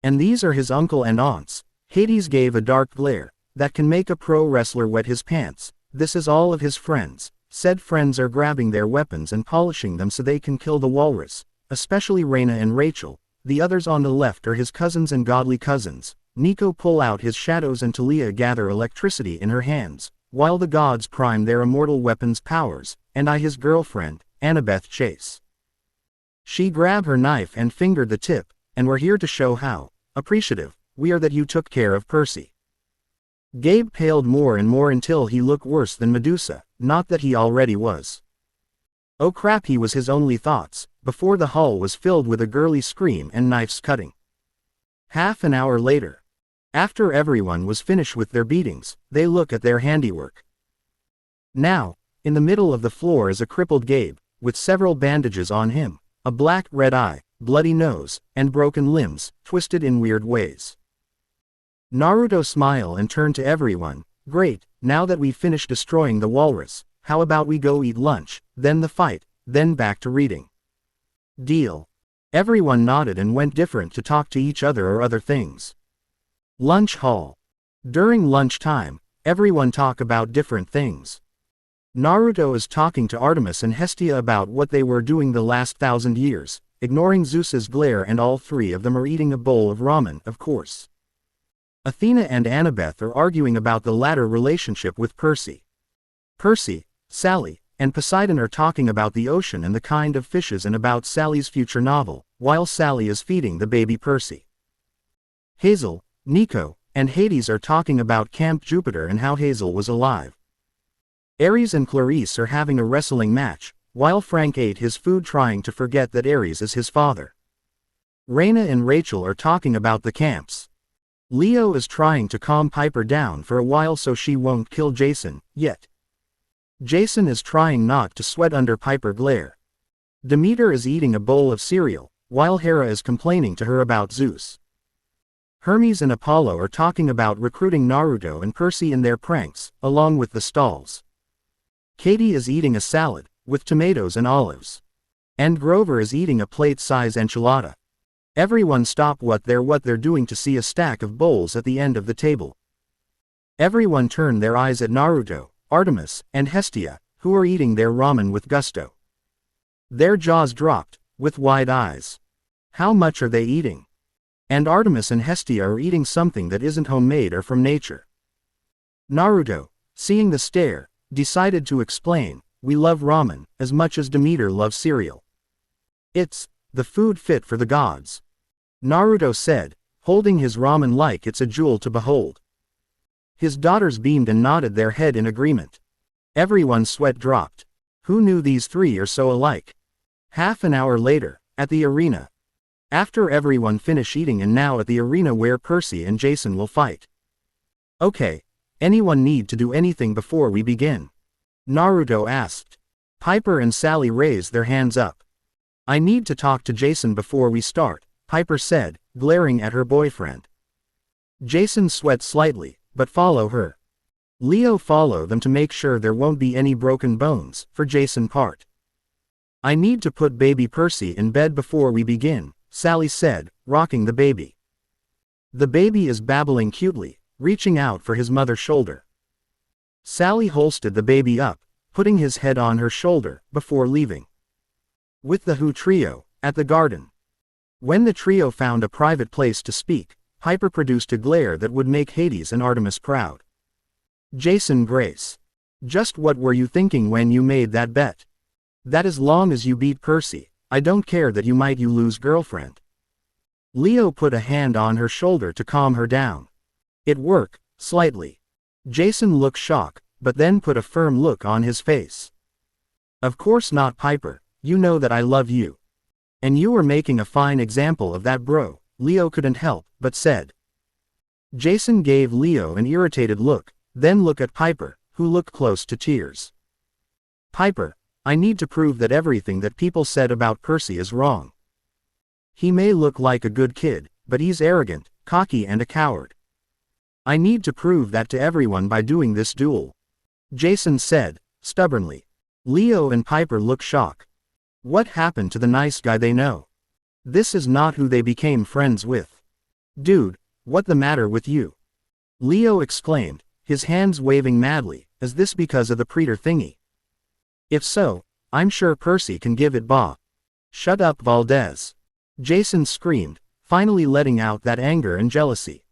And these are his uncle and aunts. Hades gave a dark glare, that can make a pro wrestler wet his pants. This is all of his friends. Said friends are grabbing their weapons and polishing them so they can kill the walrus, especially Reina and Rachel. The others on the left are his cousins and godly cousins. Nico pull out his shadows and Talia gather electricity in her hands, while the gods prime their immortal weapons powers, and I his girlfriend, Annabeth chase. She grabbed her knife and fingered the tip, and we're here to show how appreciative we are that you took care of Percy. Gabe paled more and more until he looked worse than Medusa, not that he already was. Oh crap, he was his only thoughts, before the hall was filled with a girly scream and knives cutting. Half an hour later. After everyone was finished with their beatings, they look at their handiwork. Now, in the middle of the floor is a crippled Gabe, with several bandages on him, a black red eye, bloody nose, and broken limbs, twisted in weird ways. Naruto smiled and turned to everyone, great, now that we've finished destroying the walrus, how about we go eat lunch, then the fight, then back to reading. Deal. Everyone nodded and went different to talk to each other or other things. Lunch hall. During lunchtime, everyone talk about different things. Naruto is talking to Artemis and Hestia about what they were doing the last 1,000 years, ignoring Zeus's glare, and all three of them are eating a bowl of ramen, of course. Athena and Annabeth are arguing about the latter relationship with Percy. Percy, Sally, and Poseidon are talking about the ocean and the kind of fishes and about Sally's future novel, while Sally is feeding the baby Percy. Hazel, Nico, and Hades are talking about Camp Jupiter and how Hazel was alive. Ares and Clarice are having a wrestling match, while Frank ate his food trying to forget that Ares is his father. Reina and Rachel are talking about the camps. Leo is trying to calm Piper down for a while so she won't kill Jason, yet. Jason is trying not to sweat under Piper glare. Demeter is eating a bowl of cereal, while Hera is complaining to her about Zeus. Hermes and Apollo are talking about recruiting Naruto and Percy in their pranks, along with the stalls. Katie is eating a salad, with tomatoes and olives. And Grover is eating a plate-size enchilada. Everyone stop what they're doing to see a stack of bowls at the end of the table. Everyone turn their eyes at Naruto, Artemis, and Hestia, who are eating their ramen with gusto. Their jaws dropped, with wide eyes. How much are they eating? And Artemis and Hestia are eating something that isn't homemade or from nature. Naruto, seeing the stare, decided to explain, we love ramen, as much as Demeter loves cereal. It's the food fit for the gods. Naruto said, holding his ramen like it's a jewel to behold. His daughters beamed and nodded their head in agreement. Everyone's sweat dropped. Who knew these three are so alike? Half an hour later, at the arena. After everyone finished eating and now at the arena where Percy and Jason will fight. Okay, anyone need to do anything before we begin? Naruto asked. Piper and Sally raised their hands up. I need to talk to Jason before we start, Piper said, glaring at her boyfriend. Jason sweat slightly, but follow her. Leo follow them to make sure there won't be any broken bones, for Jason part. I need to put baby Percy in bed before we begin, Sally said, rocking the baby. The baby is babbling cutely, reaching out for his mother's shoulder. Sally holstered the baby up, putting his head on her shoulder, before leaving. With the Who trio, at the garden. When the trio found a private place to speak, Piper produced a glare that would make Hades and Artemis proud. Jason Grace. Just what were you thinking when you made that bet? That as long as you beat Percy, I don't care that you lose girlfriend. Leo put a hand on her shoulder to calm her down. It worked, slightly. Jason looked shocked, but then put a firm look on his face. Of course not, Piper, you know that I love you. And you were making a fine example of that, bro, Leo couldn't help, but said. Jason gave Leo an irritated look, then looked at Piper, who looked close to tears. Piper, I need to prove that everything that people said about Percy is wrong. He may look like a good kid, but he's arrogant, cocky and a coward. I need to prove that to everyone by doing this duel. Jason said, stubbornly. Leo and Piper looked shocked. What happened to the nice guy they know? This is not who they became friends with. Dude, what the matter with you? Leo exclaimed, his hands waving madly, is this because of the preacher thingy? If so, I'm sure Percy can give it ba. Shut up, Valdez. Jason screamed, finally letting out that anger and jealousy.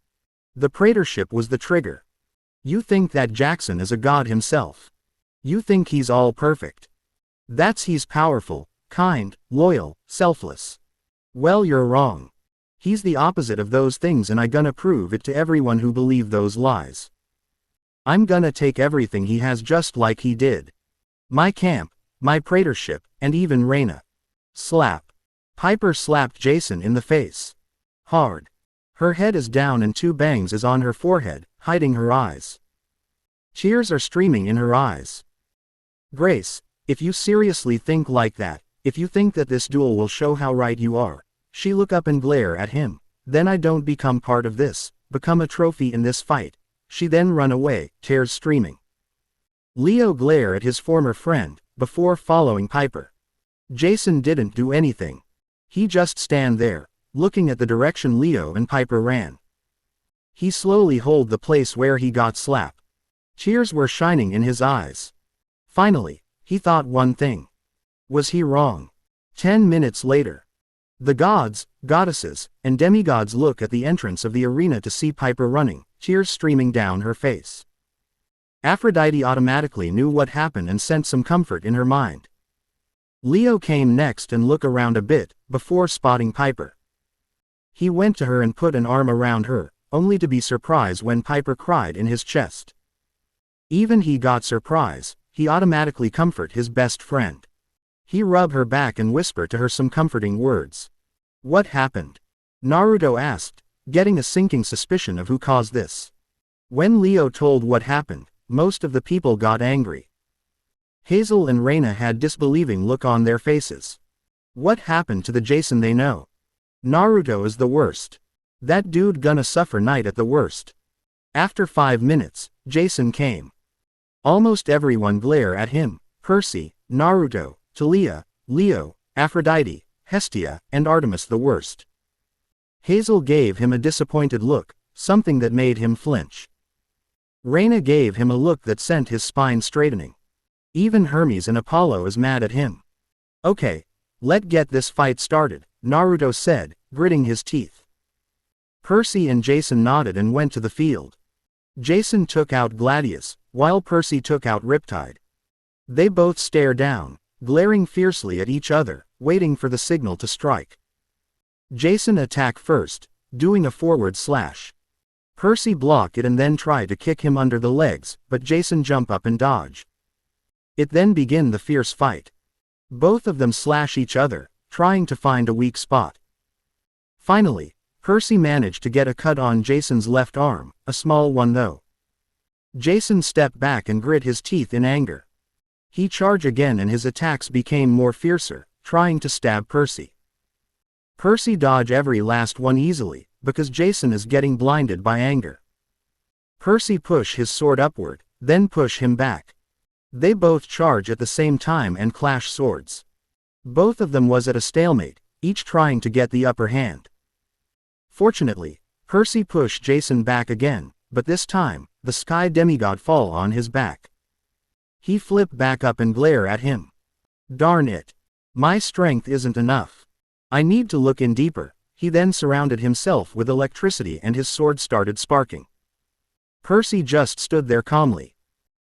The praetorship was the trigger. You think that Jackson is a god himself. You think he's all perfect. He's powerful, kind, loyal, selfless. Well, you're wrong. He's the opposite of those things and I gonna prove it to everyone who believe those lies. I'm gonna take everything he has just like he did. My camp, my praetorship, and even Reyna. Slap. Piper slapped Jason in the face. Hard. Her head is down and 2 bangs is on her forehead, hiding her eyes. Tears are streaming in her eyes. Grace, if you seriously think like that, if you think that this duel will show how right you are, she look up and glare at him, then I don't become part of this, become a trophy in this fight. She then run away, tears streaming. Leo glare at his former friend, before following Piper. Jason didn't do anything. He just stand there, looking at the direction Leo and Piper ran. He slowly hold the place where he got slapped. Tears were shining in his eyes. Finally, he thought one thing. Was he wrong? 10 minutes later. The gods, goddesses, and demigods look at the entrance of the arena to see Piper running, tears streaming down her face. Aphrodite automatically knew what happened and sent some comfort in her mind. Leo came next and looked around a bit, before spotting Piper. He went to her and put an arm around her, only to be surprised when Piper cried in his chest. Even he got surprised, he automatically comfort his best friend. He rubbed her back and whispered to her some comforting words. What happened? Naruto asked, getting a sinking suspicion of who caused this. When Leo told what happened, most of the people got angry. Hazel and Reyna had disbelieving look on their faces. What happened to the Jason they know? Naruto is the worst. That dude gonna suffer night at the worst. After 5 minutes, Jason came. Almost everyone glare at him, Percy, Naruto, Talia, Leo, Aphrodite, Hestia, and Artemis the worst. Hazel gave him a disappointed look, something that made him flinch. Reyna gave him a look that sent his spine straightening. Even Hermes and Apollo is mad at him. Okay, let's get this fight started, Naruto said, gritting his teeth. Percy and Jason nodded and went to the field. Jason took out Gladius, while Percy took out Riptide. They both stare down, glaring fiercely at each other, waiting for the signal to strike. Jason attacked first, doing a forward slash. Percy blocked it and then tried to kick him under the legs, but Jason jumped up and dodged. It then began the fierce fight. Both of them slash each other, trying to find a weak spot. Finally, Percy managed to get a cut on Jason's left arm, a small one though. Jason stepped back and grit his teeth in anger. He charged again and his attacks became more fiercer, trying to stab Percy. Percy dodged every last one easily, because Jason is getting blinded by anger. Percy pushed his sword upward, then pushed him back. They both charge at the same time and clash swords. Both of them was at a stalemate, each trying to get the upper hand. Fortunately, Percy pushed Jason back again, but this time, the sky demigod fall on his back. He flipped back up and glare at him. Darn it. My strength isn't enough. I need to look in deeper. He then surrounded himself with electricity and his sword started sparking. Percy just stood there calmly.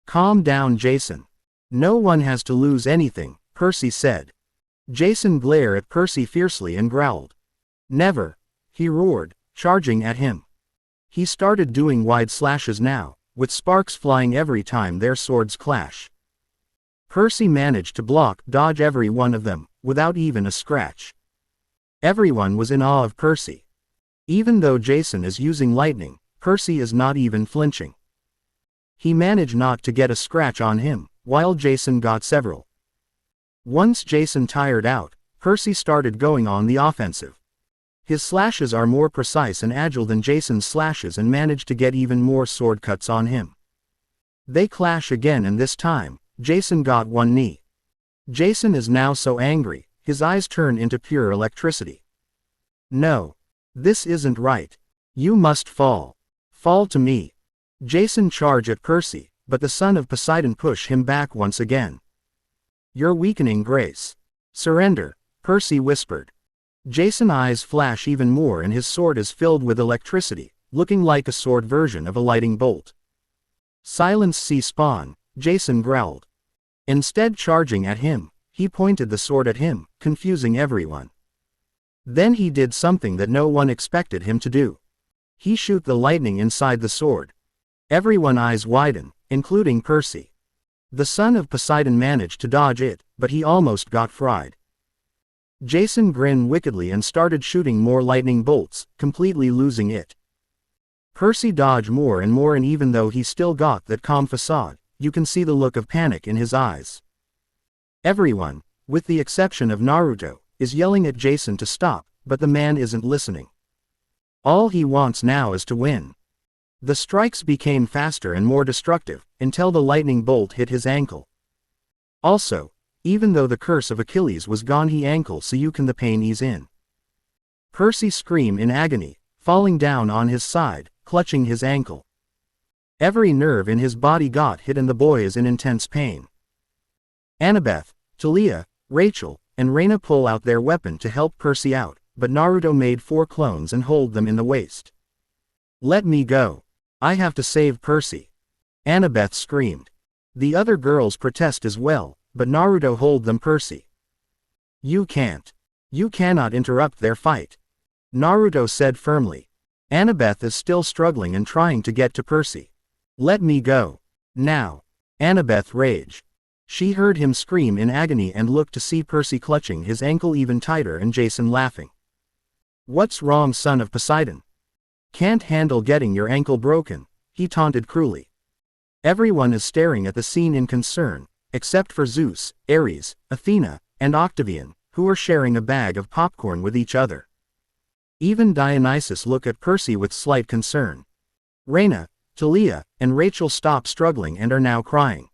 Calm down, Jason. No one has to lose anything, Percy said. Jason glared at Percy fiercely and growled. Never, he roared, charging at him. He started doing wide slashes now, with sparks flying every time their swords clash. Percy managed to dodge every one of them, without even a scratch. Everyone was in awe of Percy. Even though Jason is using lightning, Percy is not even flinching. He managed not to get a scratch on him, while Jason got several. Once Jason tired out, Percy started going on the offensive. His slashes are more precise and agile than Jason's slashes and managed to get even more sword cuts on him. They clash again and this time, Jason got one knee. Jason is now so angry. His eyes turn into pure electricity. No. This isn't right. You must fall. Fall to me. Jason charged at Percy, but the son of Poseidon pushed him back once again. You're weakening grace. Surrender, Percy whispered. Jason's eyes flash even more and his sword is filled with electricity, looking like a sword version of a lightning bolt. Silence sea spawn, Jason growled. Instead charging at him, he pointed the sword at him, confusing everyone. Then he did something that no one expected him to do. He shoot the lightning inside the sword. Everyone's eyes widen, including Percy. The son of Poseidon managed to dodge it, but he almost got fried. Jason grinned wickedly and started shooting more lightning bolts, completely losing it. Percy dodged more and even though he still got that calm facade, you can see the look of panic in his eyes. Everyone, with the exception of Naruto, is yelling at Jason to stop, but the man isn't listening. All he wants now is to win. The strikes became faster and more destructive, until the lightning bolt hit his ankle. Also, even though the curse of Achilles was gone, he ankle so you can the pain ease in. Percy screamed in agony, falling down on his side, clutching his ankle. Every nerve in his body got hit and the boy is in intense pain. Annabeth, Talia, Rachel, and Reina pull out their weapon to help Percy out, but Naruto made 4 clones and hold them in the waist. Let me go. I have to save Percy. Annabeth screamed. The other girls protest as well, but Naruto hold them. Percy. You can't. You cannot interrupt their fight. Naruto said firmly. Annabeth is still struggling and trying to get to Percy. Let me go. Now. Annabeth raged. She heard him scream in agony and looked to see Percy clutching his ankle even tighter and Jason laughing. What's wrong, son of Poseidon? Can't handle getting your ankle broken, he taunted cruelly. Everyone is staring at the scene in concern, except for Zeus, Ares, Athena, and Octavian, who are sharing a bag of popcorn with each other. Even Dionysus looked at Percy with slight concern. Reina, Talia, and Rachel stop struggling and are now crying.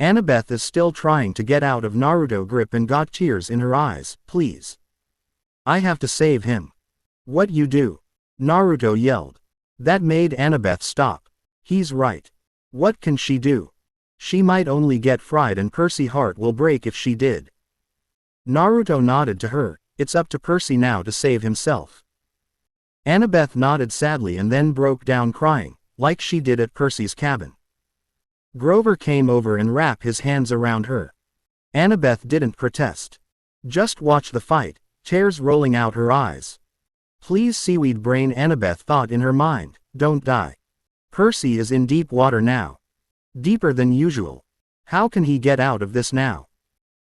Annabeth is still trying to get out of Naruto's grip and got tears in her eyes. Please. I have to save him. What you do? Naruto yelled. That made Annabeth stop. He's right. What can she do? She might only get fried and Percy's heart will break if she did. Naruto nodded to her. It's up to Percy now to save himself. Annabeth nodded sadly and then broke down crying, like she did at Percy's cabin. Grover came over and wrapped his hands around her. Annabeth didn't protest. Just watch the fight, tears rolling out her eyes. Please seaweed brain, Annabeth thought in her mind, don't die. Percy is in deep water now. Deeper than usual. How can he get out of this now?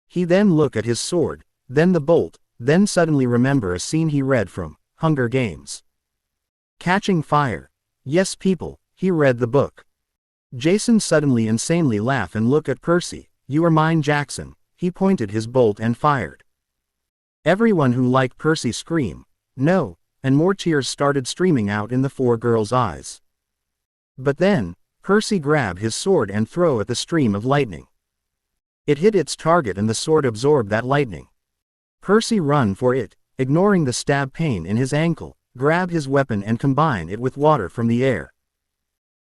He then look at his sword, then the bolt, then suddenly remember a scene he read from Hunger Games. Catching fire. Yes people, he read the book. Jason suddenly insanely laugh and look at Percy. You are mine, Jackson. He pointed his bolt and fired. Everyone who liked Percy scream, no, and more tears started streaming out in the four girls' eyes. But then, Percy grabbed his sword and throw at the stream of lightning. It hit its target and the sword absorbed that lightning. Percy run for it, ignoring the stab pain in his ankle, grab his weapon and combine it with water from the air.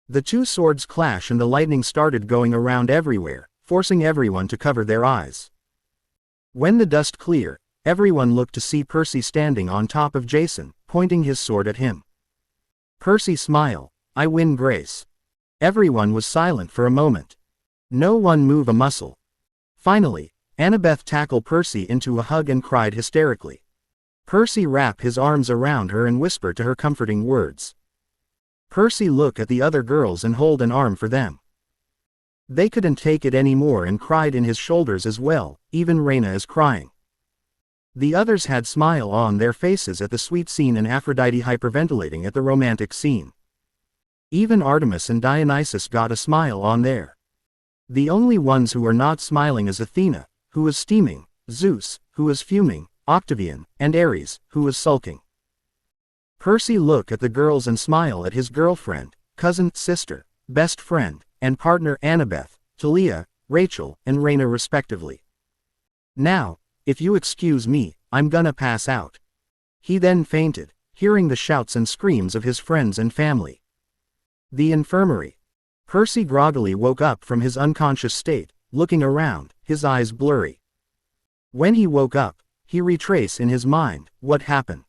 The two swords clash and the lightning started going around everywhere, forcing everyone to cover their eyes. When the dust cleared, everyone looked to see Percy standing on top of Jason, pointing his sword at him. Percy smiled, I win, Grace. Everyone was silent for a moment. No one moved a muscle. Finally, Annabeth tackled Percy into a hug and cried hysterically. Percy wrapped his arms around her and whispered to her comforting words. Percy looked at the other girls and held an arm for them. They couldn't take it anymore and cried in his shoulders as well, even Raina is crying. The others had smile on their faces at the sweet scene and Aphrodite hyperventilating at the romantic scene. Even Artemis and Dionysus got a smile on there. The only ones who are not smiling is Athena, who was steaming, Zeus, who was fuming, Octavian, and Ares, who was sulking. Percy looked at the girls and smiled at his girlfriend, cousin, sister, best friend, and partner Annabeth, Talia, Rachel, and Raina respectively. Now, if you excuse me, I'm gonna pass out. He then fainted, hearing the shouts and screams of his friends and family. The infirmary. Percy groggily woke up from his unconscious state, looking around, his eyes blurry. When he woke up, he retraced in his mind what happened.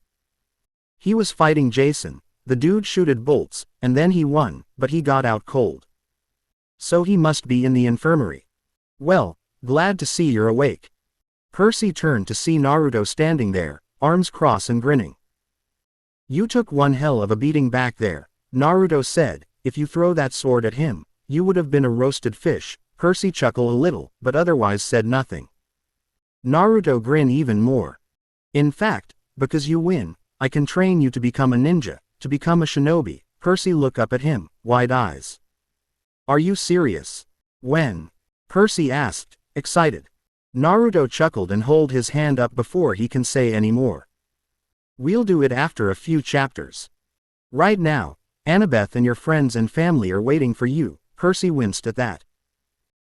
He was fighting Jason, the dude shooted bolts, and then he won, but he got out cold. So he must be in the infirmary. Well, glad to see you're awake. Percy turned to see Naruto standing there, arms crossed and grinning. You took one hell of a beating back there, Naruto said. If you throw that sword at him, you would have been a roasted fish. Percy chuckled a little, but otherwise said nothing. Naruto grinned even more. In fact, because you win, I can train you to become a ninja, to become a shinobi. Percy looked up at him, wide eyes. Are you serious? When? Percy asked, excited. Naruto chuckled and held his hand up before he can say any more. We'll do it after a few chapters. Right now, Annabeth and your friends and family are waiting for you. Percy winced at that.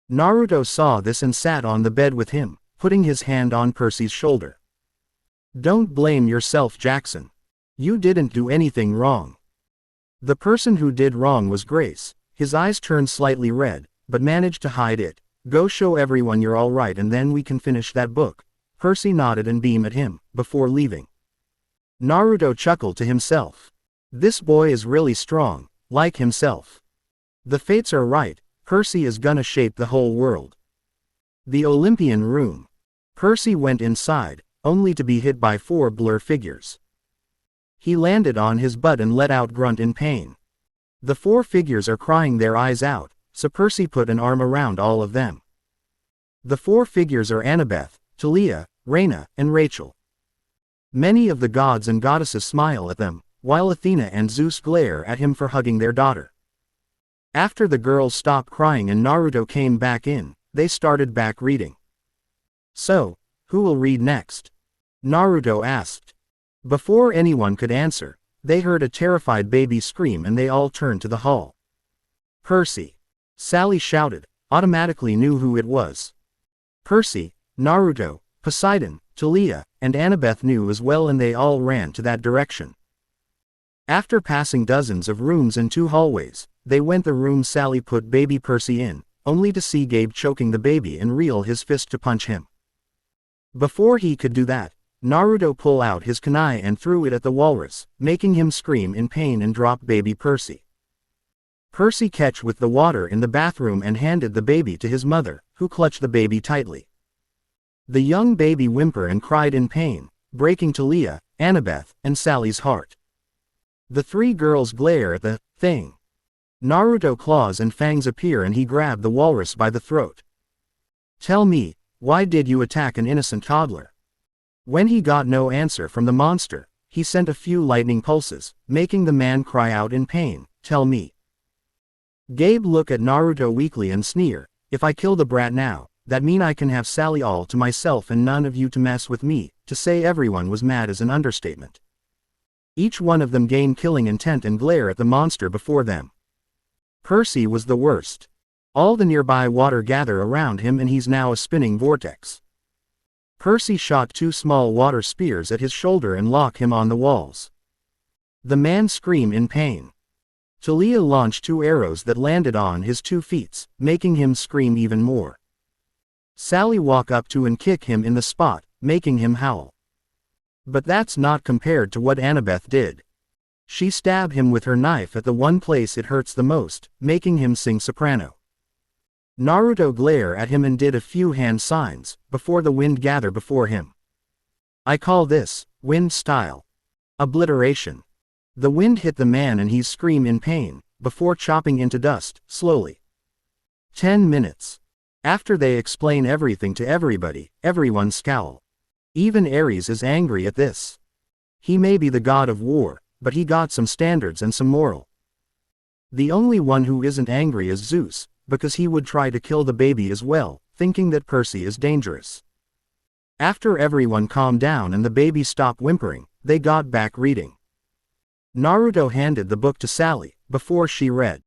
Naruto saw this and sat on the bed with him, putting his hand on Percy's shoulder. Don't blame yourself, Jackson. You didn't do anything wrong. The person who did wrong was Grace. His eyes turned slightly red, but managed to hide it. Go show everyone you're all right and then we can finish that book. Percy nodded and beamed at him, before leaving. Naruto chuckled to himself. This boy is really strong, like himself. The fates are right, Percy is gonna shape the whole world. The Olympian room. Percy went inside, only to be hit by four blur figures. He landed on his butt and let out grunt in pain. The four figures are crying their eyes out, so Percy put an arm around all of them. The four figures are Annabeth, Talia, Raina, and Rachel. Many of the gods and goddesses smile at them, while Athena and Zeus glare at him for hugging their daughter. After the girls stopped crying and Naruto came back in, they started back reading. So, who will read next? Naruto asked. Before anyone could answer, they heard a terrified baby scream and they all turned to the hall. Percy! Sally shouted, automatically knew who it was. Percy, Naruto, Poseidon, Talia, and Annabeth knew as well and they all ran to that direction. After passing dozens of rooms and 2 hallways, they went the room Sally put baby Percy in, only to see Gabe choking the baby and reel his fist to punch him. Before he could do that, Naruto pulled out his kunai and threw it at the walrus, making him scream in pain and drop baby Percy. Percy catch with the water in the bathroom and handed the baby to his mother, who clutched the baby tightly. The young baby whimpered and cried in pain, breaking Talia, Annabeth, and Sally's heart. The three girls glare at the thing. Naruto claws and fangs appear and he grabbed the walrus by the throat. Tell me, why did you attack an innocent toddler? When he got no answer from the monster, he sent a few lightning pulses, making the man cry out in pain, tell me. Gabe look at Naruto weakly and sneer, if I kill the brat now, that mean I can have Sally all to myself and none of you to mess with me. To say everyone was mad is an understatement. Each one of them gained killing intent and glare at the monster before them. Percy was the worst. All the nearby water gather around him and he's now a spinning vortex. Percy shot 2 small water spears at his shoulder and lock him on the walls. The man screamed in pain. Talia launched 2 arrows that landed on his 2 feet, making him scream even more. Sally walk up to and kick him in the spot, making him howl. But that's not compared to what Annabeth did. She stabbed him with her knife at the one place it hurts the most, making him sing soprano. Naruto glared at him and did a few hand signs, before the wind gathered before him. I call this, wind style. Obliteration. The wind hit the man and he screamed in pain, before chopping into dust, slowly. 10 minutes. After they explain everything to everybody, everyone scowl. Even Ares is angry at this. He may be the god of war, but he got some standards and some moral. The only one who isn't angry is Zeus, because he would try to kill the baby as well, thinking that Percy is dangerous. After everyone calmed down and the baby stopped whimpering, they got back reading. Naruto handed the book to Sally, before she read.